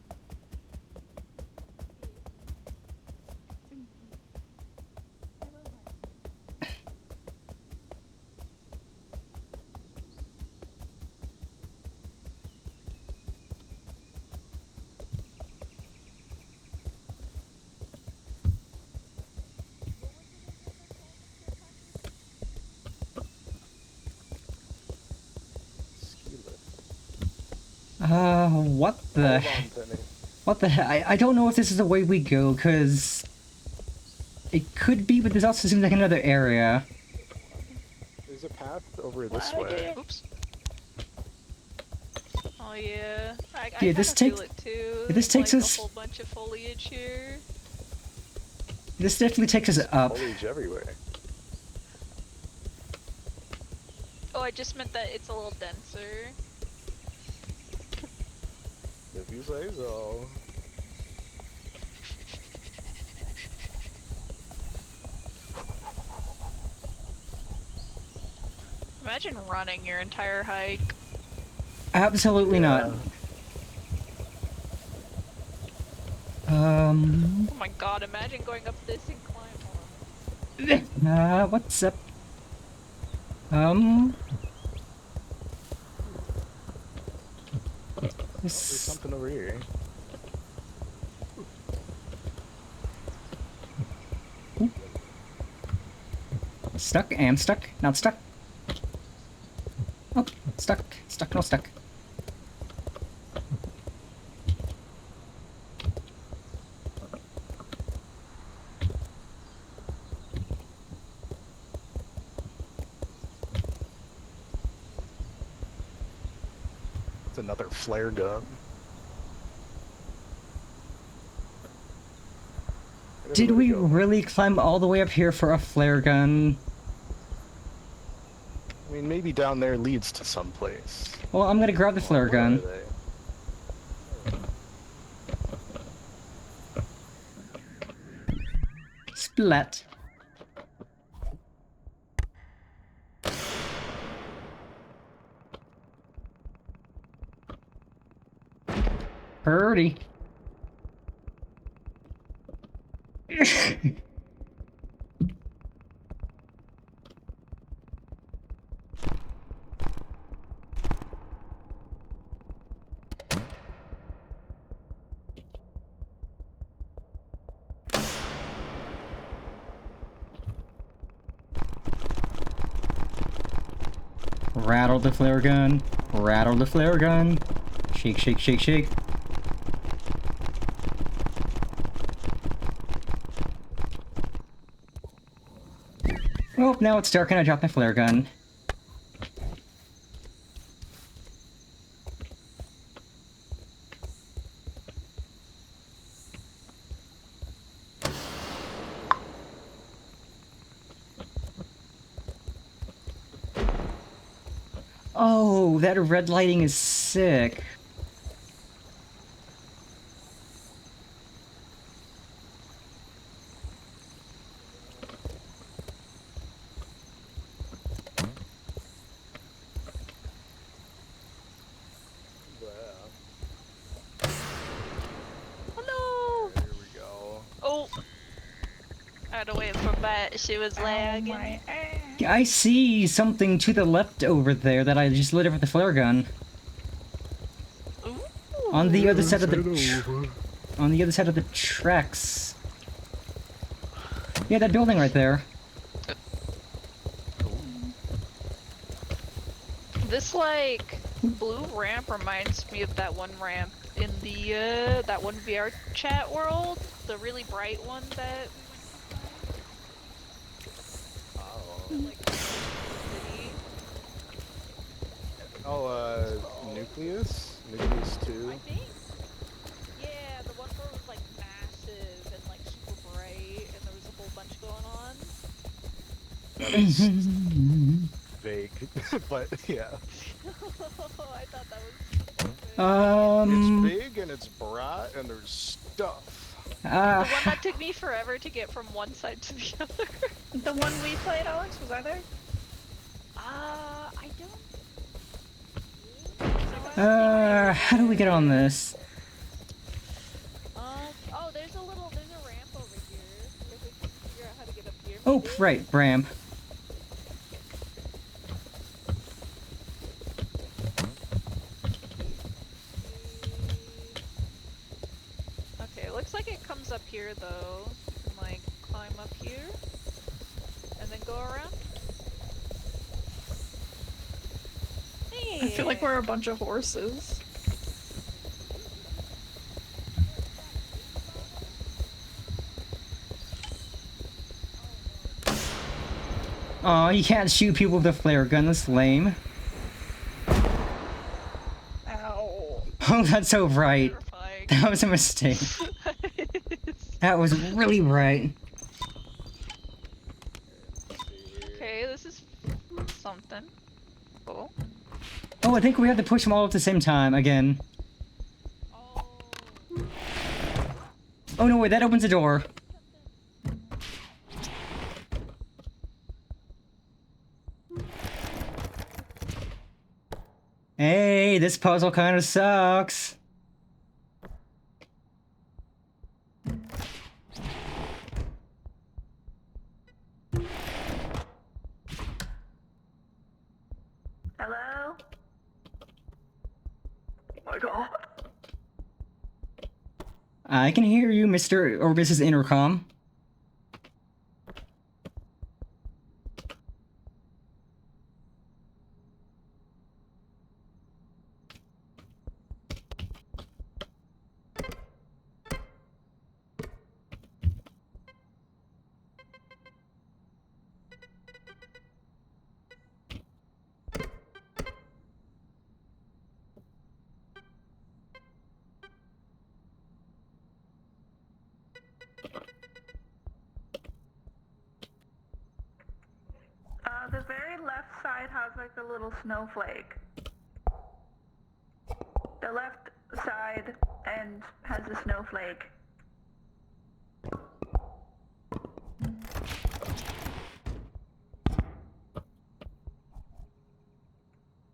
What the? Hold on, Penny. What the heck? I don't know if this is the way we go, because it could be, but this also seems like another area. There's a path over this way. Oops. Oh yeah. I Yeah, this kinda feel takes- it too. this takes like us- a whole bunch of foliage here. This definitely takes us up. Foliage everywhere. Oh, I just meant that it's a little denser. If you say so. Imagine running your entire hike. Absolutely not. Oh my god, imagine going up this incline. What's up? There's something over here. Stuck and stuck. Not stuck. Oh, stuck. Stuck, no stuck. It's another flare gun. Did we really climb all the way up here for a flare gun? I mean, maybe down there leads to some place. Well, I'm gonna grab the flare Where gun. are they? Splat. Purdy. Rattle the flare gun. Rattle the flare gun. Shake, shake, shake, shake. Oh, now it's dark and I dropped my flare gun. Oh, that red lighting is sick. Oh no! There we go. Oh! I had to wait for that. She was lagging. my I see something to the left over there that I just lit up with the flare gun. Ooh. On the other side of the on the other side of the tracks. Yeah, that building right there. This like blue ramp reminds me of that one ramp in the that one VR chat world, the really bright one that we went to, like the city. Oh, Nucleus? Nucleus 2? I think. Yeah, the one where it was like massive and like super bright, and there was a whole bunch going on. That is vague, but yeah. I thought that was. It's big and it's bright and there's stuff. The one that took me forever to get from one side to the other. The one we played, Alex, was I there? I don't. How do we get on this? Oh, there's a ramp over here. If we can figure out how to get up here. Oh, maybe? right, ramp. Okay, it looks like it comes up here though. And, like climb up here, and then go around. I feel like we're a bunch of horses. Aw, you can't shoot people with a flare gun, that's lame. Ow. Oh, that's so bright. Terrifying. That was a mistake. That was really bright. Okay, this is something. Cool. Oh, I think we have to push them all at the same time, again. Oh. Oh no, wait, that opens the door. Hey, this puzzle kind of sucks. Hello? Oh my god. I can hear you, Mr. or Mrs. Intercom. The very left side has like a little snowflake. The left side end has a snowflake.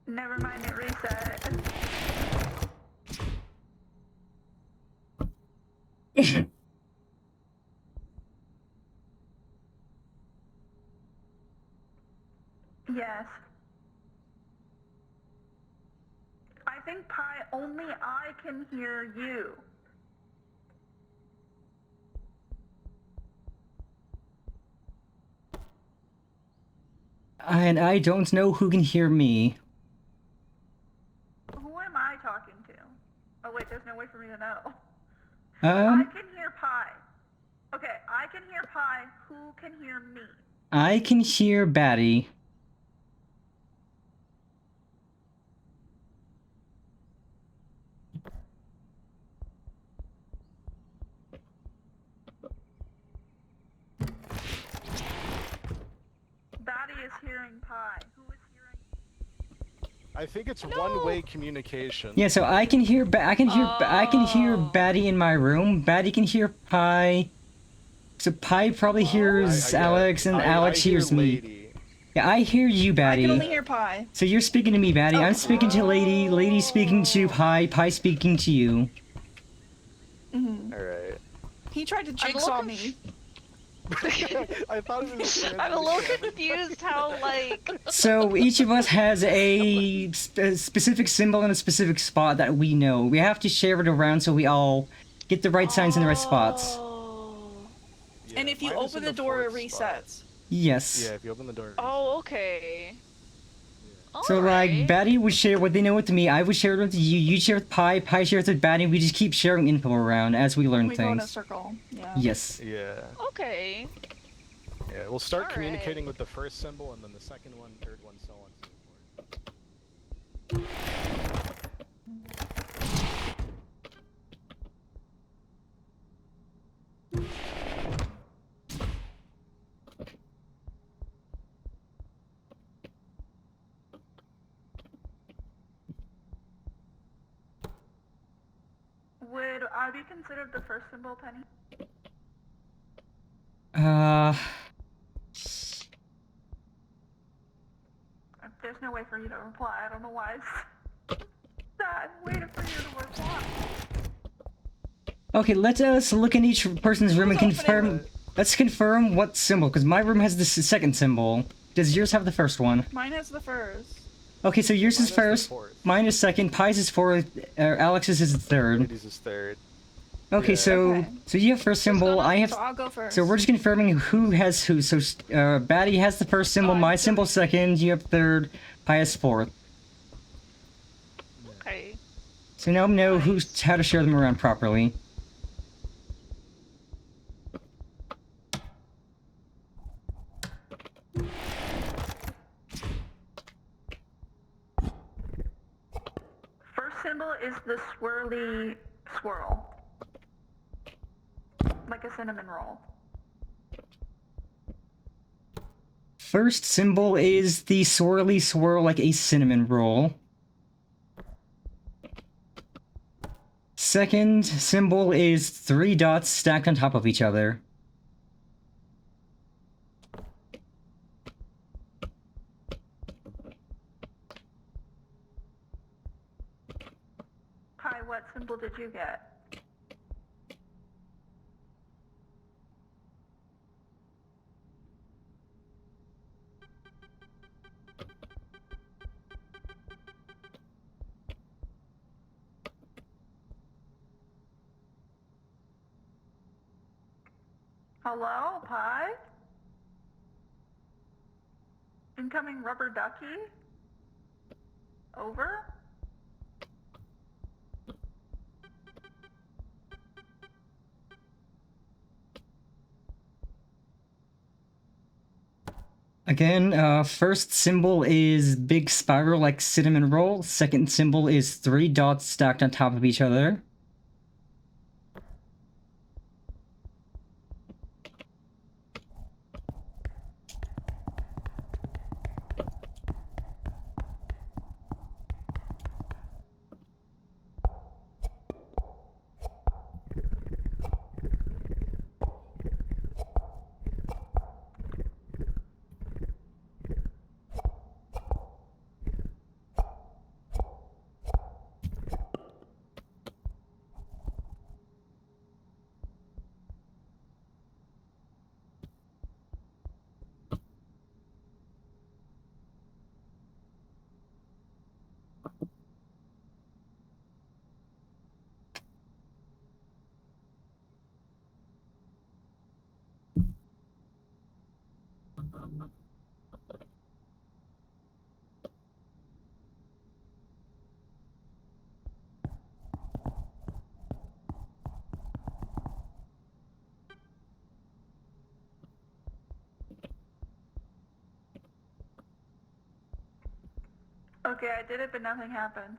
Never mind, it reset. Yes. I think Pi, only I can hear you. And I don't know who can hear me. Who am I talking to? Oh wait, there's no way for me to know. I can hear Pi. Okay, I can hear Pi. Who can hear me? I can hear Batty. Batty is hearing Pi. Who is hearing? I think it's one-way communication. Yeah, so I can hear I can hear Batty in my room. Batty can hear Pi. So Pi probably hears Alex, and Alex hears me. Lady. Yeah, I hear you, I Batty. can only hear Pi. So you're speaking to me, Batty. I'm speaking to Lady. Lady speaking to Pi. Pi speaking to you. Mm-hmm. Alright. He tried to jigsaw me. I thought it was. I'm a little confused how, like. So each of us has a specific symbol in a specific spot that we know. We have to share it around so we all get the right signs in the right spots. Yeah, And if you mine is open in the door, it fourth spot. resets. Yes. Yeah, if you open the door. Oh, okay. So like, Alright. Batty would share what they know with me, I would share it with you, you share with Pi, Pi shares with Batty, we just keep sharing info around as we learn We go in a things. circle. Yeah. Yes. Yeah. Okay. Yeah, we'll start Alright. communicating with the first symbol, and then the second one, third one, so on and so forth. Would I be considered the first symbol, Penny? There's no way for you to reply. I don't know why. I'm waiting for you to reply. Okay, let us look in each person's room and Who's opening confirm. Let's confirm what symbol, because my room has the second symbol. Does yours have the first one? Mine has the first. Okay, so yours Mine is has the first, fourth. mine is second, Pi's is fourth, Alex's is third. Ladies is third. Okay, Yeah. so you have first symbol, I have. So I'll go first. So we're just confirming who has who. So Batty has the first symbol, I'm my third. symbol second, you have third, Pi has fourth. Okay. So now we know how to share them around properly. symbol is the swirly swirl? Like a cinnamon roll. First symbol is the swirly swirl like a cinnamon roll. Second symbol is 3 dots stacked on top of each other. Kai, what symbol did you get? Hello, Pi? Incoming rubber ducky? Over? Again, first symbol is big spiral like cinnamon roll. Second symbol is 3 dots stacked on top of each other. Okay, I did it, but nothing happened.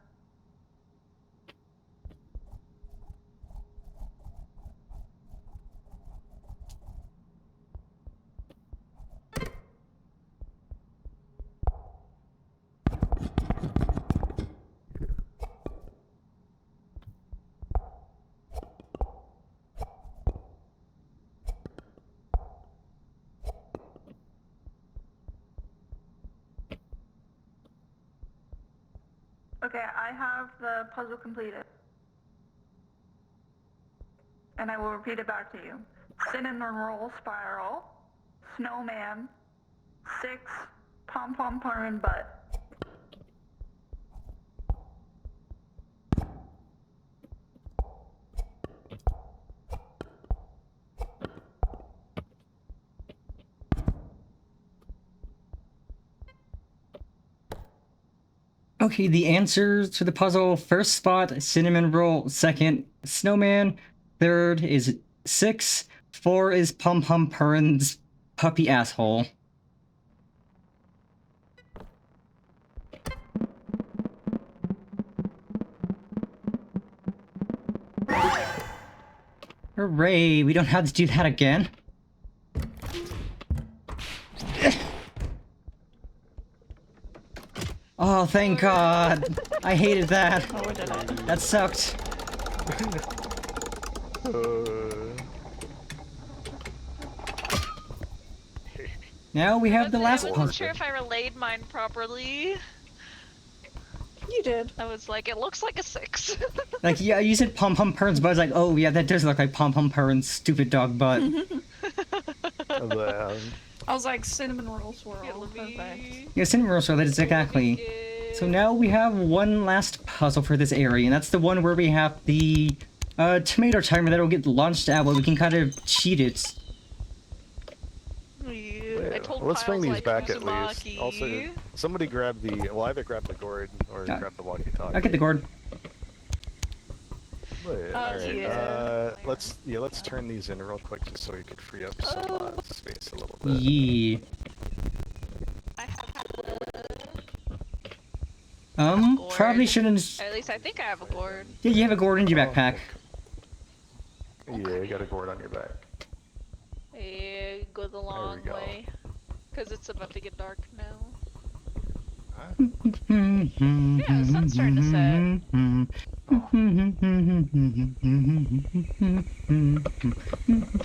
Okay, I have the puzzle completed. And I will repeat it back to you. Cinnamon roll spiral, snowman, 6 pom-pom purin butt. Okay, the answers to the puzzle: first spot, cinnamon roll; second, snowman; third is 6; 4 is Pum Pum Purin's puppy asshole. Hooray, we don't have to do that again. Oh, thank God. I hated that. Oh, we did it. That sucked. Now we have the last I wasn't puzzle. sure if I relayed mine properly. You did. I was like, it looks like a 6. Like, yeah, you said Pom Pom Purin's butt. I was like, oh yeah, that does look like Pom Pom Purin's stupid dog butt. I was like, cinnamon roll swirl. Yeah, let me- Perfect. Yeah, cinnamon roll swirl, that is exactly. So now we have one last puzzle for this area, and that's the one where we have the tomato timer that'll get launched out, but we can kind of cheat it. I told Let's bring Piles these like back at least. Uzumaki. Also, somebody grab the. Well, either grab the gourd or Yeah. grab the walkie-talkie. I'll get the gourd. Alright, yeah. let's turn these in real quick just so we could free up some space a little bit. Yeah. I have Probably Gourd. shouldn't. At least I think I have a gourd. Yeah, you have a gourd in your backpack. Yeah, you got a gourd on your back. Yeah, go the long go. way. Because it's about to get dark now. Yeah, the sun's starting to set.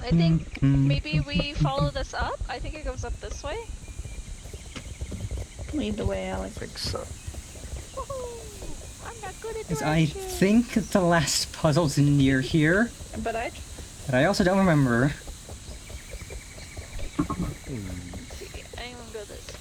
I think maybe we follow this up. I think it goes up this way. Lead the way, Alex. I think so. Woohoo! I'm not good at Because I directions. think the last puzzle's near here, But I but I also don't remember. Let's see. I'm gonna go this.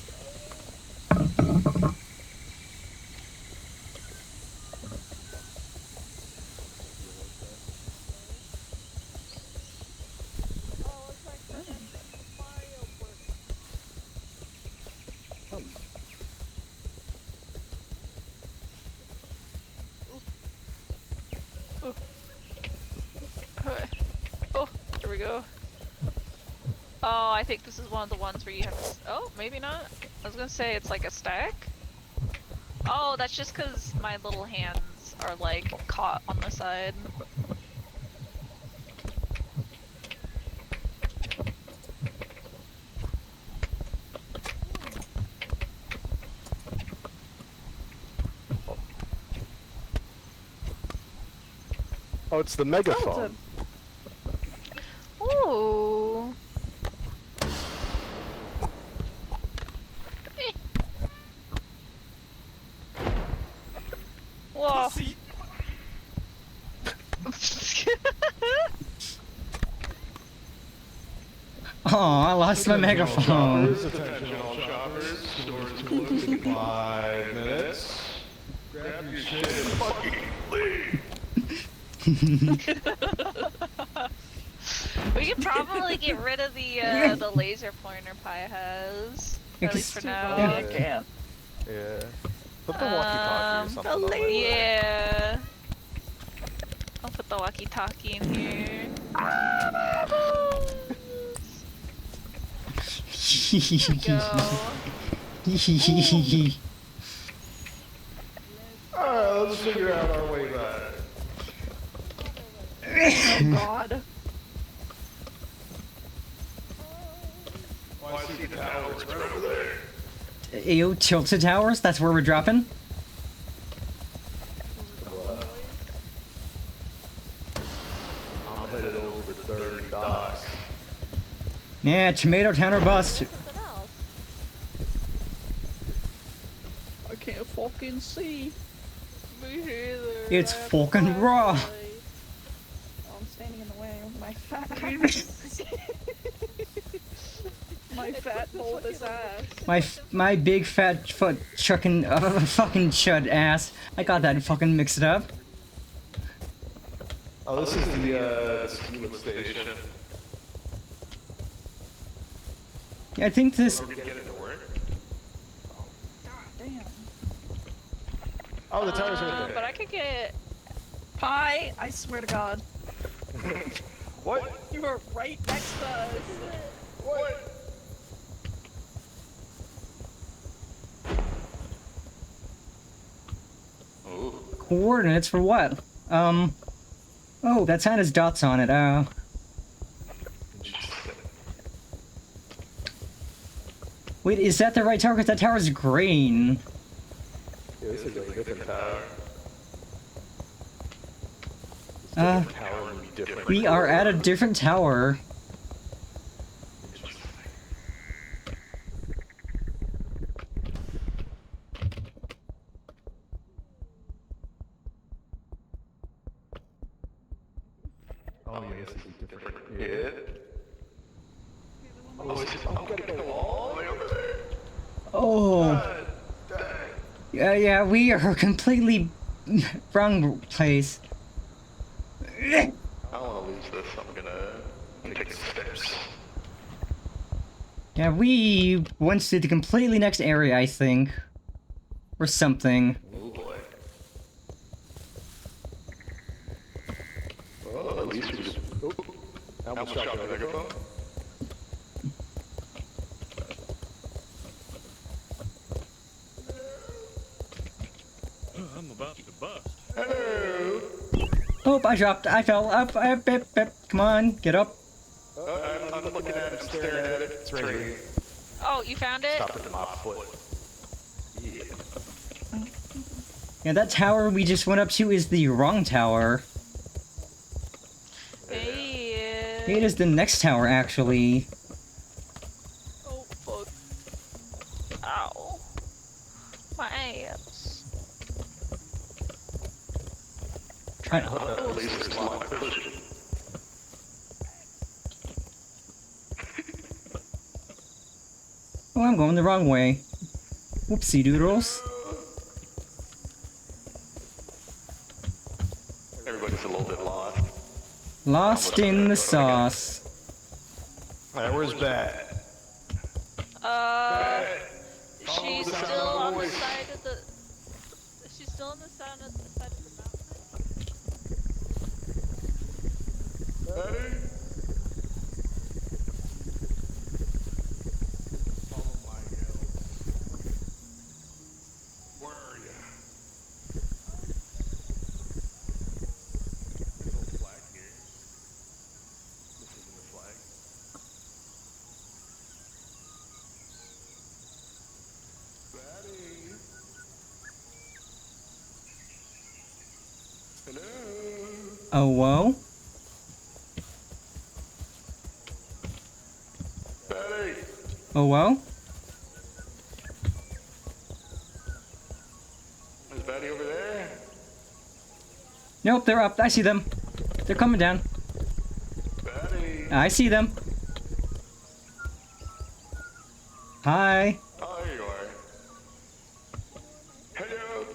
Oh, here we go. Oh, I think this is one of the ones where you have to. Oh, maybe not. I was gonna say it's like a stack. Oh, that's just because my little hands are like caught on the side. Oh, it's the megaphone. Ooh. Eh. Whoa. Oh, I lost my megaphone. Attention all shoppers. Store is closed in 5 minutes. Grab your shit and fucking leave. We could probably get rid of the laser pointer Pi has. Yeah, At least 'cause- for now. I can't. Yeah. Put the walkie-talkie or something on the there. Yeah. I'll put the walkie-talkie in here. Go. Alright, let's figure out our way back. Oh God. Oh, I see the towers right over there. Ew, Tilted Towers, that's where we're dropping? I'm headed over to Third Docks. Yeah, Tomato Town or bust. Something else. I can't fucking see. Me either. It's I have fucking raw. flashlight. Oh, I'm standing in the way of my fat my fat bulbous ass. My big fat foot chucking fucking chud ass. I got that fucking mixed up. Oh, this is the ski station. Yeah, I think this. Are we gonna get it to work? Damn. Oh, the tower's right But there. I could get. Pie, I swear to God. What? You are right next to us. What? Ooh. Coordinates for what? Oh, that sign has dots on it. Wait, is that the right tower? Because that tower's green. Yeah, this is a different tower. Uh, Tower would be different. we are at a different tower. Oh, yeah, this is different. Yeah. Oh, I'm gonna go all the way over there. Oh. Yeah, we are completely wrong place. I don't want to lose this. I'm gonna take the steps. Yeah, we went to the completely next area, I think. Or something. Oh boy. Well, at least we just. Oh, I almost dropped the megaphone. Oh, I dropped. I fell. Up. Come on, get up. I'm looking at it, I'm staring at it. It's right here. Oh, you found it? Stop it to my foot. Yeah. Yeah, that tower we just went up to is the wrong tower. Hey. It is the next tower, actually. Oh, fuck. Ow. My ass. Try At least it's my position. Oh, I'm going the wrong way. Whoopsie doodles. Everybody's a little bit lost. Lost in the sauce. Alright, where's Bat? She's the sound still of on the the voice. side of the. She's still on the side of the mountain. Betty? Oh my god. Where are you? There's no flag here. This isn't the flag. Betty? Hello? Oh, whoa. Betty? Oh, whoa. Is Betty over there? Nope, they're up. I see them. They're coming down. Betty? I see them. Hi. Oh, there you are. Hello?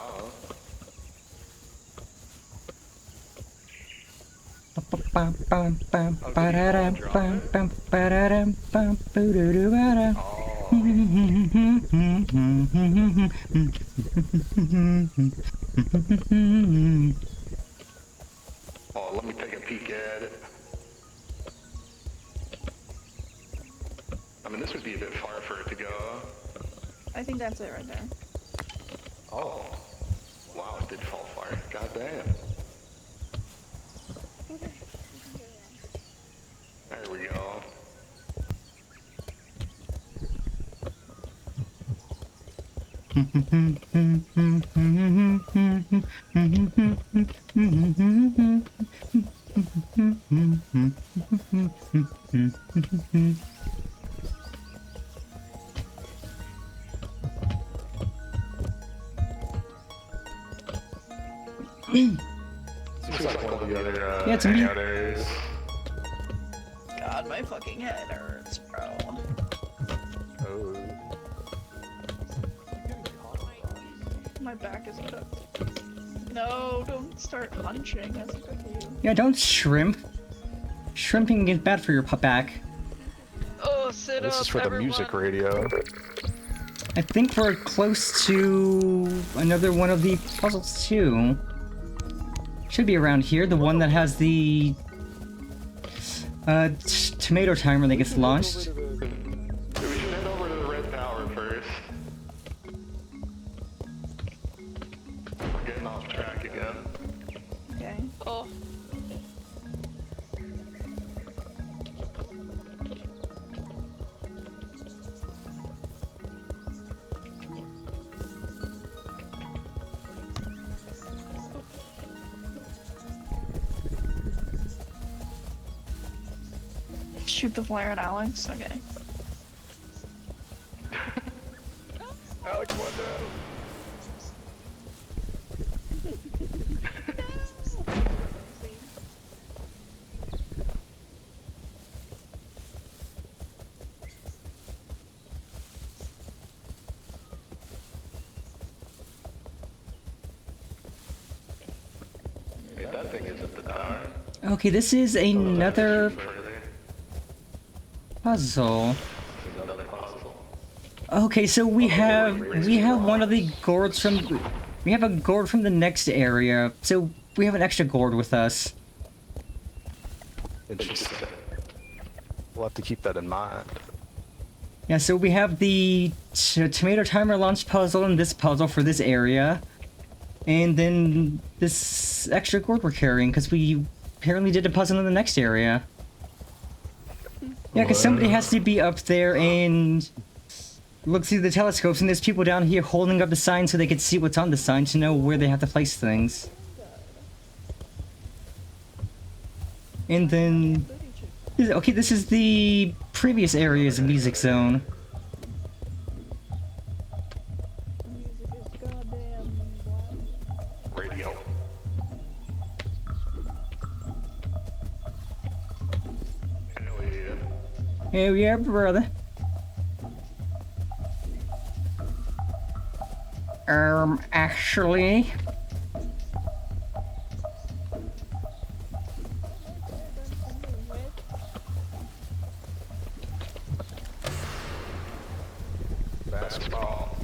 Uh-oh. Oh, let me take a peek at it. I mean, this would be a bit far for it to go. I think that's it right there. Oh. Wow, it did fall far. God damn. There we go. Seems like one of the other, Yeah, it's me. hangout areas. God, my fucking head hurts, bro. Oh. My back is cooked. No, don't start punching as a cookie. Yeah, don't shrimp. Shrimping is bad for your back. Oh, sit This up, is for the music everyone. radio. I think we're close to another one of the puzzles too. Should be around here, the one that has the tomato timer that gets launched. We should head over to the red tower first. We're getting off track again. Okay. Oh. Shoot the flare at Alex? Okay. Alex, what now? Hey, that thing isn't the tower. Okay, this is another Further. puzzle. Another puzzle. Okay, so we have one of the gourds from we have a gourd from the next area. So we have an extra gourd with us. Interesting. We'll have to keep that in mind. Yeah, so we have the tomato timer launch puzzle and this puzzle for this area. And then this extra gourd we're carrying, because we apparently did a puzzle in the next area. Yeah, because somebody has to be up there and look through the telescopes, and there's people down here holding up the sign so they can see what's on the sign to know where they have to place things. And then... Okay, this is the previous area's music zone. Radio. Hell yeah. Hell yeah, brother. Actually... Basketball.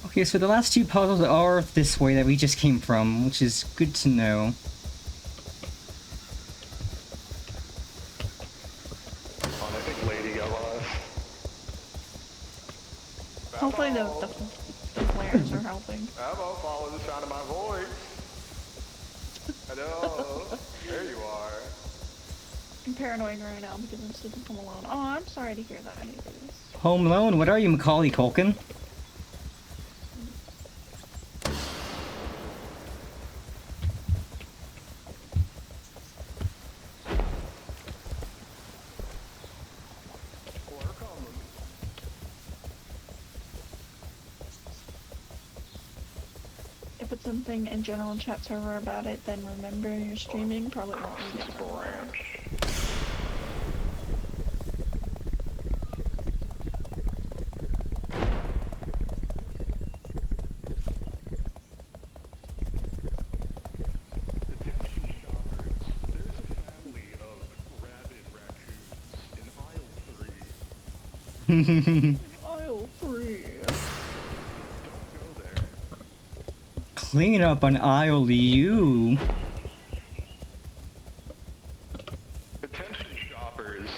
Okay, so the last two puzzles are this way that we just came from, which is good to know. Oh, I think Lady got lost. Hopefully the flares are helping. Bravo, follow the sound of my voice. Hello. There you are. I'm paranoid right now because I'm sleeping home alone. Oh, I'm sorry to hear that. Anyways. Home Alone, what are you, Macaulay Culkin? If it's something in general chat server about it, then remember you're streaming. Probably won't read it for. Aisle 3. Clean up on aisle U. Attention shoppers.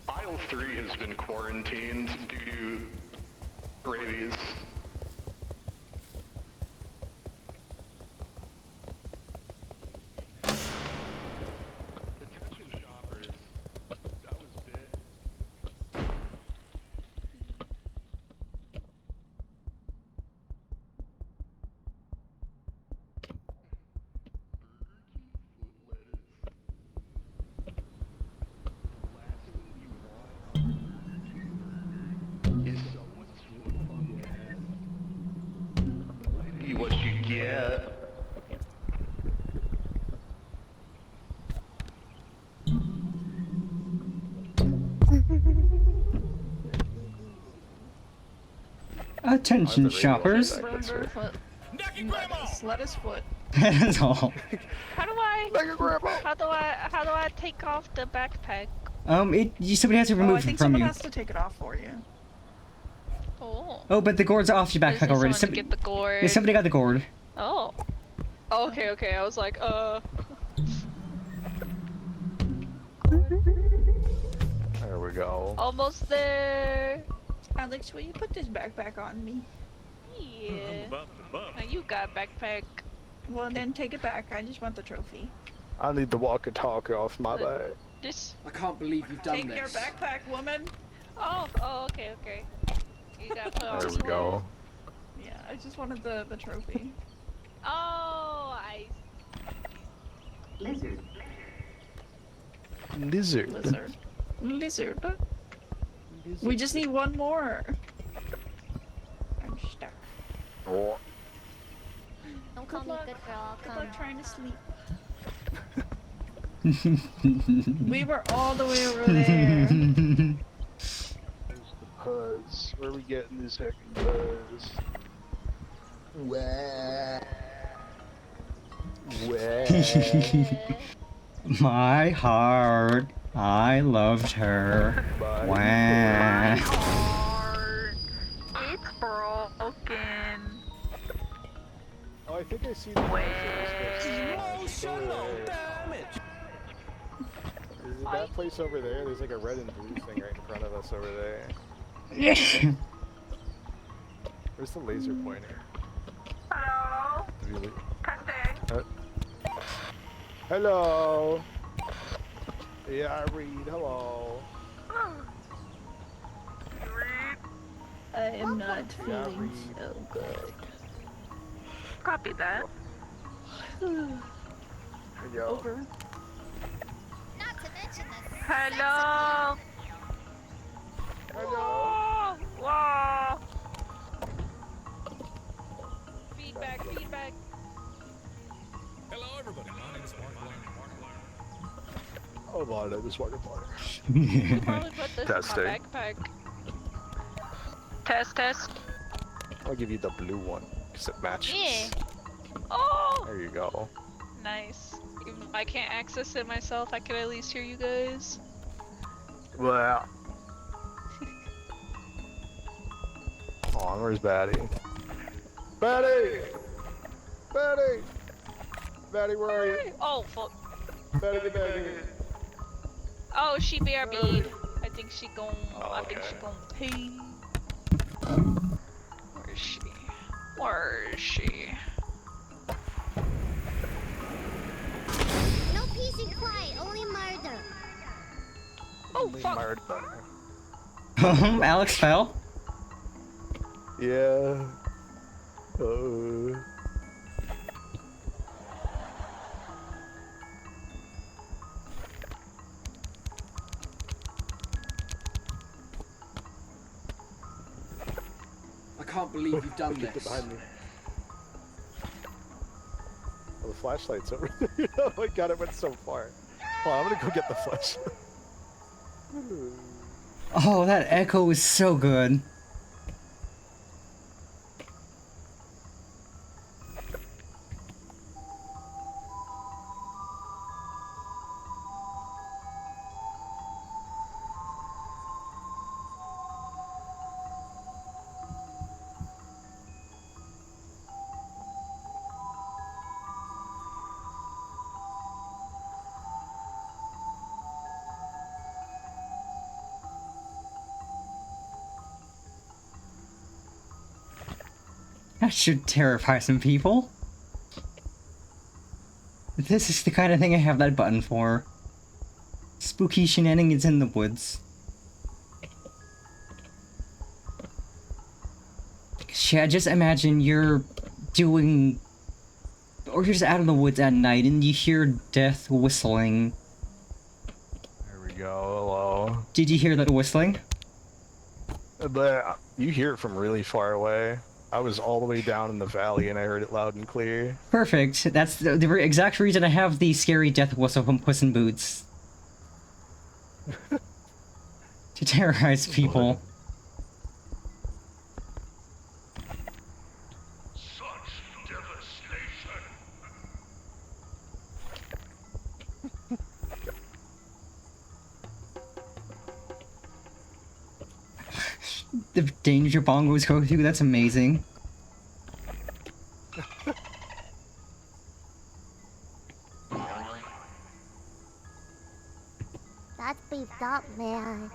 Aisle 3 has been quarantined due to rabies. Attention shoppers. That was bit. What you get. Attention shoppers. Burger foot. Lettuce foot. That's all. How do I take off the backpack? Somebody has to Oh, I remove it think from someone you. has to take it off for you. Oh. Oh, but the gourd's off your backpack already. Someone to get the gourd. Yeah, somebody got the gourd. Oh. Oh, okay, okay. I was like, There we go. almost there. Alex, will you put this backpack on me? Yeah. Now you got backpack. Well, then take it back. I just want the trophy. I need the walkie-talkie off my back. Just I can't believe you've done Take this. your backpack, woman. oh, okay, okay. You got put on There we the go. wall. Yeah, I just wanted the trophy. Oh, I. Lizard. Lizard. Lizard. We just need one more. I'm stuck. Oh. Don't call me good girl, I'll Good come. luck trying to sleep. We were all the way over there. There's the Puzz. Where are we getting this heckin' Puzz? Wah. My heart. I loved her. Bye. Wah. see the emotional damage. Is it that place over there? There's like a red and blue thing right in front of us over there. Where's the laser pointer? Hello. Really? Testing. Hello. Yeah, I read. Hello. I am not Yeah, feeling read. so good. Copy that. Yo. Over. Not to mention the Hello. Hello. Whoa. Feedback. Feedback. Hello, everybody. My name is Oh, my name is Markiplier. You probably put this Testing. in my backpack. Test. I'll give you the blue one because it matches. Yeah. Oh. There you go. Nice. Even if I can't access it myself, I can at least hear you guys. Well. Hold on, where's Batty? Batty! Batty! Batty, where are you? Oh, fuck. Batty, Batty. Oh, she BRB'd. I think she gon' Oh, I think okay. she gon' pay. Where is she? Where is she? No peace and quiet, only murder. Oh, fuck. Martha. Alex fell. Yeah. I can't believe you've done Get this. behind me. Oh, the flashlight's over there. Oh my god, it went so far. Hold on, I'm gonna go get the flashlight. Oh, that echo is so good. That should terrify some people. This is the kind of thing I have that button for. Spooky shenanigans in the woods. Yeah, just imagine you're doing... or you're just out in the woods at night and you hear death whistling. There we go, hello. Did you hear that whistling? But you hear it from really far away. I was all the way down in the valley and I heard it loud and clear. Perfect. That's the exact reason I have the scary death whistle from Puss in Boots. To terrorize people. Such devastation. The danger bongos go through, that's amazing. That's beefed up, man.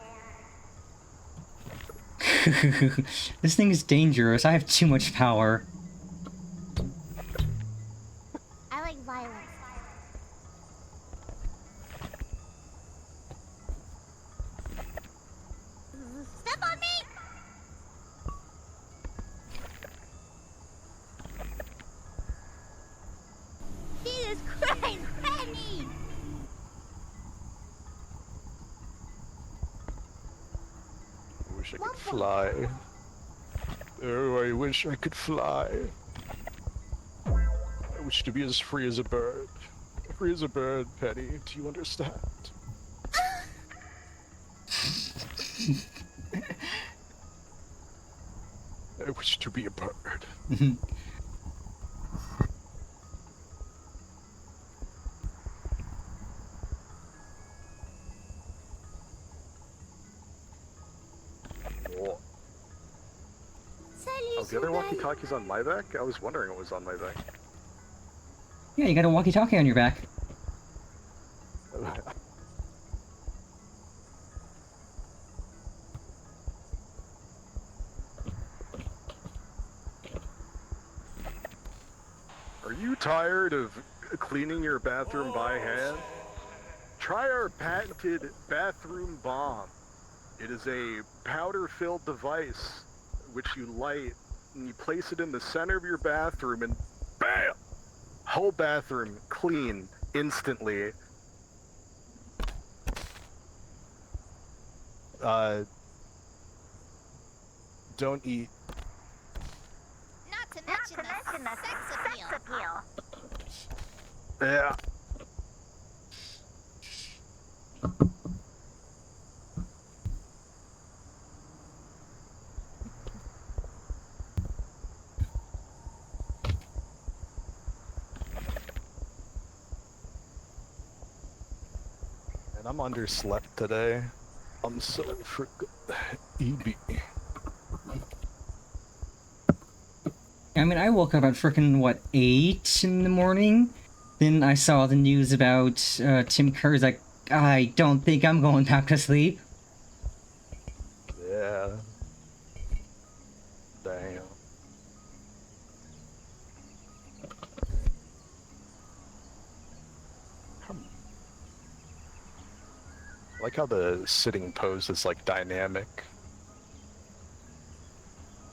This thing is dangerous. I have too much power. I like violence. Step on me! Jesus Christ, Granny! I wish I could fly. Oh, I wish I could fly. I wish to be as free as a bird. Free as a bird, Penny. Do you understand? I wish to be a bird. Oh, Salut, the other Sudan. walkie-talkie's on my back? I was wondering it was on my back. Yeah, you got a walkie-talkie on your back. Are you tired of cleaning your bathroom by hand? Try our patented bathroom bomb. It is a powder-filled device which you light and you place it in the center of your bathroom and BAM! Whole bathroom clean instantly. Don't eat. Not to mention the sex appeal. Yeah. And I'm underslept today. I'm so EB. I mean, I woke up at frickin' what, 8 in the morning? Then I saw the news about Tim Curry's like, I don't think I'm going back to sleep. Yeah. Damn. I like how the sitting pose is like dynamic.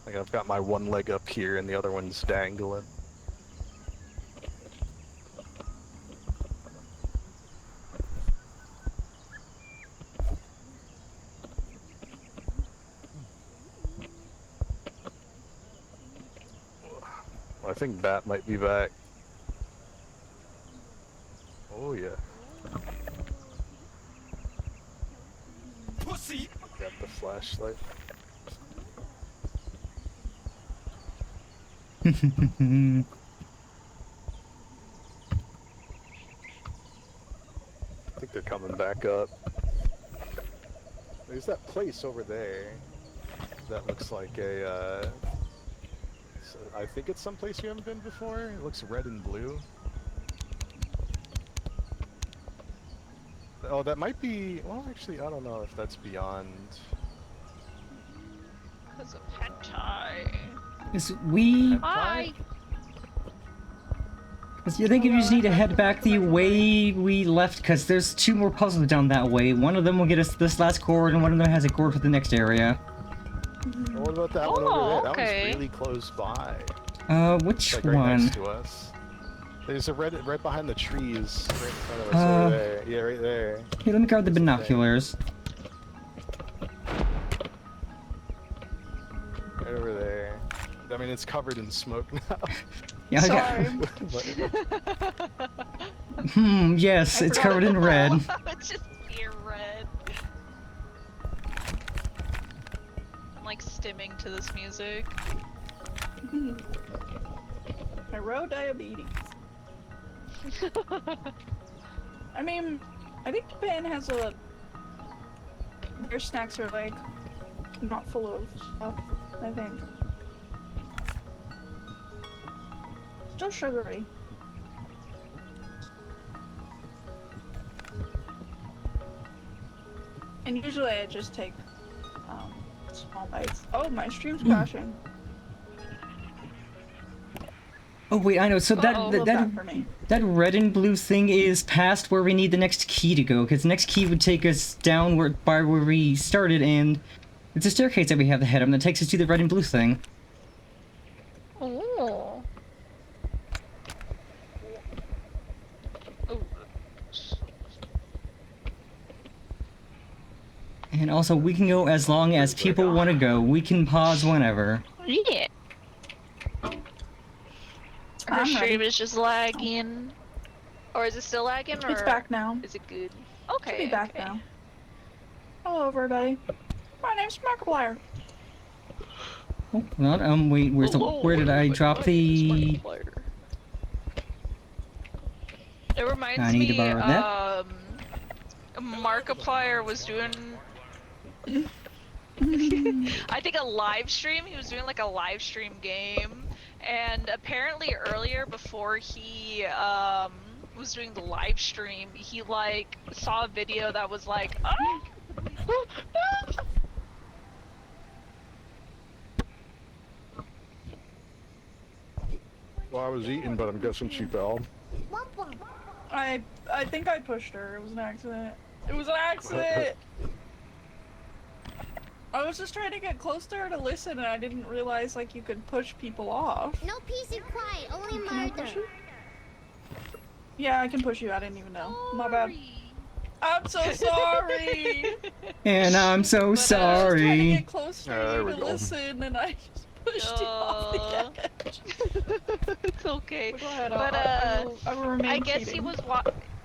Like I've got my one leg up here and the other one's dangling. I think Bat might be back. Oh yeah. Pussy! Got the flashlight. I think they're coming back up. There's that place over there that looks like a, I think it's someplace you haven't been before. It looks red and blue. Oh, that might be, well actually, I don't know if that's beyond. Because of hentai. Is we... Hi! I think you just need to head back the way we left, because there's 2 more puzzles down that way. One of them will get us this last chord, and one of them has a chord for the next area. What about that one over there? okay. That one's really close by. Which Like right one? next to us. There's a right behind the trees, right in front of us over there. Yeah, right there. Here, let me grab the binoculars. Right over there. I mean, it's covered in smoke now. Yeah, Sorry. Yes, it's covered in red. It's just pure red. I'm like stimming to this music. Neuro diabetes. I mean, I think Japan has a... Their snacks are like not full of stuff, I think. Still sugary. And usually I just take small bites. Oh, my stream's crashing. Oh wait, I know. So that Love that for me. that red and blue thing is past where we need the next key to go, because the next key would take us down by where we started, and it's a staircase that we have to head on that takes us to the red and blue thing. Oh. And also, we can go as long as people want to go. We can pause whenever. Yeah. Her I'm stream ready. is just lagging. Or is it still lagging? Or It's back now. Is it good? Should Okay. be back okay. now. Hello, everybody. My name's Markiplier. Oh, not, wait, where did I drop the... It reminds I need to me, borrow that. Markiplier was doing... I think a live stream, he was doing like a live stream game, And apparently earlier, before he was doing the live stream, he like saw a video that was like, oh! Well, I was eating, but I'm guessing she fell. I think I pushed her. It was an accident. It was an accident! I was just trying to get close to her to listen, and I didn't realize like you could push people off. No peace and quiet, only Can I push murder. you? Yeah, I can push you. I didn't even know. My bad. I'm so sorry. And I'm so I was just trying to sorry. get close to There you we to go. listen, and I just pushed you off the edge. It's okay. Go ahead. But I will remain I guess he cheating. was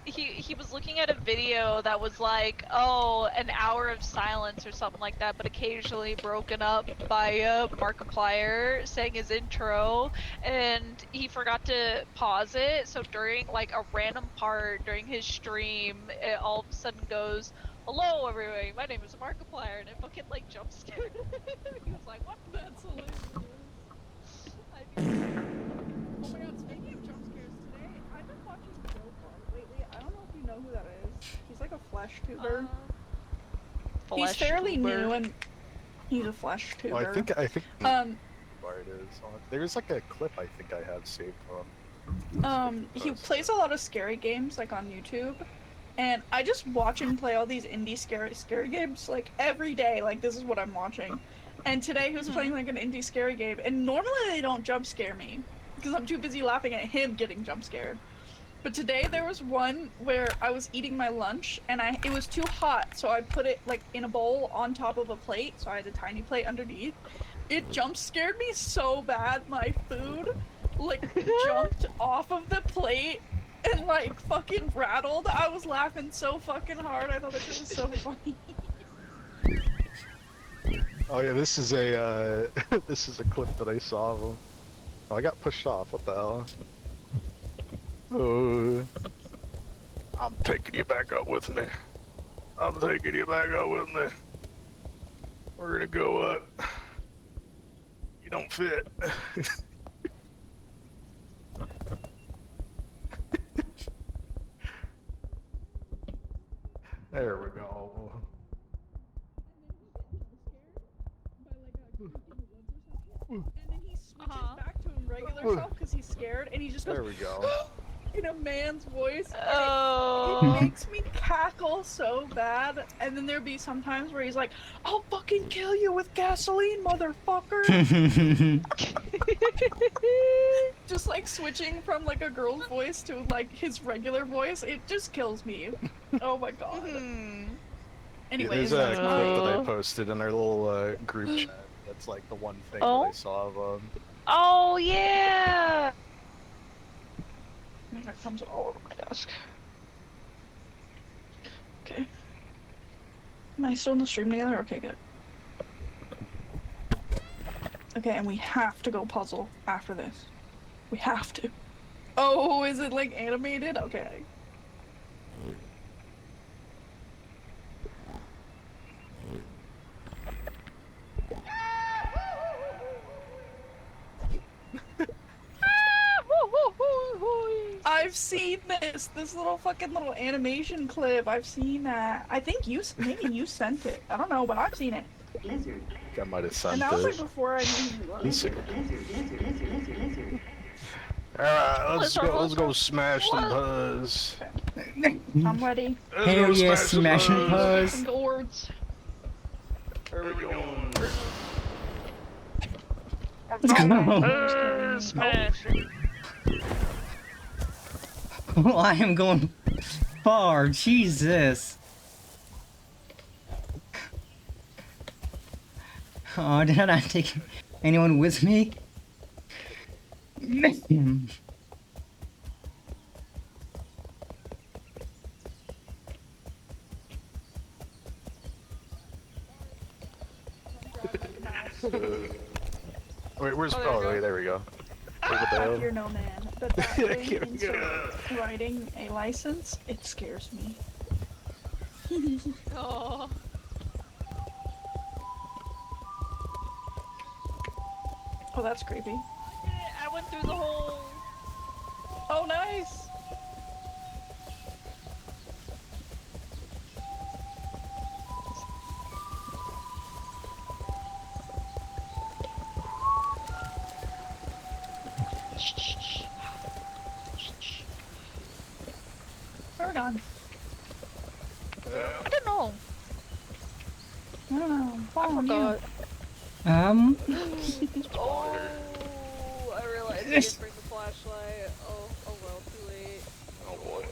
he was looking at a video that was like, oh, an hour of silence or something like that, but occasionally broken up by Markiplier saying his intro, and he forgot to pause it. So during like a random part during his stream, it all of a sudden goes, "Hello, everybody. My name is Markiplier," and it fucking like jump scared. He was like, "What?" That's hilarious. I mean, Oh my god, speaking of jump scares today, I've been watching Joe Vlog lately. I don't know if you know who that is. He's like a flesh tuber. He's fairly new and he's a flesh tuber. Well, I think Um, it is. There's like a clip I think I have saved from him. he plays a lot of scary games like on YouTube. And I just watch him play all these indie scary games like every day. Like this is what I'm watching. And today he was playing like an indie scary game, and normally they don't jump scare me because I'm too busy laughing at him getting jump scared. But today there was one where I was eating my lunch and it was too hot, so I put it like in a bowl on top of a plate, so I had a tiny plate underneath. It jump scared me so bad, my food like jumped off of the plate and like fucking rattled. I was laughing so fucking hard. I thought that shit was so funny. Oh yeah, this is a this is a clip that I saw of him. Oh, I got pushed off. What the hell? Oh, I'm taking you back up with me. I'm taking you back up with me. We're gonna go up. You don't fit. There we go. And then he switches back to his regular self because he's scared, and he just There goes we go. in a man's voice. And Oh. it makes me cackle so bad. And then there'd be some times where he's like, "I'll fucking kill you with gasoline, motherfucker!" Just like switching from like a girl's voice to like his regular voice, it just kills me. Oh my god. Anyways, There's a that's clip my. that I posted in our little group chat. That's like the one thing that I saw of him. Oh yeah. That comes all over my desk. Okay. Am I still in the stream together? Okay, good. Okay, and we have to go puzzle after this. We have to. Oh, is it like animated? Okay. I've seen this little fucking little animation clip. I've seen that. I think maybe you sent it. I don't know, but I've seen it. I might have sent And that was like it. before I knew you Let's was. see. Alright, let's go smash some buzz. I'm ready. Let's Hell go yeah, smash some smashing buzz. Gourds. There we go. Let's go. Smash. Oh, I am going far. Jesus. Oh, did I not take anyone with me? Man. Wait, where's? Oh, Oh, there we go. wait, there we go. I fear no man. But that thing Here we instead go. of writing a license, it scares me. Oh. Oh, that's creepy. I went through the hole. Oh, nice. Paragon. I don't know. I don't know. I forgot. Oh, I realized I didn't bring the flashlight. Oh well, too late. Oh boy.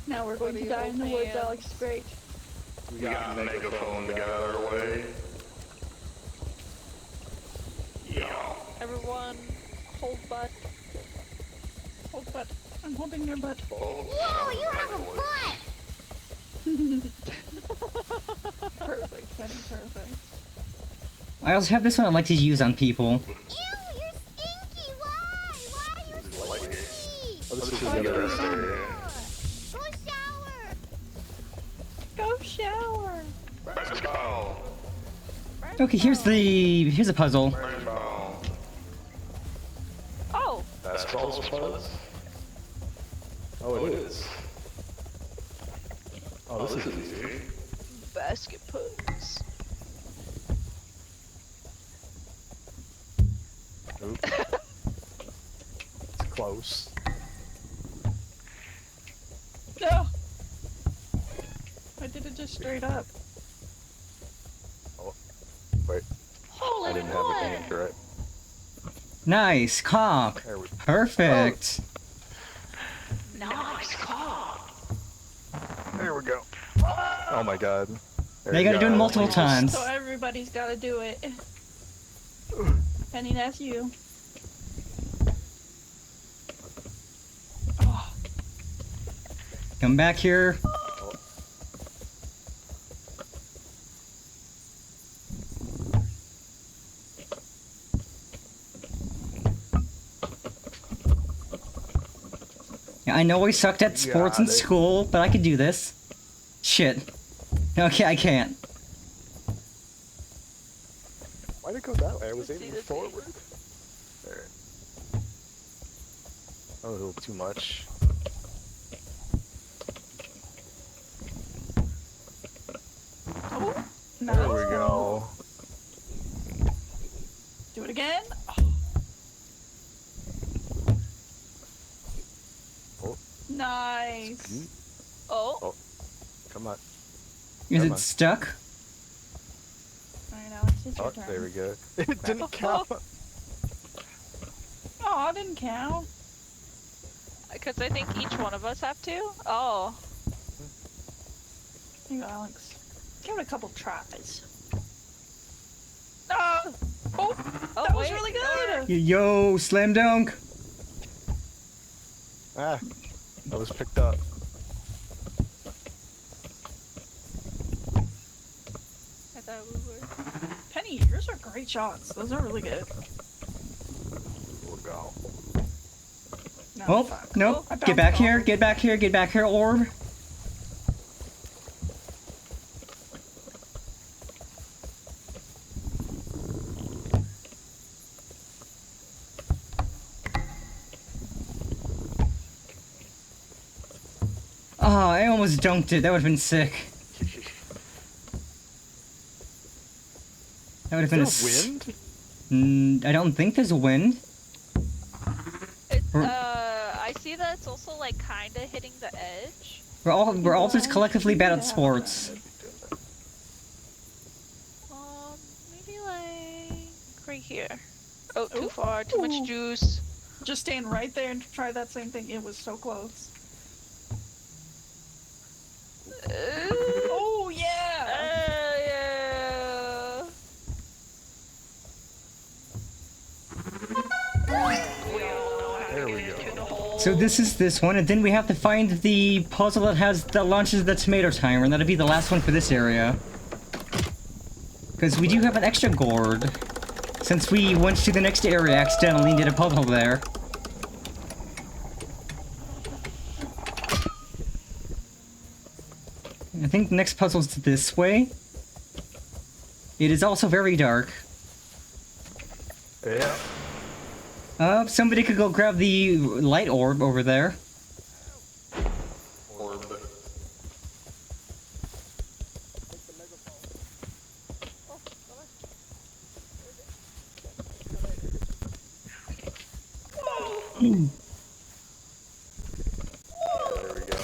Now we're going to die in the woods, Alex. Great. We got a megaphone to get out of our way. Yeah. Everyone, hold butt. Hold butt. I'm holding your butt. Whoa, you have a butt! Perfect, Penny, perfect. I also have this one I like to use on people. Ew, you're stinky! Why? Why are you stinky? Oh, this is the rest area. Go shower! Go shower! Let's go. Okay, here's a puzzle. Oh, That's false fuzz. Oh, it is. Oh, this is easy. basket pose. Oop. It's close. No! I did it just straight up. Oh, wait. Holy I didn't have the game correct. Nice, cock. There we go. Perfect. Nice call. There we go. Oh my god. There Now you gotta do it multiple times. So everybody's gotta do it. Penny, that's you. Oh, Come back here. Yeah, I know I sucked at sports in Got it. school, but I could do this. Shit. Okay, I can't. Why'd it go that way? I was Let's see, aiming let's see. forward. There. Oh, a little too much. oh, There we nice. go. Do it again. Oh. Nice. Oh, Come on. Is Come it on. stuck? Alright, Alex, it's your Oh, turn. there we go. It didn't count. Oh, it didn't count. because I think each one of us have to. Oh, Here you go, Alex. Give it a couple tries. Oh, oh, that was wait, really no. good. Yo, slam dunk. Ah, that was picked up. I thought we were. Penny, yours are great shots. Those are really good. We'll go. No, Oh, fuck. nope. I Get back bounced here, off. get back here, get back here, orb. Oh, I almost dunked it. That would have been sick. That would have been a Is there wind? I don't think there's a wind. It, We're- I see that it's also like kind of hitting the edge. We're all just collectively bad at sports. Maybe like right here. Oh, too Ooh. far. Too much Ooh. juice. Just stand right there and try that same thing. It was so close. Oh, yeah! Yeah. There we go. So this is this one, and then we have to find the puzzle that launches the tomato timer, and that'll be the last one for this area. Because we do have an extra gourd. Since we went to the next area accidentally and did a puzzle there. I think the next puzzle's this way. It is also very dark. Yeah. Somebody could go grab the light orb over there. Orb. There we go.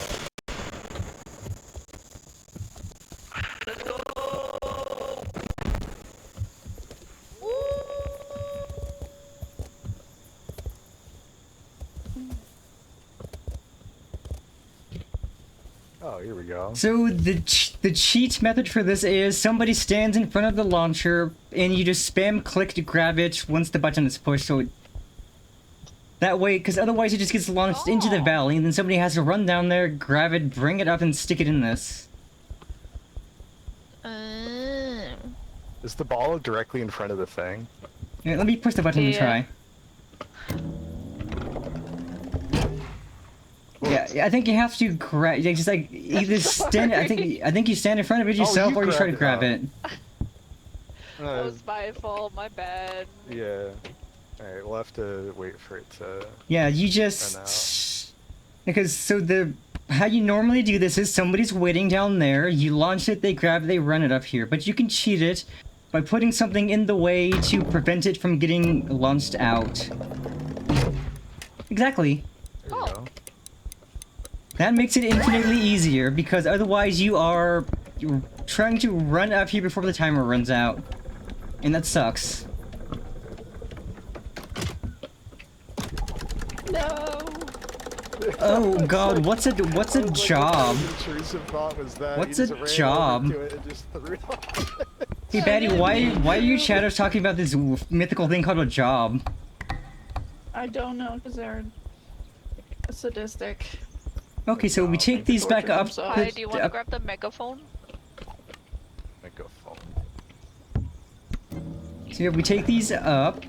Oh, here we go. So the cheat method for this is somebody stands in front of the launcher and you just spam click to grab it once the button is pushed. So that way, because otherwise it just gets launched into the valley, and then somebody has to run down there, grab it, bring it up, and stick it in this. Is the ball directly in front of the thing? Yeah, let me push the button and try. Yeah, I think you have to grab. Just like either stand. I think you stand in front of it yourself, or you try to grab it. That was my fault. My bad. Yeah. Alright, we'll have to wait for it to... Yeah, you just... Because, so how you normally do this is somebody's waiting down there, you launch it, they grab it, they run it up here. But you can cheat it by putting something in the way to prevent it from getting launched out. Exactly. There we go. That makes it infinitely easier, because otherwise you're trying to run up here before the timer runs out. And that sucks. No. Oh god, what's a job? What's a job? Hey Batty, why are you shadows talking about this mythical thing called a job? I don't know, because they're sadistic. Okay, so we take these back up. Hi, do you want to grab the megaphone? Megaphone. So yeah, we take these up.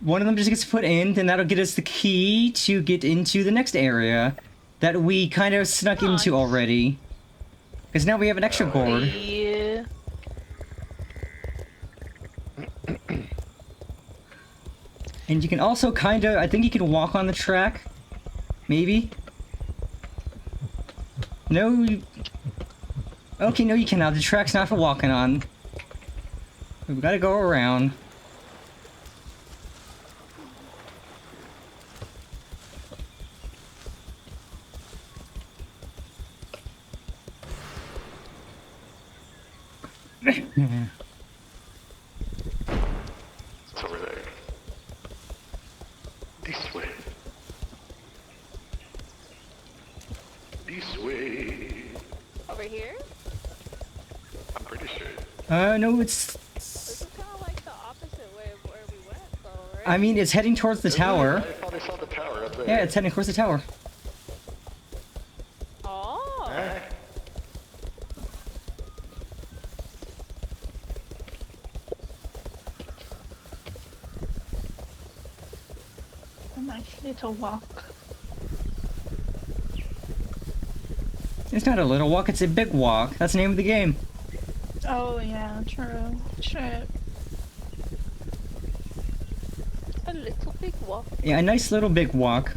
One of them just gets put in, then that'll get us the key to get into the next area that we kind of snuck into already. Because now we have an extra gourd. Yeah. And you can also kind of, I think you can walk on the track. Maybe. No. Okay, no you cannot. The track's not for walking on. We've got to go around. It's over there. This way. This way. Over here? I'm pretty sure. No, it's... This is kind of like the opposite way of where we went, though, right? I mean, it's heading towards the tower. I thought I saw the tower up there. Yeah, it's heading towards the tower. Oh. Eh? A nice little walk. It's not a little walk, it's a big walk. That's the name of the game. Oh yeah, true. Shit. A little big walk. Yeah, a nice little big walk.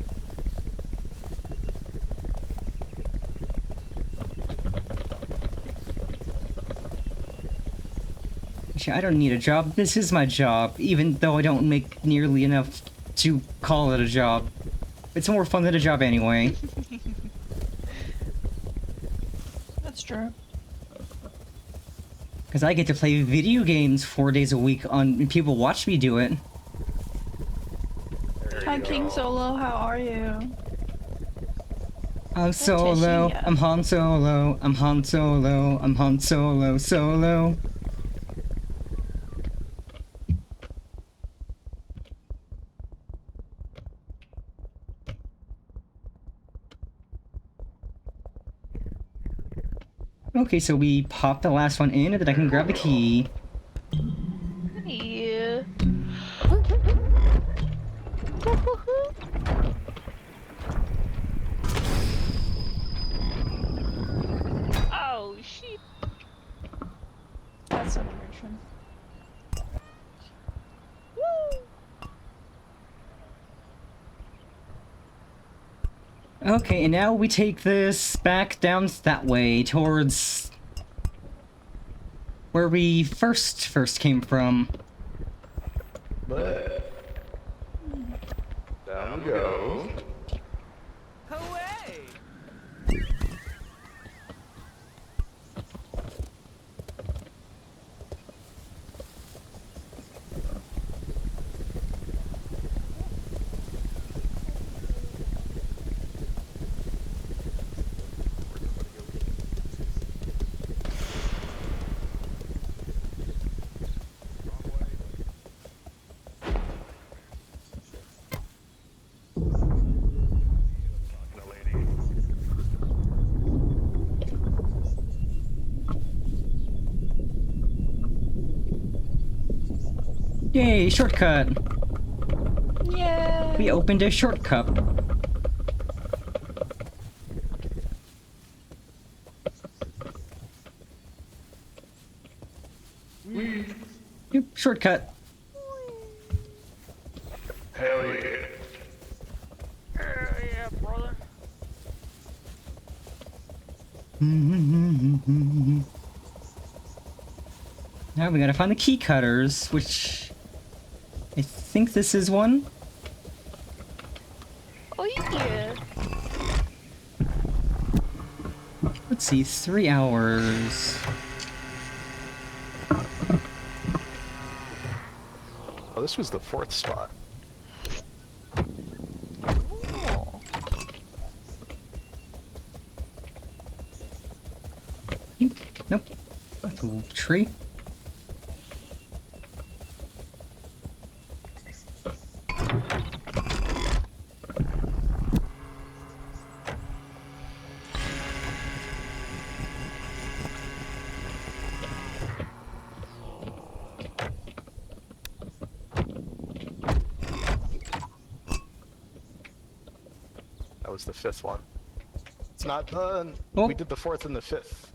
Actually, I don't need a job. This is my job, even though I don't make nearly enough to call it a job. It's more fun than a job anyway. That's true. Because I get to play video games 4 days a week and people watch me do it. Hi King Solo, how are you? I'm Solo, Tishy, yeah. I'm Han Solo, I'm Han Solo, I'm Han Solo, Solo. Okay, so we pop the last one in and then I can grab the key. Yeah. Oh, shit. That's celebration. Woo! Okay, and now we take this back down that way towards where we first came from. Down we go. Hooray! Yay, shortcut! Yay! We opened a shortcut. Yep, shortcut. Hell yeah. Yeah, brother. Now we gotta find the key cutters, which I think this is one. Oh yeah. Let's see, 3 hours. Oh, this was the 4th spot. Cool. Nope. That's a little tree. That was the 5th one. It's not done. Oh. We did the 4th and the 5th.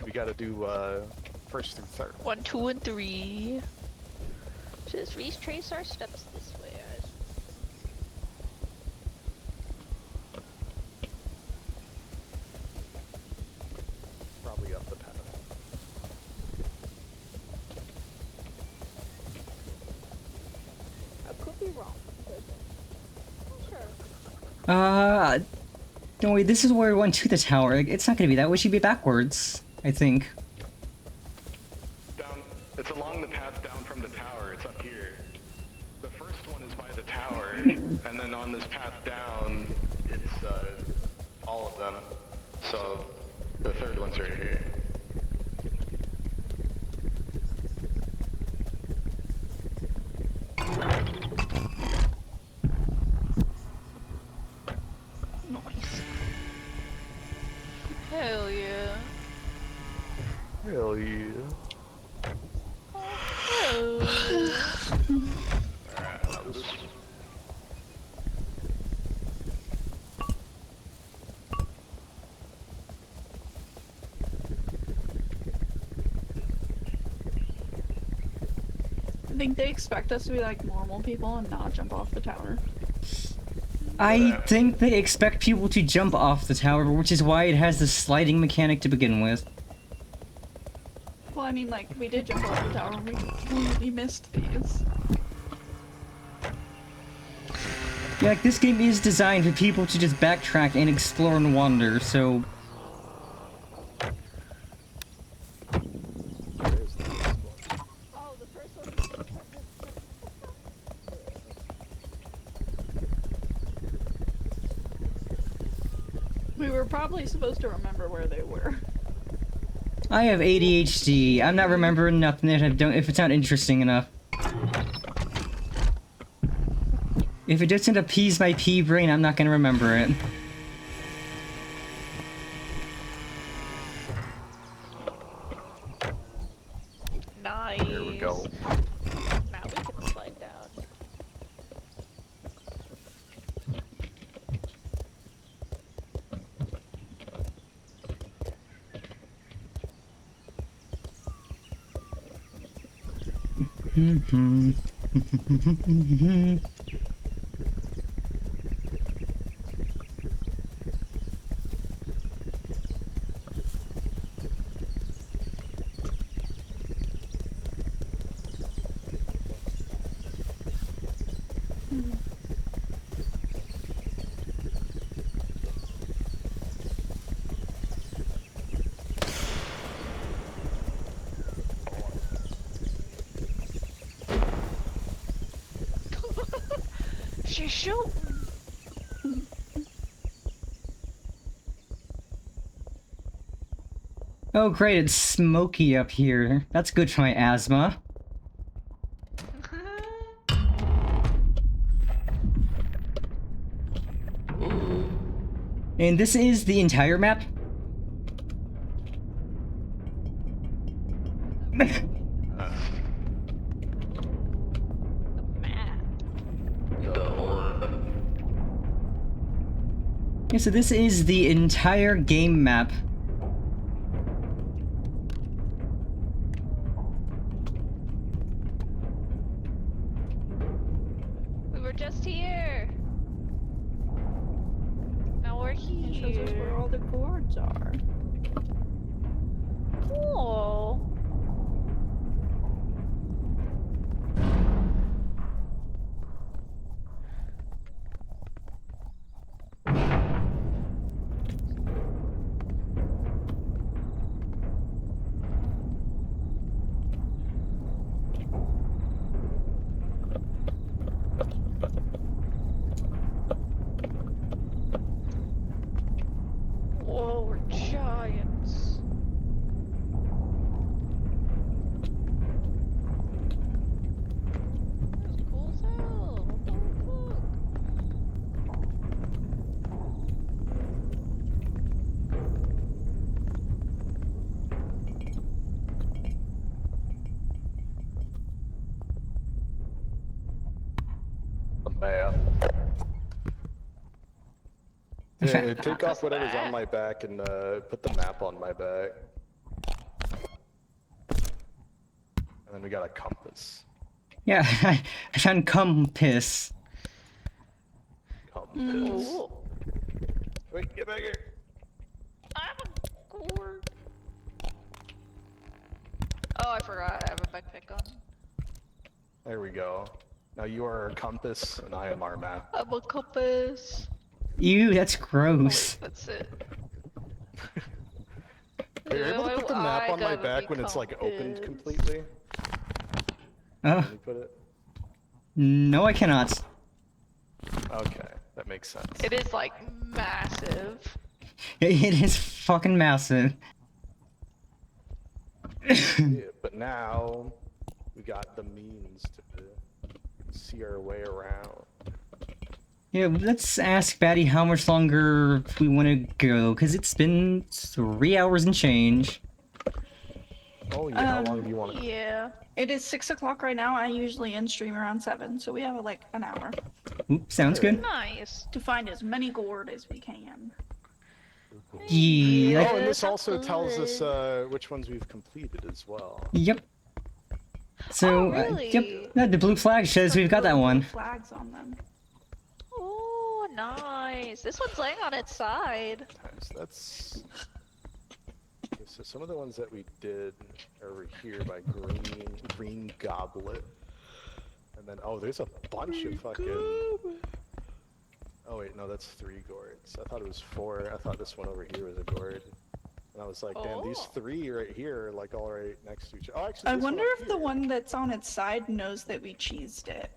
We gotta do 1st through 3rd. 1, 2, and 3. Just retrace our steps this way. Probably up the path. I could be wrong, but sure. Don't worry, this is where we went to the tower. It's not gonna be that way, it should be backwards, I think. Down. It's along the path down from the tower. It's up here. The first one is by the tower, and then on this path down, it's all of them. So the 3rd one's right here. Nice. Hell yeah. Hell yeah. I think they expect us to be like normal people and not jump off the tower. I think they expect people to jump off the tower, which is why it has the sliding mechanic to begin with. Well, I mean, like, we did jump off the tower. We completely missed these. Yeah, like, this game is designed for people to just backtrack and explore and wander, so... Oh, the first one. We were probably supposed to remember where they were. I have ADHD. I'm not remembering nothing if it's not interesting enough. If it doesn't appease my pea brain, I'm not gonna remember it. Nice. There we go. Now we can slide down. She's shooting. Oh great, it's smoky up here. That's good for my asthma. And this is the entire map? Yeah, so this is the entire game map. We were just here. Now we're It shows us where here. all the gourds are. Cool. Whoa, we're giants. That's cool as hell. What the fuck? The map. Yeah, take off whatever's on my back and put the map on my back. And then we got a compass. Yeah, I found compass. Compass. Ooh. Wait, get back here. I'm a gourd. Oh, I forgot. I have a backpack on. There we go. Now you are our compass and I am our map. I'm a compass. Ew, that's Oh, gross. wait, that's it. Are you able to put the map I on my gotta back be when it's like opened compass. completely? Oh, Can you put it? no I cannot. Okay, that makes sense. It is like massive. It is fucking massive. Yeah, but now we got the means to see our way around. Yeah, let's ask Batty how much longer we want to go, because it's been 3 hours and change. Oh yeah, how long do you want to? Yeah. It is 6 o'clock right now. I usually end stream around 7, so we have like an hour Oop, sounds good. Nice. to find as many gourd as we can. Yeah, Oh, and this sounds also tells us good. which ones we've completed as well. yep. So, Oh, really? yep, the blue flag says we've got that Blue one. Flags on them. Oh, nice. This one's laying on its side. Times that's. Okay, so some of the ones that we did are over here by green goblet, and then there's a bunch of fucking. Oh wait, no, that's 3 gourds. I thought it was 4. I thought this one over here was a gourd. And I was like, damn, these Oh. 3 right here are like all right next to each other. Oh, actually, I this one wonder up if the here. one that's on its side knows that we cheesed it.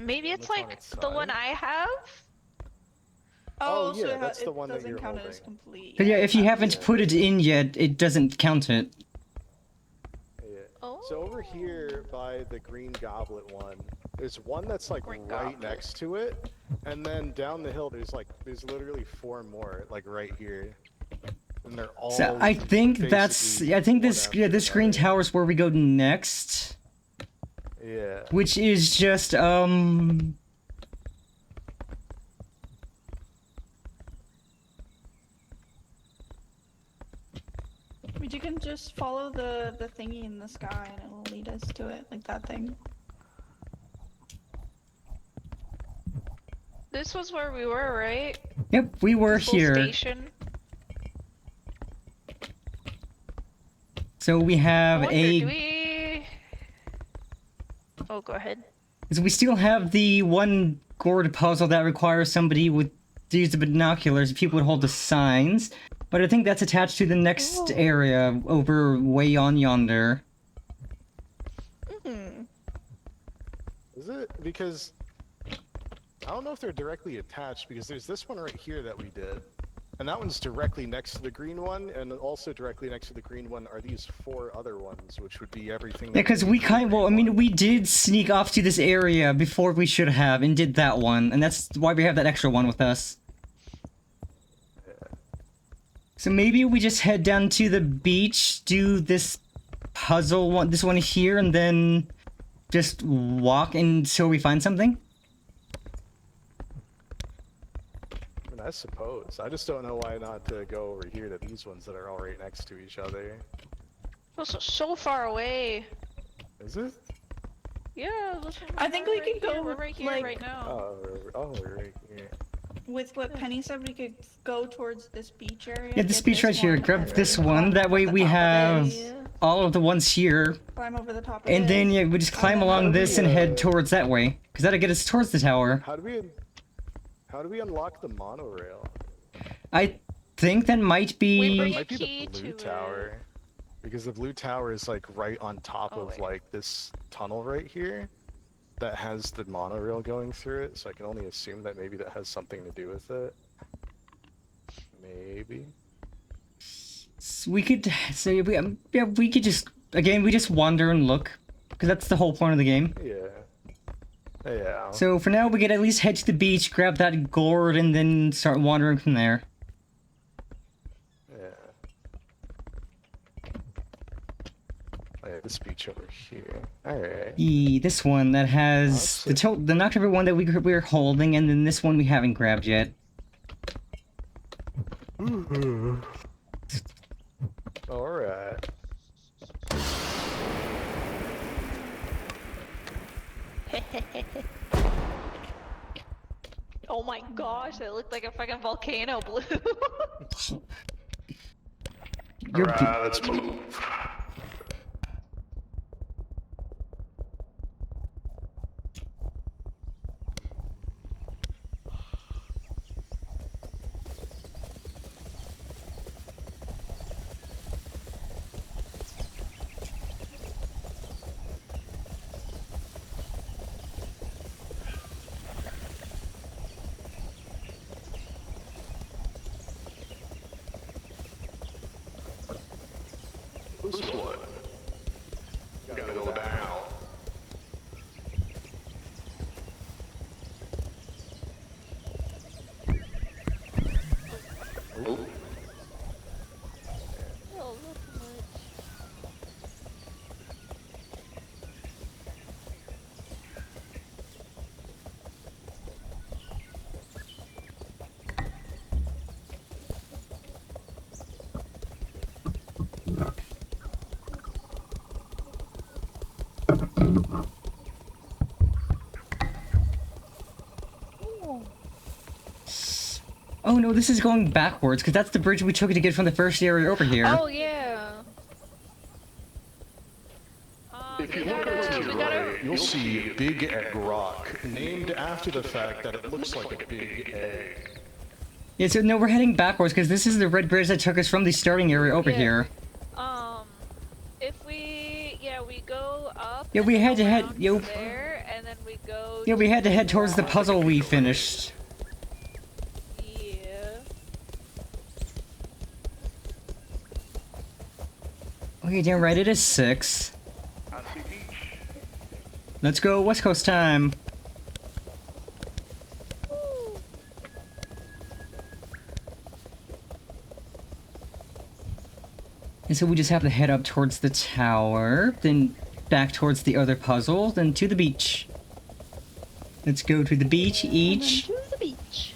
Maybe it's What's on like its the one side? I have. Oh, so yeah, it that's the one that doesn't you're count as holding. complete. But yeah, if you haven't Yeah. put it in yet, it doesn't count it. Yeah. Oh. So over here by the green goblet one, there's one that's like Green right goblet. next to it, and then down the hill there's literally 4 more like right here, and they're all. So I think this basically one this after this green another. tower is where we go next, Yeah. which is just But you can just follow the thingy in the sky and it'll lead us to it, like that thing. This was where we were, right? yep, we were This little here. Station. So we I have wonder, a do we? Oh, go ahead. Because we still have the one gourd puzzle that requires somebody with to use the binoculars. People would hold the signs, but I think that's attached to the next area over way on yonder. Is it? Because I don't know if they're directly attached, because there's this one right here that we did. And that one's directly next to the green one, and also directly next to the green one are these 4 other ones, which would be everything. Yeah, because we we did sneak off to this area before we should have, and did that one, and that's why we have that extra one with us. So maybe we just head down to the beach, do this puzzle one, this one here, and then just walk until we find something? I suppose. I just don't know why not to go over here to these ones that are all right next to each other. Well, so far away. Is it? Yeah. I think we could go We're right here, like, right now. We're right here. with what Penny said, we could go towards this beach area. Yeah, this get beach right here. one, Grab and this then one. That way we have Yeah. all of the ones here. Climb over the top of And it. then, yeah, we just climb then along how do this we, and head towards that way. Because that'll get us towards the tower. How do we unlock the monorail? I think that might We be... bring It a might be key the blue to tower. Because the blue tower is like right on top Oh, of wait. like this tunnel right here that has the monorail going through it, so I can only assume that maybe that has something to do with it. Maybe. We could... So, yeah, we could just... Again, we just wander and look. Because that's the whole point of the game. Yeah. Yeah. So for now, we could at least head to the beach, grab that gourd, and then start wandering from there. Yeah. Oh, yeah, this beach over here. Alright. This one that has the Nocturne one that we're holding, and then this one we haven't grabbed yet. Alright. Oh my gosh, it looked like a fucking volcano blue. Alright, let's move. This one. Gotta go down. Oh. Oh, look much. Oh no, this is going backwards, because that's the bridge we took to get from the first area over here. Oh yeah. If you look over to your right, you'll see Big Egg Rock, named after the fact that it looks like a big egg. Yeah, so no, we're heading backwards, because this is the red bridge that took us from the starting area over Yeah. here. If we go up. Yeah, and we then had to go head- around yo. there, and then we go. Yeah, we had to head towards the puzzle we finished. Yeah. Okay, damn right, it is 6. Let's go West Coast time. And so we just have to head up towards the tower, then back towards the other puzzle, then to the beach. Let's go to the beach each. To the beach.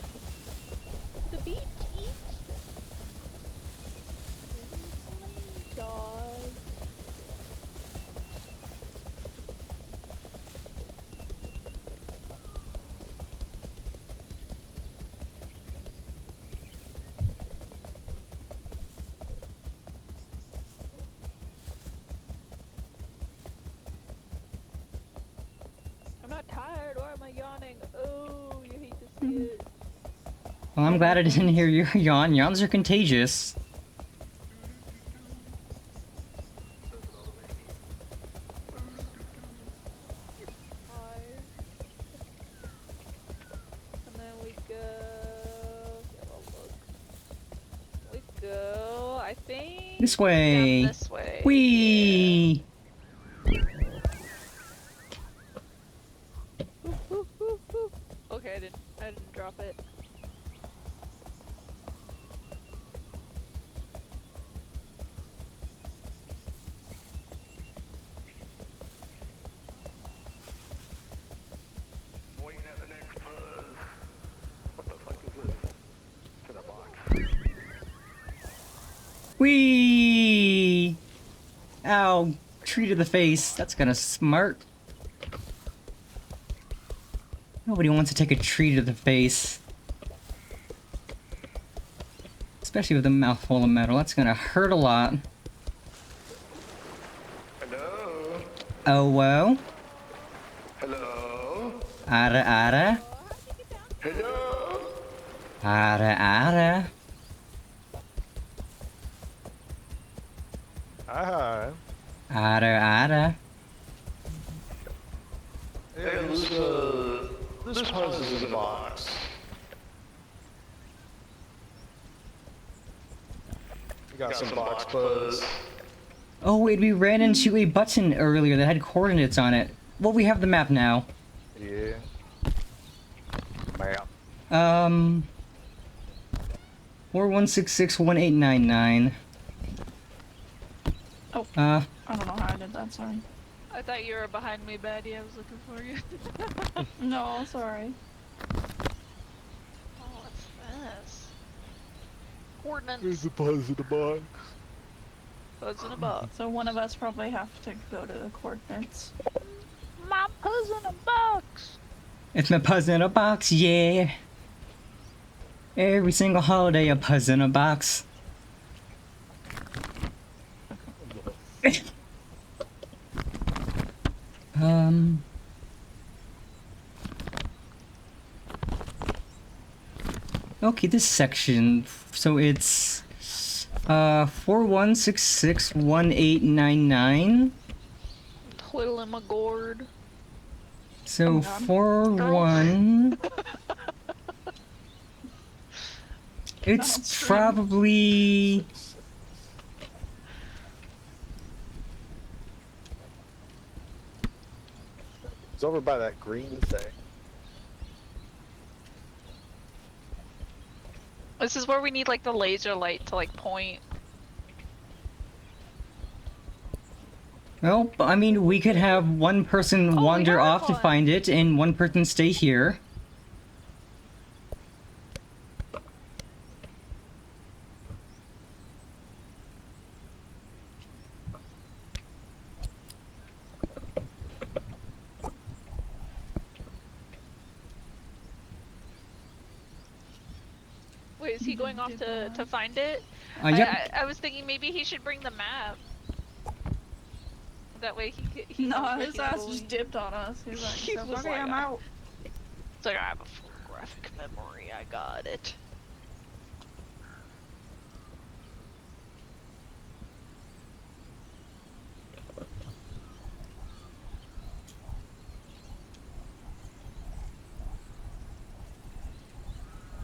The beach. God. I'm not tired. Well, I'm glad I didn't hear your yawn. Yawns are contagious. And then we go, I think. This way. Down this way. Whee! Okay, I didn't drop it. Waiting at the next buzz. What the fuck is this? It's in a box. Whee! Ow. Tree to the face. That's kinda smart. Nobody wants to take a tree to the face. Especially with a mouthful of metal. That's gonna hurt a lot. Hello? Oh, whoa. Hello? Ara ara. Hello? Ara ara. Hi. Ara ara. Hey, this puzz is in a box. We got some box puzz. Oh wait, we ran into a button earlier that had coordinates on it. Well, we have the map now. Yeah. Map. 41661899. Oh. Uh, I don't know how I did that, sorry. I thought you were behind me, Betty. I was looking for you. No, sorry. Oh, what's this? Coordinates. There's the puzz in the box. Puzz in a box. So one of us probably have to go to the coordinates. My puzz in a box. it's my puzzle in a box, yeah. Every single holiday, a puzzle in a box. Okay, this section. So it's 41661899. Twiddling my gourd. So God. 41. It's Downstream. probably. It's over by that green thing. This is where we need like the laser light to like point. Well, I mean, we could have one person we wander have off to one. find it, and one person stay here. Wait, is he going off to find it? Yep. I was thinking maybe he should bring the map. That way he No, knows where his he's ass going. just dipped on us. He's like, He was okay, like, I'm out. It's like I have a photographic memory. I got it.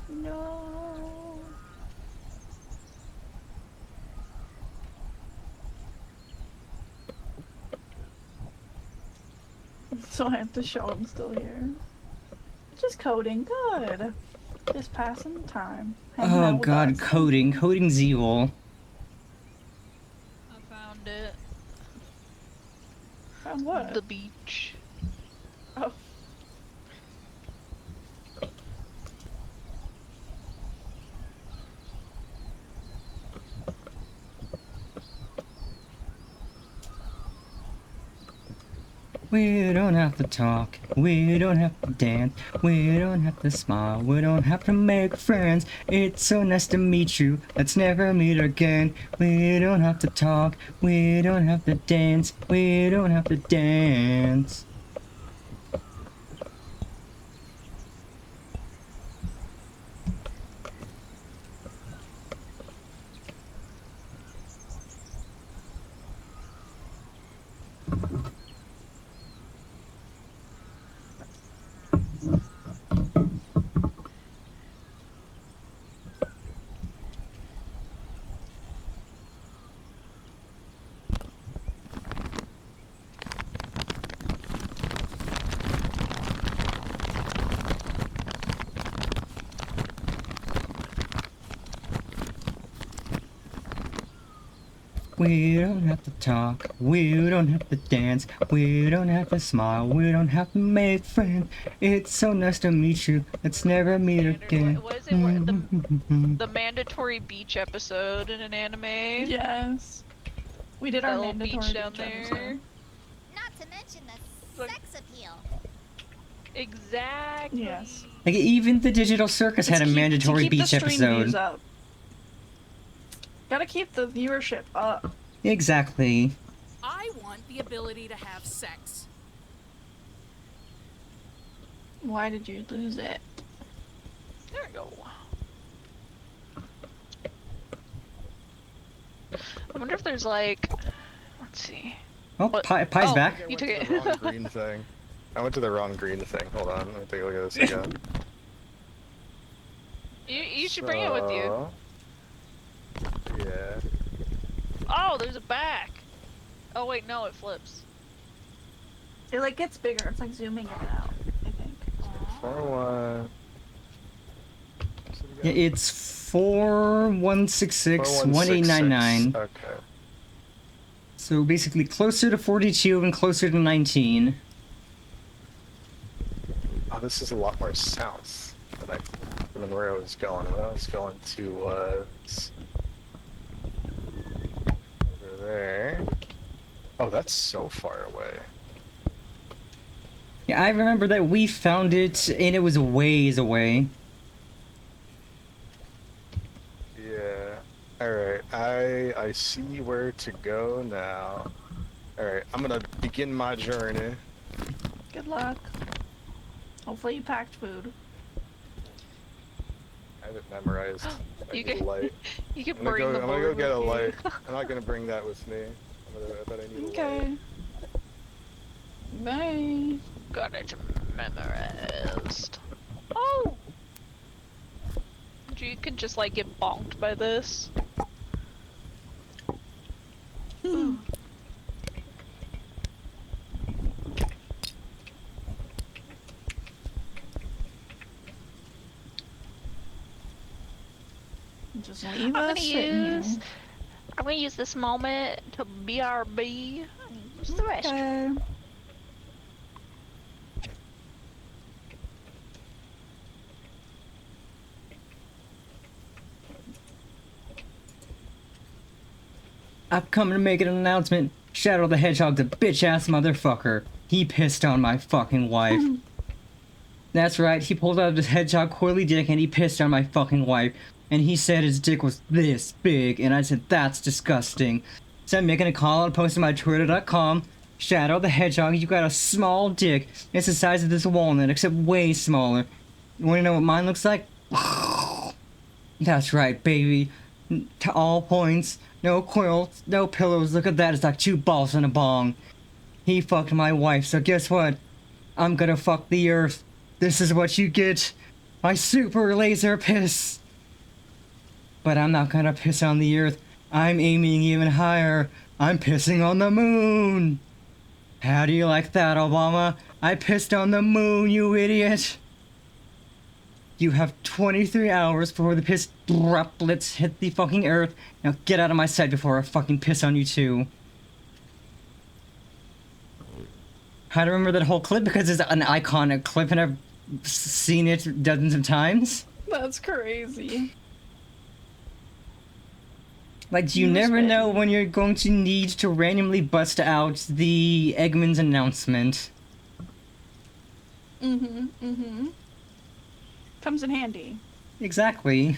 No. So I have to show him still here. Just coding, good. Just passing time. Hanging Oh out with god, us. coding. Coding's evil. I found it. Found what? The beach. Oh. We don't have to talk, we don't have to dance, we don't have to smile, we don't have to make friends. It's so nice to meet you, let's never meet again. We don't have to talk, we don't have to dance, we don't have to dance. We don't have to talk, we don't have to dance, we don't have to smile, we don't have to make friends. It's so nice to meet you, let's never meet again. What is it? The mandatory beach episode in an anime? Yes. We did That our little mandatory beach down beach there. episode. Not to mention the Like- sex appeal. Exactly. Yes. Like, even the Digital Circus had a To mandatory keep the beach stream views episode. up. Gotta keep the viewership up. Exactly. I want the ability to have sex. Why did you lose it? There we go. I wonder if there's like, let's see. Oh, What? Pie's Oh. back. You I took went it. to the wrong green thing. I went to the wrong green thing. Hold on, let me take a look at this again. You should bring it with you. So, yeah. Oh, there's a back. Oh wait, no, it flips. It like gets bigger. It's like zooming in and out, I think. 4-1. Yeah, it's 4166-1899. Okay. So basically closer to 42 and closer to 19. Oh, this is a lot more south than where I was going. I was going to over there. Oh, that's so far away. Yeah, I remember that we found it and it was a ways away. Yeah. Alright, I see where to go now. Alright, I'm gonna begin my journey. Good luck. Hopefully you packed food. I have it memorized. I You need a can- light. You can I'm gonna bring the go board get a with you. light. I'm not gonna bring that with me. But I need a light. Okay. Bye. Got it memorized. Oh! You can just like get bonked by this. Just leave I'm us gonna sitting here. I'm gonna use this moment to BRB. Use the restroom. Okay. I've come to make an announcement. Shadow the Hedgehog's a bitch-ass motherfucker. He pissed on my fucking wife. That's right, he pulled out his hedgehog coily dick and he pissed on my fucking wife. And he said his dick was this big, and I said, that's disgusting. So I'm making a call and posting my twitter.com. Shadow the Hedgehog, you got a small dick. It's the size of this walnut, except way smaller. You wanna know what mine looks like? That's right, baby. To all points, no quilts, no pillows. Look at that, it's like 2 balls in a bong. He fucked my wife, so guess what? I'm gonna fuck the earth. This is what you get. My super laser piss. But I'm not gonna piss on the earth. I'm aiming even higher. I'm pissing on the moon. How do you like that, Obama? I pissed on the moon, you idiot. You have 23 hours before the piss droplets hit the fucking earth. Now get out of my sight before I fucking piss on you too. How to remember that whole clip? Because it's an iconic clip and I've seen it dozens of times. That's crazy. Like, you You never respect know me. when you're going to need to randomly bust out the Eggman's announcement. Mm-hmm. Comes in handy. Exactly.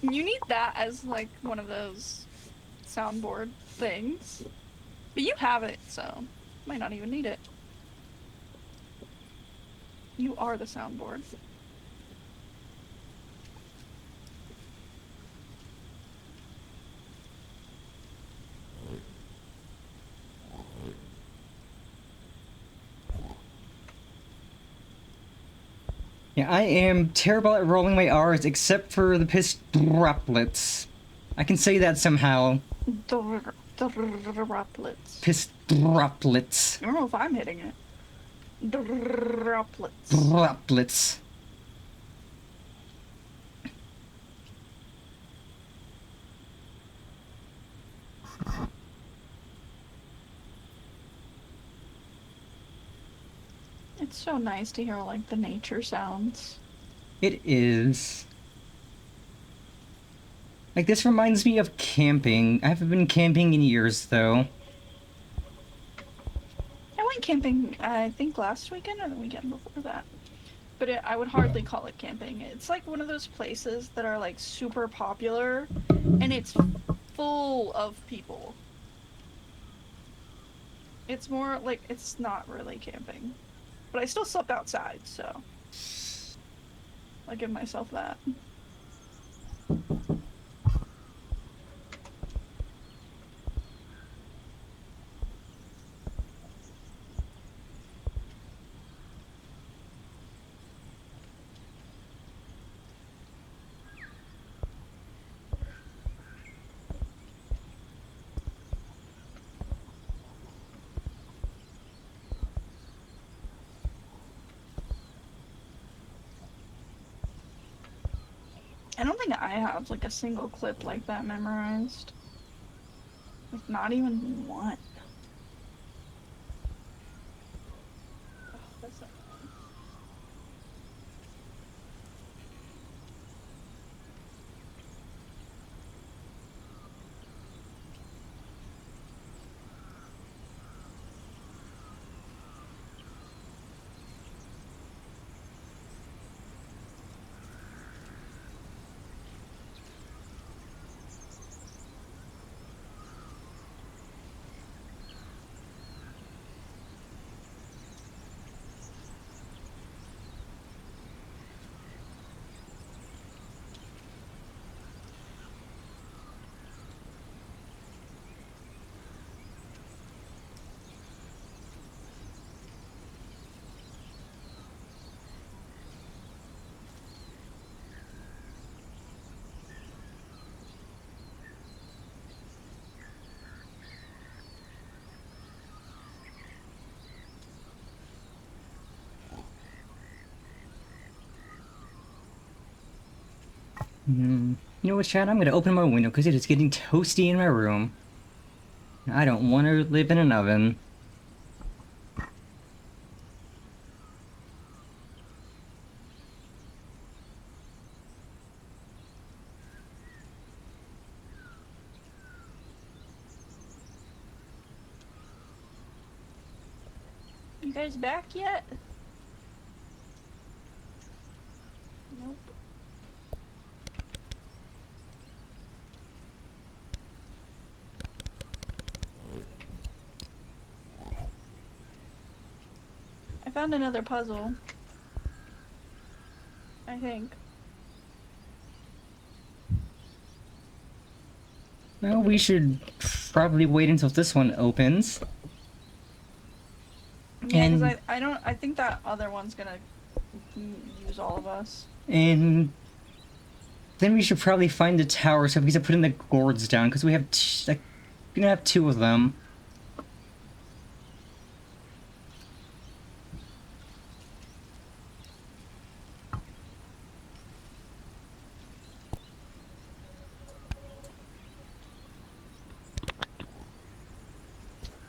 You need that as like one of those soundboard things. But you have it, so might not even need it. You are the soundboard. Yeah, I am terrible at rolling my R's except for the piss droplets. I can say that somehow. Droplets. Piss droplets. I don't know if I'm hitting it. Droplets. It's so nice to hear like the nature sounds. It is. Like, this reminds me of camping. I haven't been camping in years, though. I went camping, I think last weekend or the weekend before that. But I would hardly call it camping. It's like one of those places that are like super popular and it's full of people. It's more like, it's not really camping. But I still slept outside, so I'll give myself that. I don't think I have like a single clip like that memorized. Like not even one. Oh, that's not fun. You know what, Chad? I'm gonna open my window because it is getting toasty in my room. I don't want to live in an oven. You guys back yet? Nope. I found another puzzle. I think. Well, we should probably wait until this one opens. Yeah, because And- I don't. I think that other one's gonna use all of us. And then we should probably find the tower so we can put in the gourds down because we have like, we're gonna have 2 of them.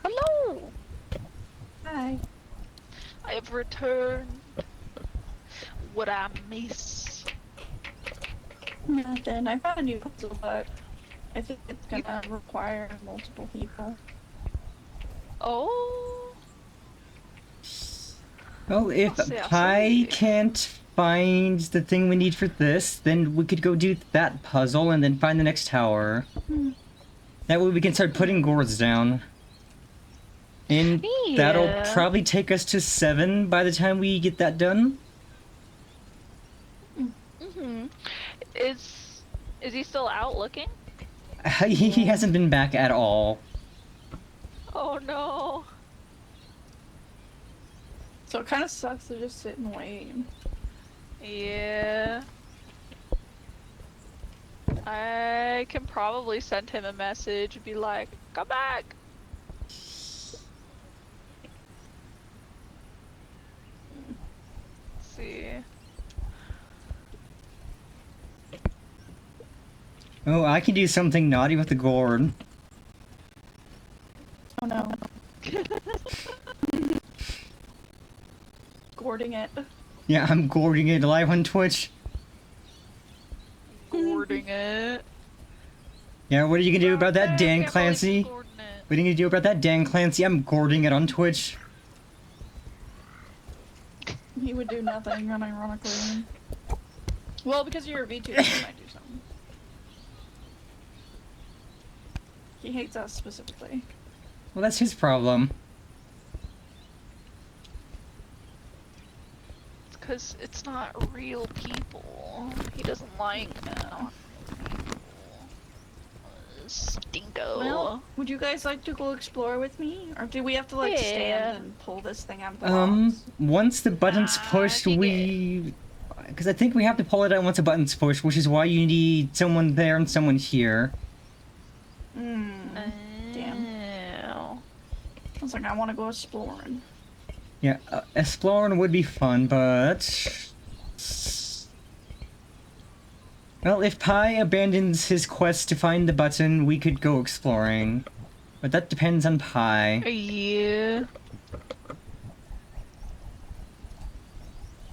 Hello! Hi. I have returned. What I miss. Nothing. I found a new puzzle, but I think it's gonna require multiple people. Oh. Well, if I'll see, I'll I see. can't find the thing we need for this, then we could go do that puzzle and then find the next tower. That way we can start putting gourds down. And that'll Yeah. probably take us to 7 by the time we get that done. Mm-hmm. Is he still out looking? He hasn't been back at all. Oh no. So it kind of sucks to just sit and wait. Yeah. I can probably send him a message and be like, come back. Let's see. Oh, I can do something naughty with the gourd. Oh no. Gourding it. Yeah, I'm gourding it live on Twitch. Gourding it. Yeah, what are you gonna do about that, Dan Can't believe Clancy? you're gourding it. What are you gonna do about that, Dan Clancy? I'm gourding it on Twitch. He would do nothing, unironically. Well, because you're a VTuber, you might do something. He hates us specifically. Well, that's his problem. Because it's not real people. He doesn't like now. Stinko. Well, would you guys like to go explore with me? Or do we have to, like, Yeah. stand and pull this thing out of the box? Once the button's pushed, because I think we have to pull it out once the button's pushed, which is why you need someone there and someone here. Damn. I was like, I want to go exploring. Yeah, exploring would be fun, but... Well, if Pi abandons his quest to find the button, we could go exploring. But that depends on Pi. Yeah.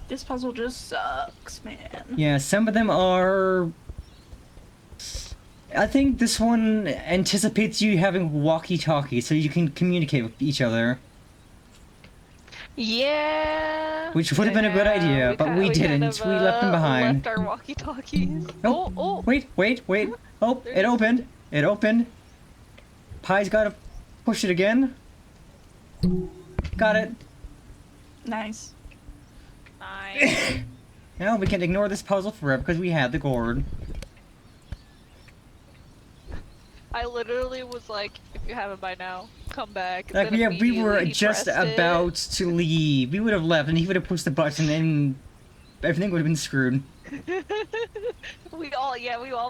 This puzzle just sucks, man. Yeah, some of them are... I think this one anticipates you having walkie-talkie, so you can communicate with each other. Yeah. Which would have been a good idea, but we didn't. We left them behind. Left our walkie-talkies. Oh, oh. Wait. Oh, it opened. It opened. Pi's gotta push it again. Got it. Nice. Nice. Now we can ignore this puzzle forever because we had the gourd. I literally was like, if you haven't by now, come back. Like, Then yeah, we were immediately just pressed it. about to leave. We would have left and he would have pushed the button and everything would have been screwed. we all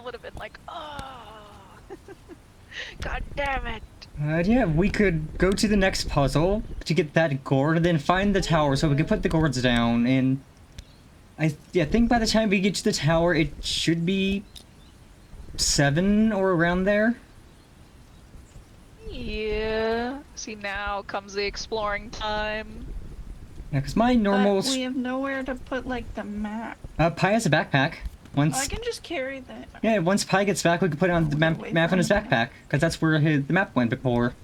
would have been like, oh. God damn it. Yeah, we could go to the next puzzle to get that gourd and then find the tower so we can put the gourds down. And I think by the time we get to the tower, it should be 7 or around there. Yeah. See, now comes the exploring time. Yeah, because my normal... But we have nowhere to put, like, the map. Pi has a backpack. Once... I can just carry that. Yeah, once Pi gets back, we can put it on the map in his backpack. Because that's where the map went before.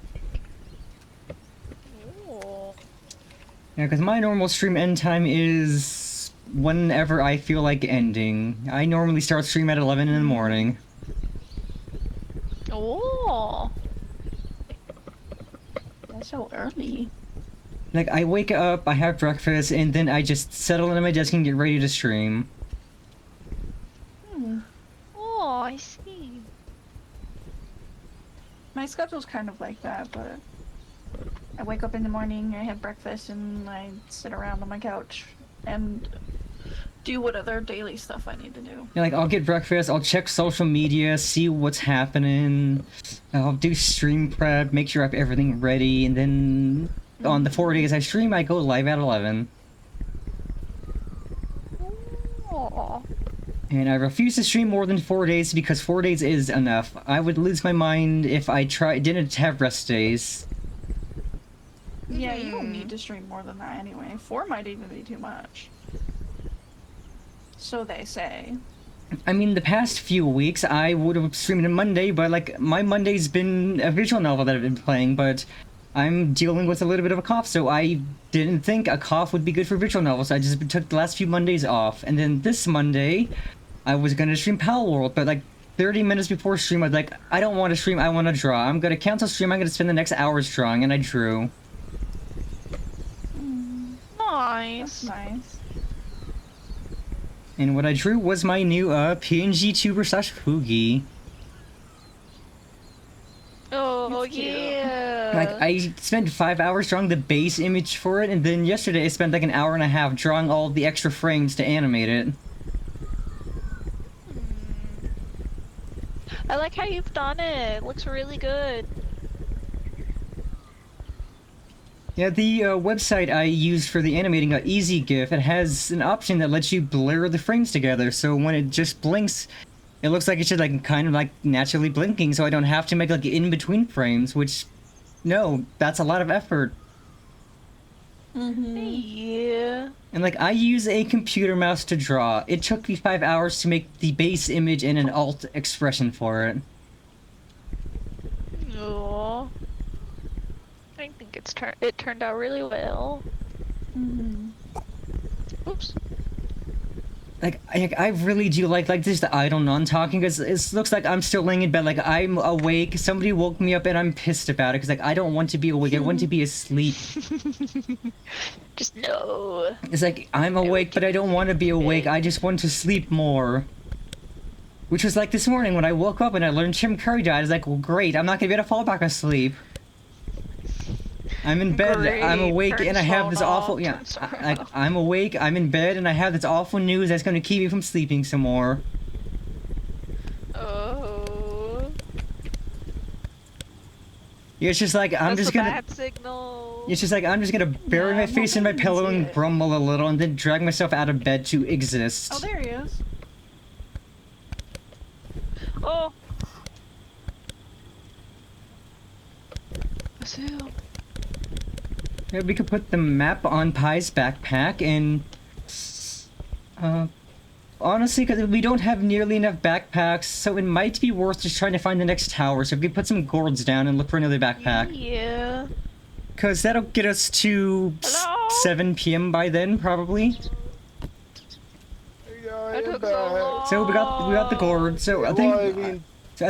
Ooh. Yeah, because my normal stream end time is whenever I feel like ending. I normally start stream at 11 in the morning. Oh. That's so early. Like, I wake up, I have breakfast, and then I just settle into my desk and get ready to stream. Oh, I see. My schedule's kind of like that, but I wake up in the morning, I have breakfast, and I sit around on my couch and do what other daily stuff I need to do. Yeah, like, I'll get breakfast, I'll check social media, see what's happening, I'll do stream prep, make sure I have everything ready, and then on the 4 days I stream, I go live at 11. Oh. And I refuse to stream more than 4 days because 4 days is enough. I would lose my mind if I didn't have rest days. Yeah, you don't need to stream more than that anyway. 4 might even be too much. So they say. I mean, the past few weeks I would have streamed on Monday, but like, my Monday's been a visual novel that I've been playing, but I'm dealing with a little bit of a cough, so I didn't think a cough would be good for visual novels. I just took the last few Mondays off, and then this Monday, I was gonna stream Pal World, but like 30 minutes before stream, I was like, I don't want to stream, I want to draw. I'm gonna cancel stream, I'm gonna spend the next hours drawing, and I drew. Nice. That's nice. And what I drew was my new PNG tuber / Poogie. Oh, It's cute. yeah. Like, I spent 5 hours drawing the base image for it, and then yesterday I spent like an hour and a half drawing all the extra frames to animate it. I like how you've done it. It looks really good. Yeah, the website I used for the animating, EasyGIF, it has an option that lets you blur the frames together, so when it just blinks, it looks like it's just like kind of like naturally blinking, so I don't have to make like in-between frames, which, no, that's a lot of effort. Yeah. And like, I use a computer mouse to draw. It took me 5 hours to make the base image and an alt expression for it. Aw. I think it turned out really well. Oops. Like, I really do like just the idle non-talking, because it looks like I'm still laying in bed, like I'm awake, somebody woke me up and I'm pissed about it, because like I don't want to be awake, I want to be asleep. Just no. It's like, I'm awake, but I don't want to be awake, I just want to sleep more. Which was like this morning when I woke up and I learned Tim Curry died, I was like, well great, I'm not gonna be able to fall back asleep. I'm in bed, I'm awake, and I have this awful, I'm awake, I'm in bed, and I have this awful news that's gonna keep me from sleeping some more. Oh. Yeah, it's just like, I'm just gonna... Bad signal. It's just like, I'm just gonna bury my face in my pillow and grumble a little, and then drag myself out of bed to exist. Oh, there he is. Oh. Basil. Yeah, we could put the map on Pai's backpack, and... honestly, because we don't have nearly enough backpacks, so it might be worth just trying to find the next tower, so if we put some gourds down and look for another backpack. Yeah. Because that'll get us to 7 p.m. by then, probably. I took so long. So we got the gourd, so I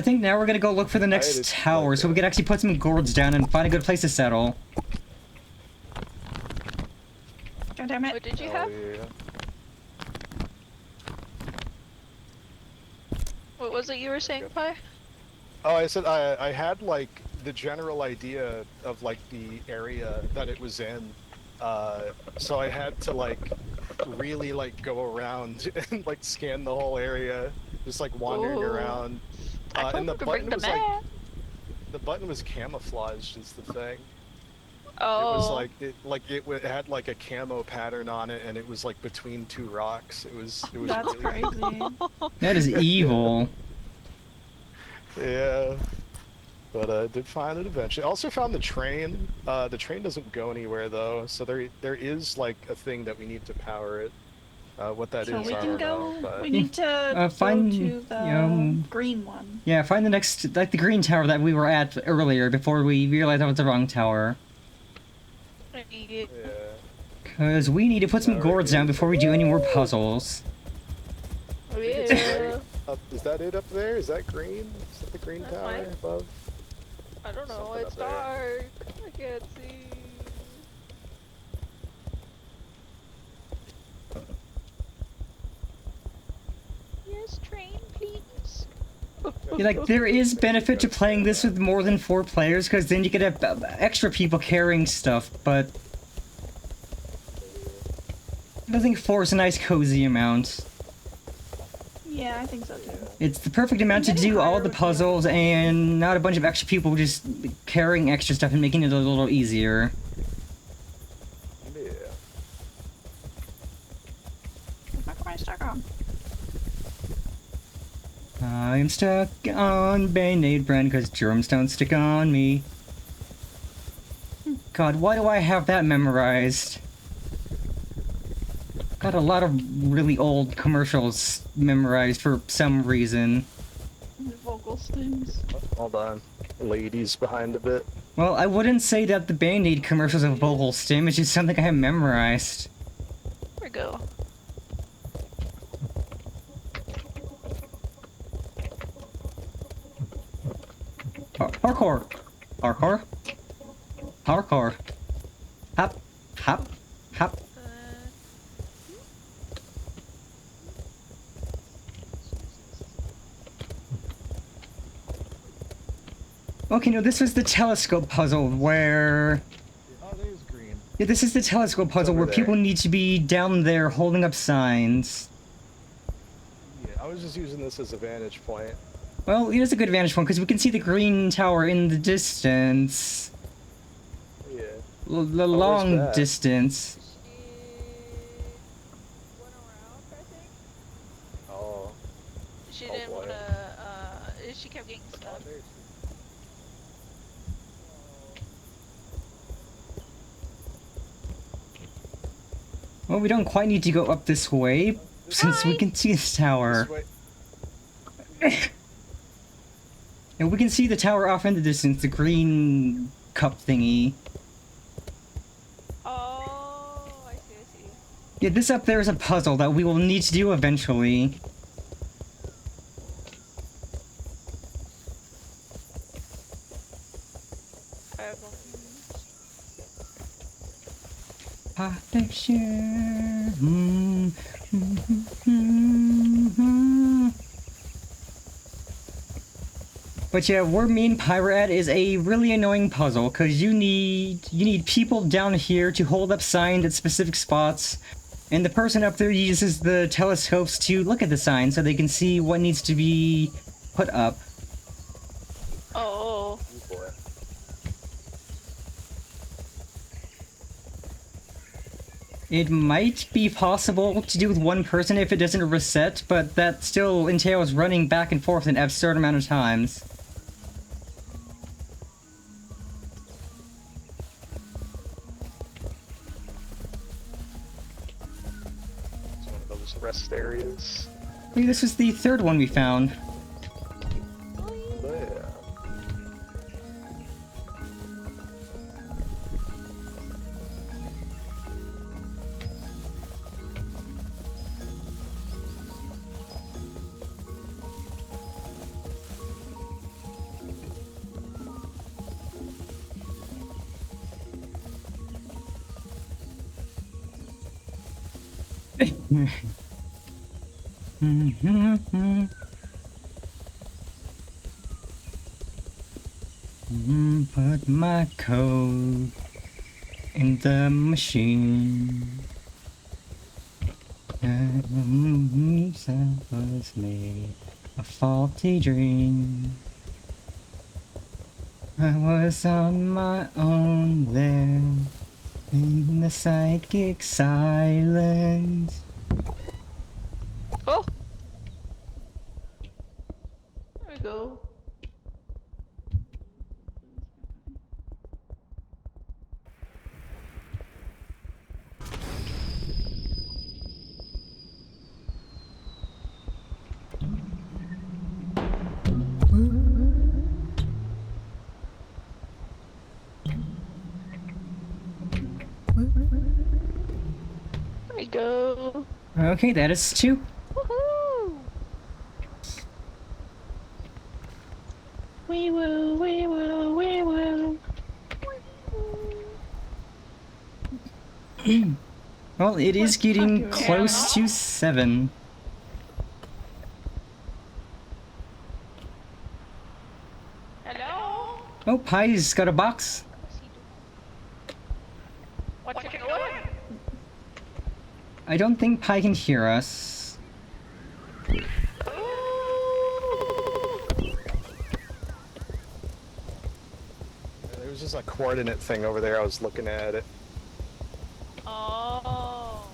think now we're gonna go look for the next tower, so we can actually put some gourds down and find a good place to settle. God damn it. What did you have? What was it you were saying, Pi? Oh, I said I had like the general idea of like the area that it was in, so I had to like really like go around and like scan the whole area, just like wandering around. And the button was like, the button was camouflaged is the thing. Oh. It was like it had like a camo pattern on it, and it was like between two rocks. It was That's really crazy. That is evil. Yeah, but I did find it eventually. I also found the train. The train doesn't go anywhere though, so there is like a thing that we need to power it. What that So is, we I can don't go. know, but... We need to find, go to the green one. Yeah, find the next, like the green tower that we were at earlier before we realized that was the wrong tower. Yeah. Because we need to put some gourds down before we do any more puzzles. Yeah. Is that it up there? Is that green? Is that the green tower above? I don't know, Something it's up there. dark. I can't see. Yes, train, please. Yeah, like, there is benefit to playing this with more than 4 players, because then you could have extra people carrying stuff, but... I think 4 is a nice cozy amount. Yeah, I think so too. It's the perfect amount to do all the puzzles and not a bunch of extra people just carrying extra stuff and making it a little easier. Yeah. What am I stuck on? I'm stuck on Band-Aid brand because germs don't stick on me. God, why do I have that memorized? Got a lot of really old commercials memorized for some reason. Vocal stems. Hold on. Ladies behind a bit. Well, I wouldn't say that the Band-Aid commercials are vocal stim, it's just something I have memorized. There we go. Parkour! Parkour! Parkour! Hop! Hop! Hop! Okay, no, this was the telescope puzzle where... Oh, there's green. Yeah, this is the telescope puzzle over where there. people need to be down there holding up signs. Yeah, I was just using this as a vantage point. Well, it is a good vantage point because we can see the green tower in the distance. Yeah. The where's long that? distance. Oh. She Oh, didn't boy. wanna, she kept getting stuck. Well, we don't quite need to go up this way, since we can see this tower. This way. And we can see the tower off in the distance, the green cup thingy. Oh, I see. Yeah, this up there is a puzzle that we will need to do eventually. Perfection. But yeah, where me and Pyra at is a really annoying puzzle, because you need people down here to hold up signs at specific spots, and the person up there uses the telescopes to look at the sign so they can see what needs to be put up. Oh. Boy. It might be possible to do with one person if it doesn't reset, but that still entails running back and forth an absurd amount of times. It's one of those rest areas. Maybe this was the third one we found. Yeah. Put my code in the machine. That was made a faulty dream. I was on my own there in the psychic silence. Oh. There we go. There we go. Okay, that is 2. Woohoo! We will, we will, we will. Well, it is What getting fucking close to 7. Hello? Oh, Pie's got a box. What you doing? I don't think Pie can hear us. There was just a coordinate thing over there. I was looking at it. Oh.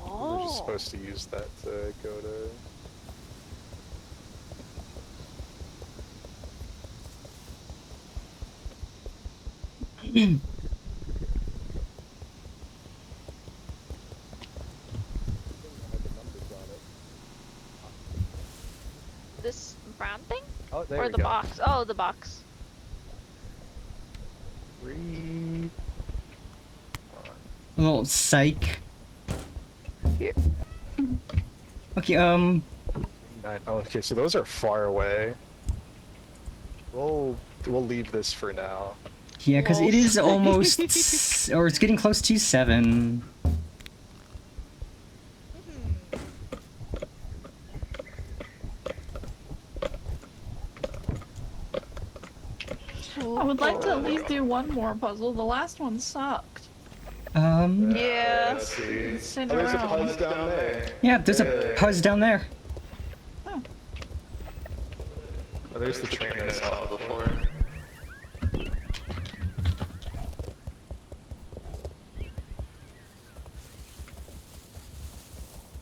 We're just supposed to use that to go to. This brown thing? Oh, there Or we the go. box? Oh, the box. Read. A little psych. Here. Okay, Oh, okay, so those are far away. We'll leave this for now. yeah, because it is almost, or it's getting close to 7. I would like to at least do one more puzzle. The last one sucked. Yeah. Let's see. Sit Oh, there's a around. puzz down there. Yeah, there's a puzz down there. Oh, there's the train I saw before.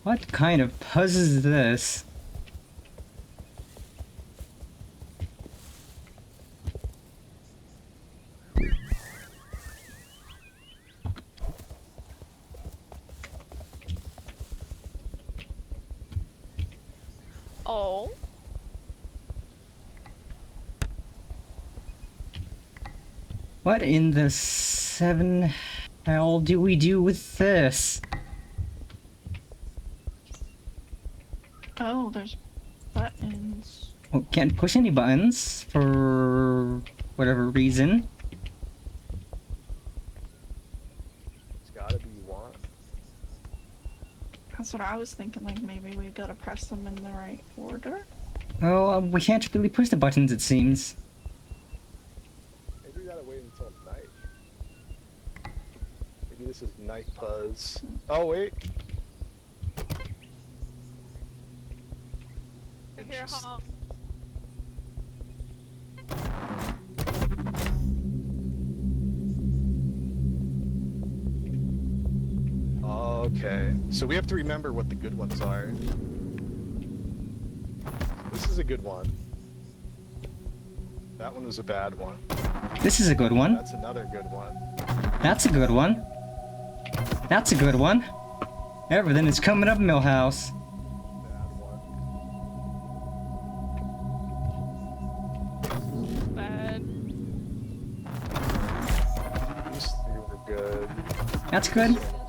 What kind of puzz is this? Oh. What in the seven hell do we do with this? Oh, there's buttons. Well, can't push any buttons for whatever reason. It's gotta be one. That's what I was thinking, like maybe we gotta press them in the right order. Oh, we can't really push the buttons, it seems. Maybe we gotta wait until night. Maybe this is night puzz. Oh wait. Here, huh? Okay, so we have to remember what the good ones are. This is a good one. That one was a bad one. This is a good one. That's another good one. That's a good one. That's a good one. Everything is coming up, Millhouse. Bad one. Bad. These three were good. That's good. This one's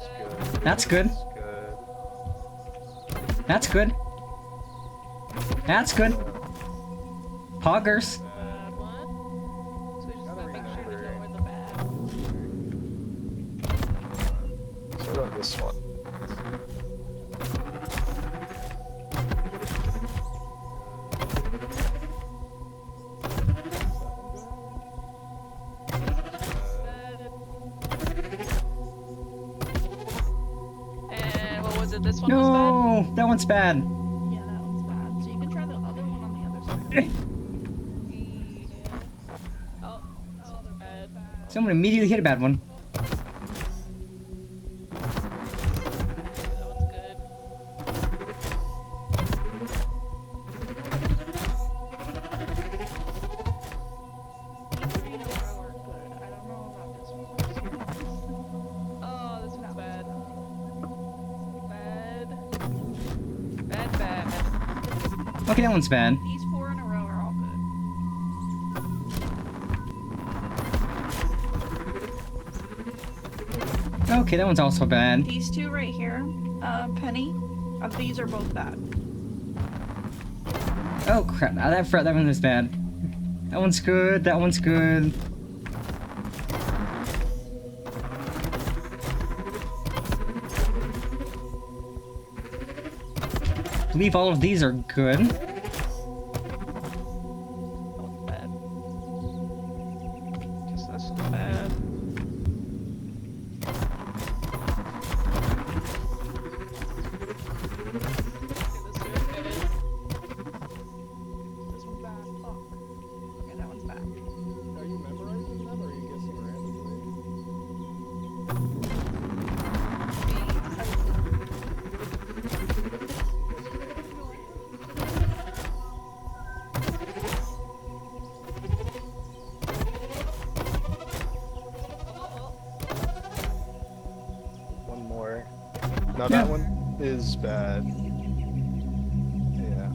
good. That's good. That's good. That's good. That's good. Poggers. Bad one. So we just gotta make sure to go with the bad. So what about this one? And what was it? This one was bad? No, that one's bad. Yeah, that one's bad. So you can try the other one on the other side. Yeah. Oh, they're bad. Someone immediately hit a bad one. That one's good. Three in a row are good. I don't know about this one. Oh, this one's bad. Bad. Bad. Okay, that one's bad. These 4 in a row are all good. Okay, that one's also bad. These 2 right here, Penny, these are both bad. Oh crap, that one was bad. That one's good, that one's good. I believe all of these are good. That one's bad. Guess this one's bad. Okay, this one's good. This one's bad. Fuck. Okay, that one's bad. Are you memorizing them or are you guessing randomly? One more. Now that one is bad. Yeah.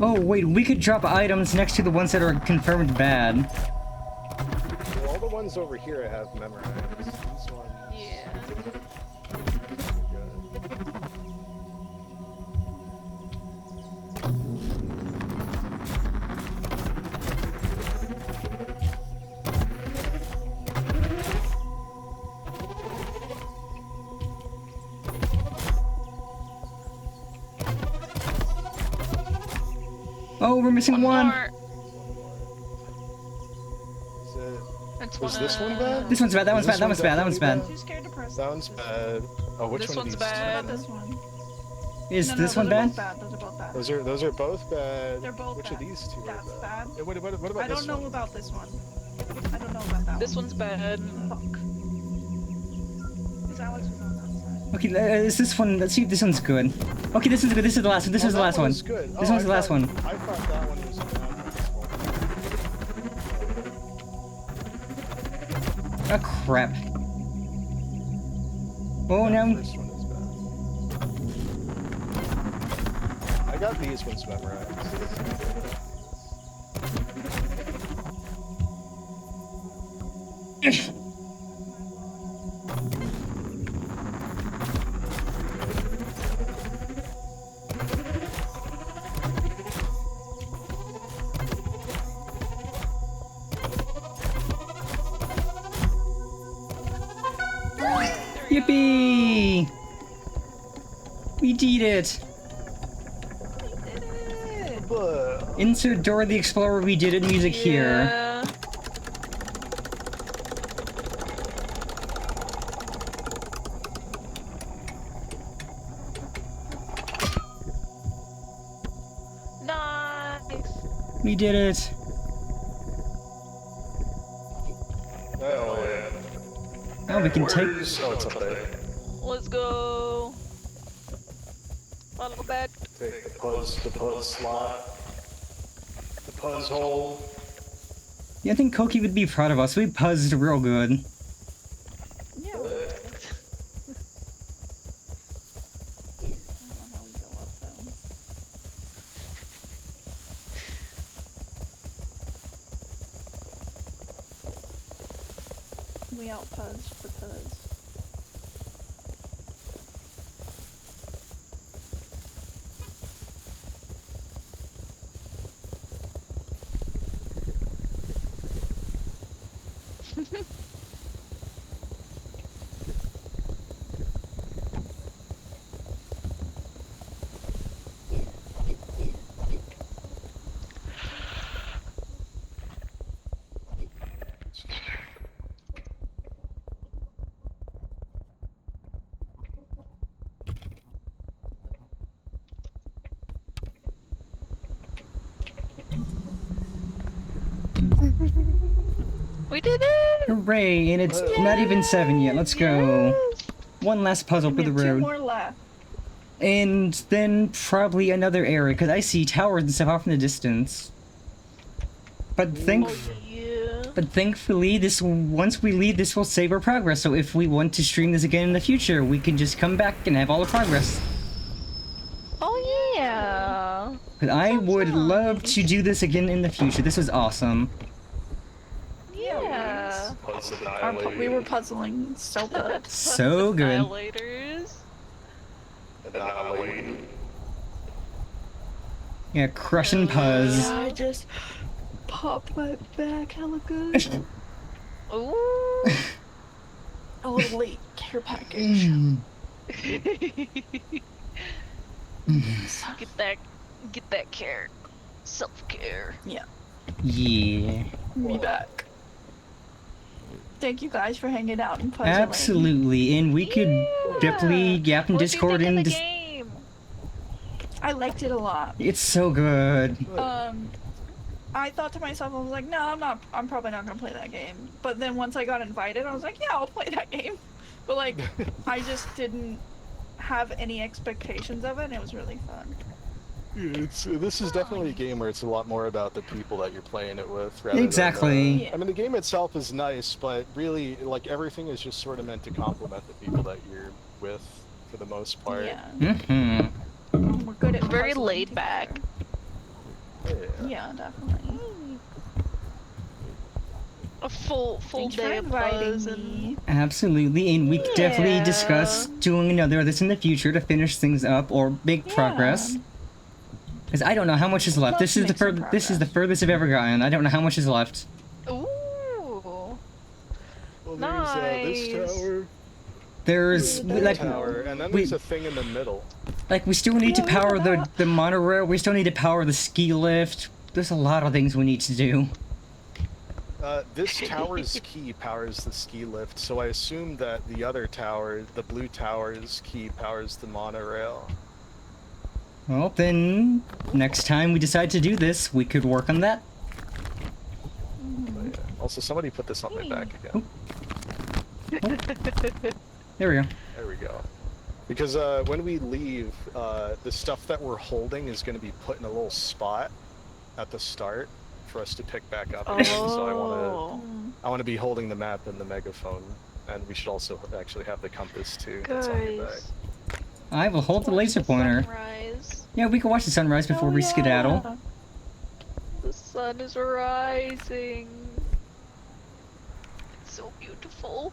Oh wait, we could drop items next to the ones that are confirmed bad. Well, all the ones over here I have memorized. These ones. Yeah. Good. Oh, we're missing one. More. Is it? That's Was this one bad? This one's bad, that Is one's this bad, that one's bad, that one's bad. definitely Too scared to press. That one's bad. Oh, which This one of one's these? What bad. about this one? Is No, this no, one those are bad? both bad. Those are both bad. Those are both bad. They're both Which bad. of these two That's are bad. bad? What about I this don't know one? about this one. I don't know about that This one. one's bad. Fuck. Because Alex was on that side. Okay, is this one, let's see if this one's good. Okay, this is good, this is the last one, this Oh, is the that last one. was good. This Oh, one's I the last thought- one. I thought that one was bad. Oh crap. Oh That no. first one is bad. I got these ones memorized. Yippee! We did it! Insert Dora the Explorer, we did it music here. Yeah. Nice. We did it. Oh yeah. Oh, we can take. Where's... Oh, it's up there. Let's go. Follow back. Take the puzz slot. The puzz hole. Yeah, I think Koki would be proud of us. We puzzed real good. Yeah. We outpuzzed for puzz. We did it! Hooray! And it's not even 7 yet. Let's go. One last puzzle for We the have 2 road. more left. And then probably another area, because I see towers and stuff off in the distance. But thankfully, once we leave, this will save our progress. So if we want to stream this again in the future, we can just come back and have all the progress. Oh yeah! 'Cause I would love to do this again in the future. This was awesome. Yeah! Puzz We were puzzling so good. So good. Annihilators. Annihilate. Yeah, crushing puzz. I just popped my back hella good. Ooh! A little late care package. Get that care. Self-care. Yeah. Yeah. Me back. Thank you guys for hanging out and puzzling. Absolutely, and we could definitely yap in What Discord do you think and of the dis- game? I liked it a lot. It's so good. I thought to myself, I was like, no, I'm probably not gonna play that game. But then once I got invited, I was like, yeah, I'll play that game. But like, I just didn't have any expectations of it, and it was really fun. This is definitely a game where it's a lot more about the people that you're playing it with. Rather Exactly. Than, I mean, the game itself is nice, but really, like, everything is just sort of meant to complement the people that you're with, for the most part. Yeah. Mm-hmm. We're good at Very puzzling laid together. back. Yeah, definitely. A full Thanks day for of inviting buzz and me. Absolutely, and we could definitely discuss doing another of this in the future to finish things up or make progress. Because I don't know how much is left. This is the furthest I've ever gotten. I don't know how much is left. Ooh. Well, there's Nice. this tower, There's that like tower, and then there's a thing in the middle. we still need to power the monorail. We still need to power the ski lift. There's a lot of things we need to do. This tower's key powers the ski lift, so I assume that the other tower, the blue tower's key, powers the monorail. Well, then next time we decide to do this, we could work on that. But, yeah. Also, somebody put this on my back again. There we go. There we go. Because when we leave, the stuff that we're holding is going to be put in a little spot at the start for us to pick back up. Again. So I want to be holding the map and the megaphone, and we should also actually have the compass too. That's on your back. Guys. I will hold the laser pointer. Sunrise. Yeah, we can watch the sunrise before we skedaddle. The sun is rising. It's so beautiful.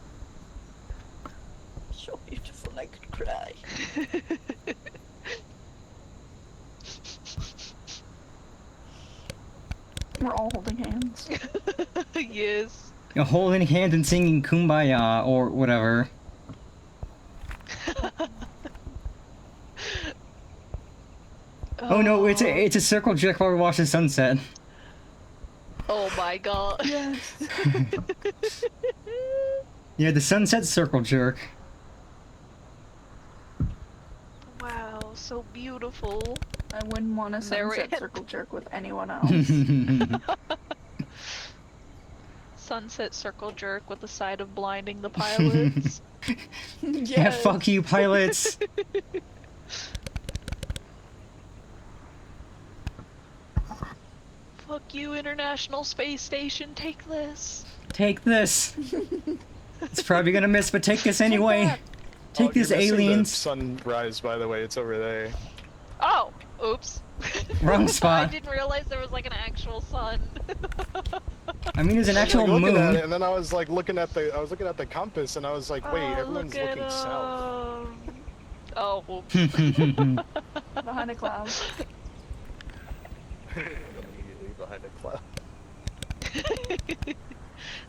So beautiful, I could cry. We're all holding hands. Yes. You're holding hands and singing Kumbaya or whatever. Oh no, it's a circle jerk while we watch the sunset. Oh my god. Yes. Yeah, the sunset circle jerk. Wow, so beautiful. I wouldn't want to There sunset we- circle jerk with anyone else. Sunset circle jerk with the side of blinding the pilots. Yeah, fuck you, pilots. Fuck you, International Space Station, take this. Take this. It's probably gonna miss, but take this anyway. Take this, you're missing aliens. The sunrise, by the way, it's over there. Oh, oops. Wrong I spot. didn't realize there was like an actual sun. I mean, there's an I was, actual like, looking at moon. it, and then I was like looking at the compass, and I was like, wait, Oh, everyone's look at looking south. Oh, whoops. Behind a cloud. Immediately behind a cloud.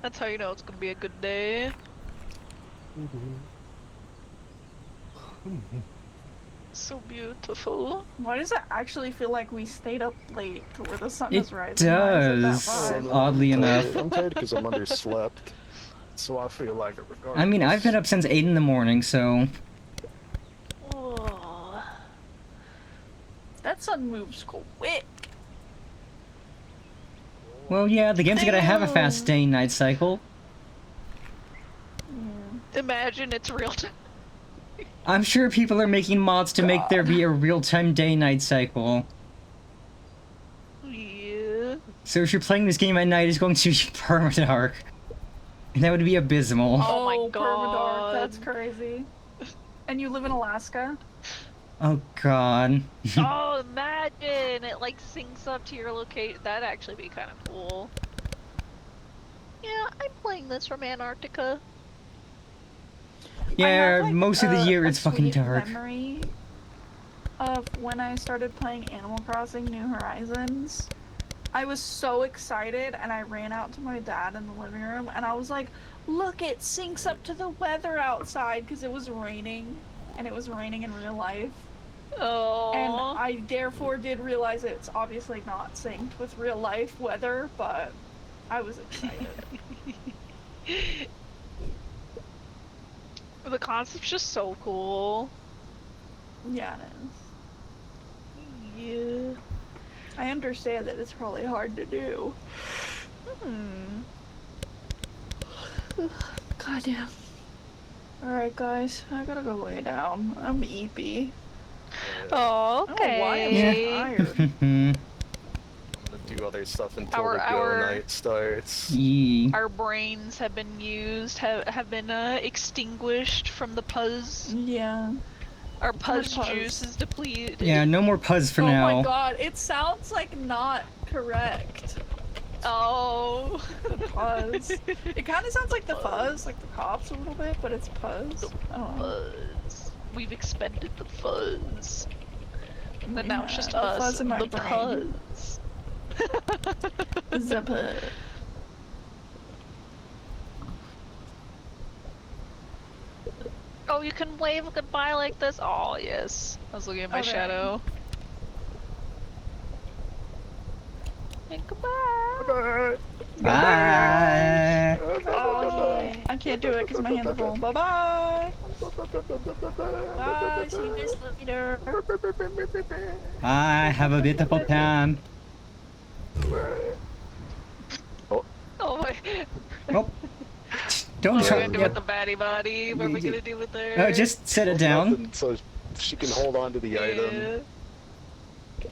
That's how you know it's gonna be a good day. So beautiful. Why does it actually feel like we stayed up late to where the sun It is rising? Why is it that does, vibe? oddly enough. I'm tired because I'm underslept, so I feel like it regardless. I mean, I've been up since 8 in the morning, so... Oh. That sun moves quick. Well, yeah, the game's gonna have a fast day-night cycle. Imagine it's real time. I'm sure people are making mods to make there be a real-time day-night cycle. Yeah. So if you're playing this game at night, it's going to be permadark. And that would be abysmal. Oh my Permadark, god. that's crazy. And you live in Alaska? Oh god. Oh, imagine it like syncs up to your location. That'd actually be kind of cool. Yeah, I'm playing this from Antarctica. I Yeah, have, like, most of the year a it's fucking sweet dark. memory of when I started playing Animal Crossing New Horizons. I was so excited and I ran out to my dad in the living room and I was like, look, it syncs up to the weather outside because it was raining and it was raining in real life. Oh. And I therefore did realize it's obviously not synced with real life weather, but I was excited. The concept's just so cool. Yeah, it is. Yeah. I understand that it's probably hard to do. God damn. Alright guys, I gotta go lay down. I'm eepy. Oh, I don't know why I'm okay. so tired. I'm gonna do other stuff until the Our- night starts. Yee. Our brains have been used, have been extinguished from the puzz. Yeah. Our puzz Puzz. juice is depleted. Yeah, no more puzz for Oh now. my god, it sounds like not correct. Oh. Puzz. It kind of sounds like the fuzz, like the cops a little bit, but it's puzz. I don't know. Fuzz. We've expended the fuzz. And then now it's Yeah, just the us, fuzz in my the brain. puzz. The puzz. Oh, you can wave goodbye like this? Oh, yes. I was looking at my Okay. shadow. And goodbye. Bye. Oh, I can't do it because my hands are full. Bye bye. Bye. See you guys later. Bye. Have a beautiful time. Oh my. Oh. Don't What are try. we gonna do Yep. with the baddie body? What are we gonna do with her? Just set it down. Nothing, so she can hold on to the item.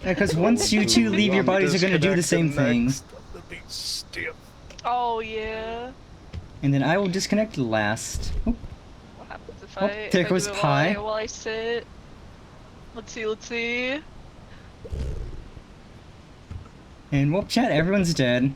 Because once you two leave, your bodies are gonna do the same thing. Next, the big stiff. Oh yeah. And then I will disconnect last. Oh, What happens if Oh, I? there if I goes do it Pi. While I sit. Let's see. Let's see. And whoop chat, everyone's dead.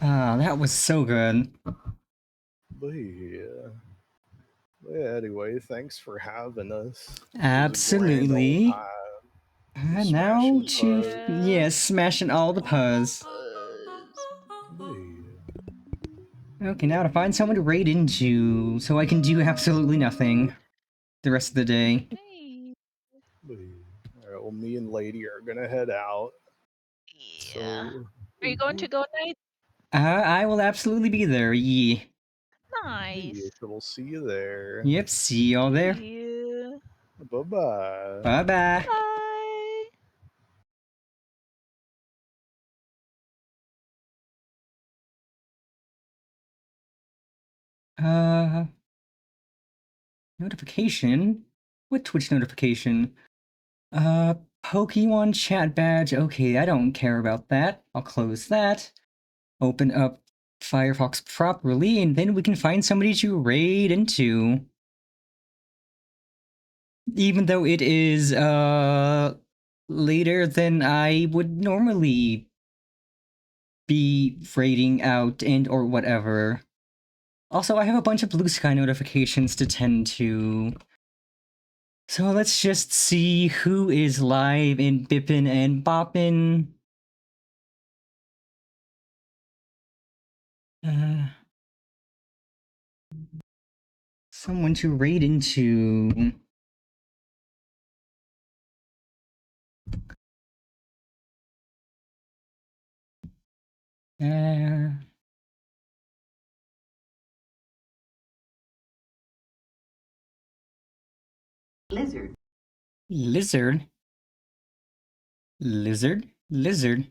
Ah, that was so good. But yeah. Anyway, thanks for having us. It was a grand old Absolutely. time. And now Smashing to puzzles. yes, smashing all the puzz. Okay, now to find someone to raid into, so I can do absolutely nothing the rest of the day. Alright, well, me and Lady are gonna head out. Yeah. So, Are you going to go night? I will absolutely be there, yeah. Nice. so we'll see you there. Yep, see y'all there. Yeah. Bye-bye. Bye-bye. Bye. Notification? What Twitch notification? Pokemon chat badge. Okay, I don't care about that. I'll close that. Open up Firefox properly, and then we can find somebody to raid into. Even though it is, later than I would normally be raiding out and or whatever. Also, I have a bunch of Blue Sky notifications to tend to. So let's just see who is live in Bippin' and Boppin'. Someone to raid into. Lizard. Lizard? Lizard? Lizard?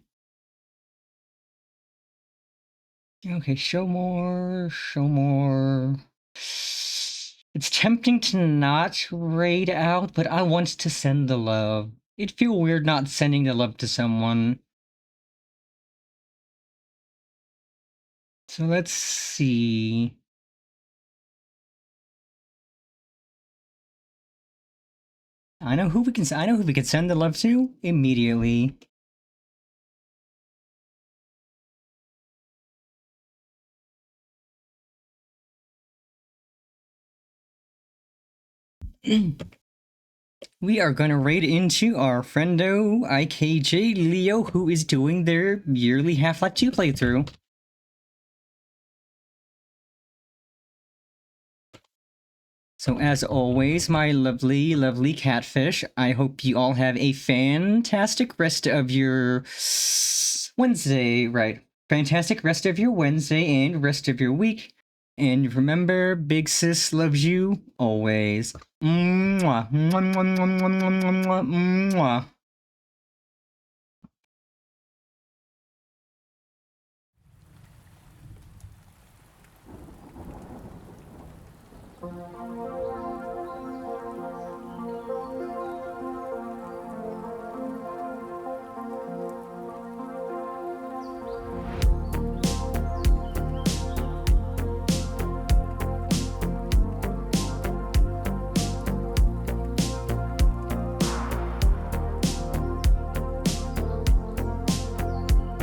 Okay, show more, show more. It's tempting to not raid out, but I want to send the love. It'd feel weird not sending the love to someone. So let's see. I know who we can send the love to immediately. We are gonna raid into our friendo IKJ Leo, who is doing their yearly Half-Life 2 playthrough. So as always, my lovely, lovely catfish, I hope you all have a fantastic rest of your Wednesday, right? Fantastic rest of your Wednesday and rest of your week. And remember, Big Sis loves you always. Mwah. Mwah, mwah, mwah, mwah, mwah, mwah, mwah.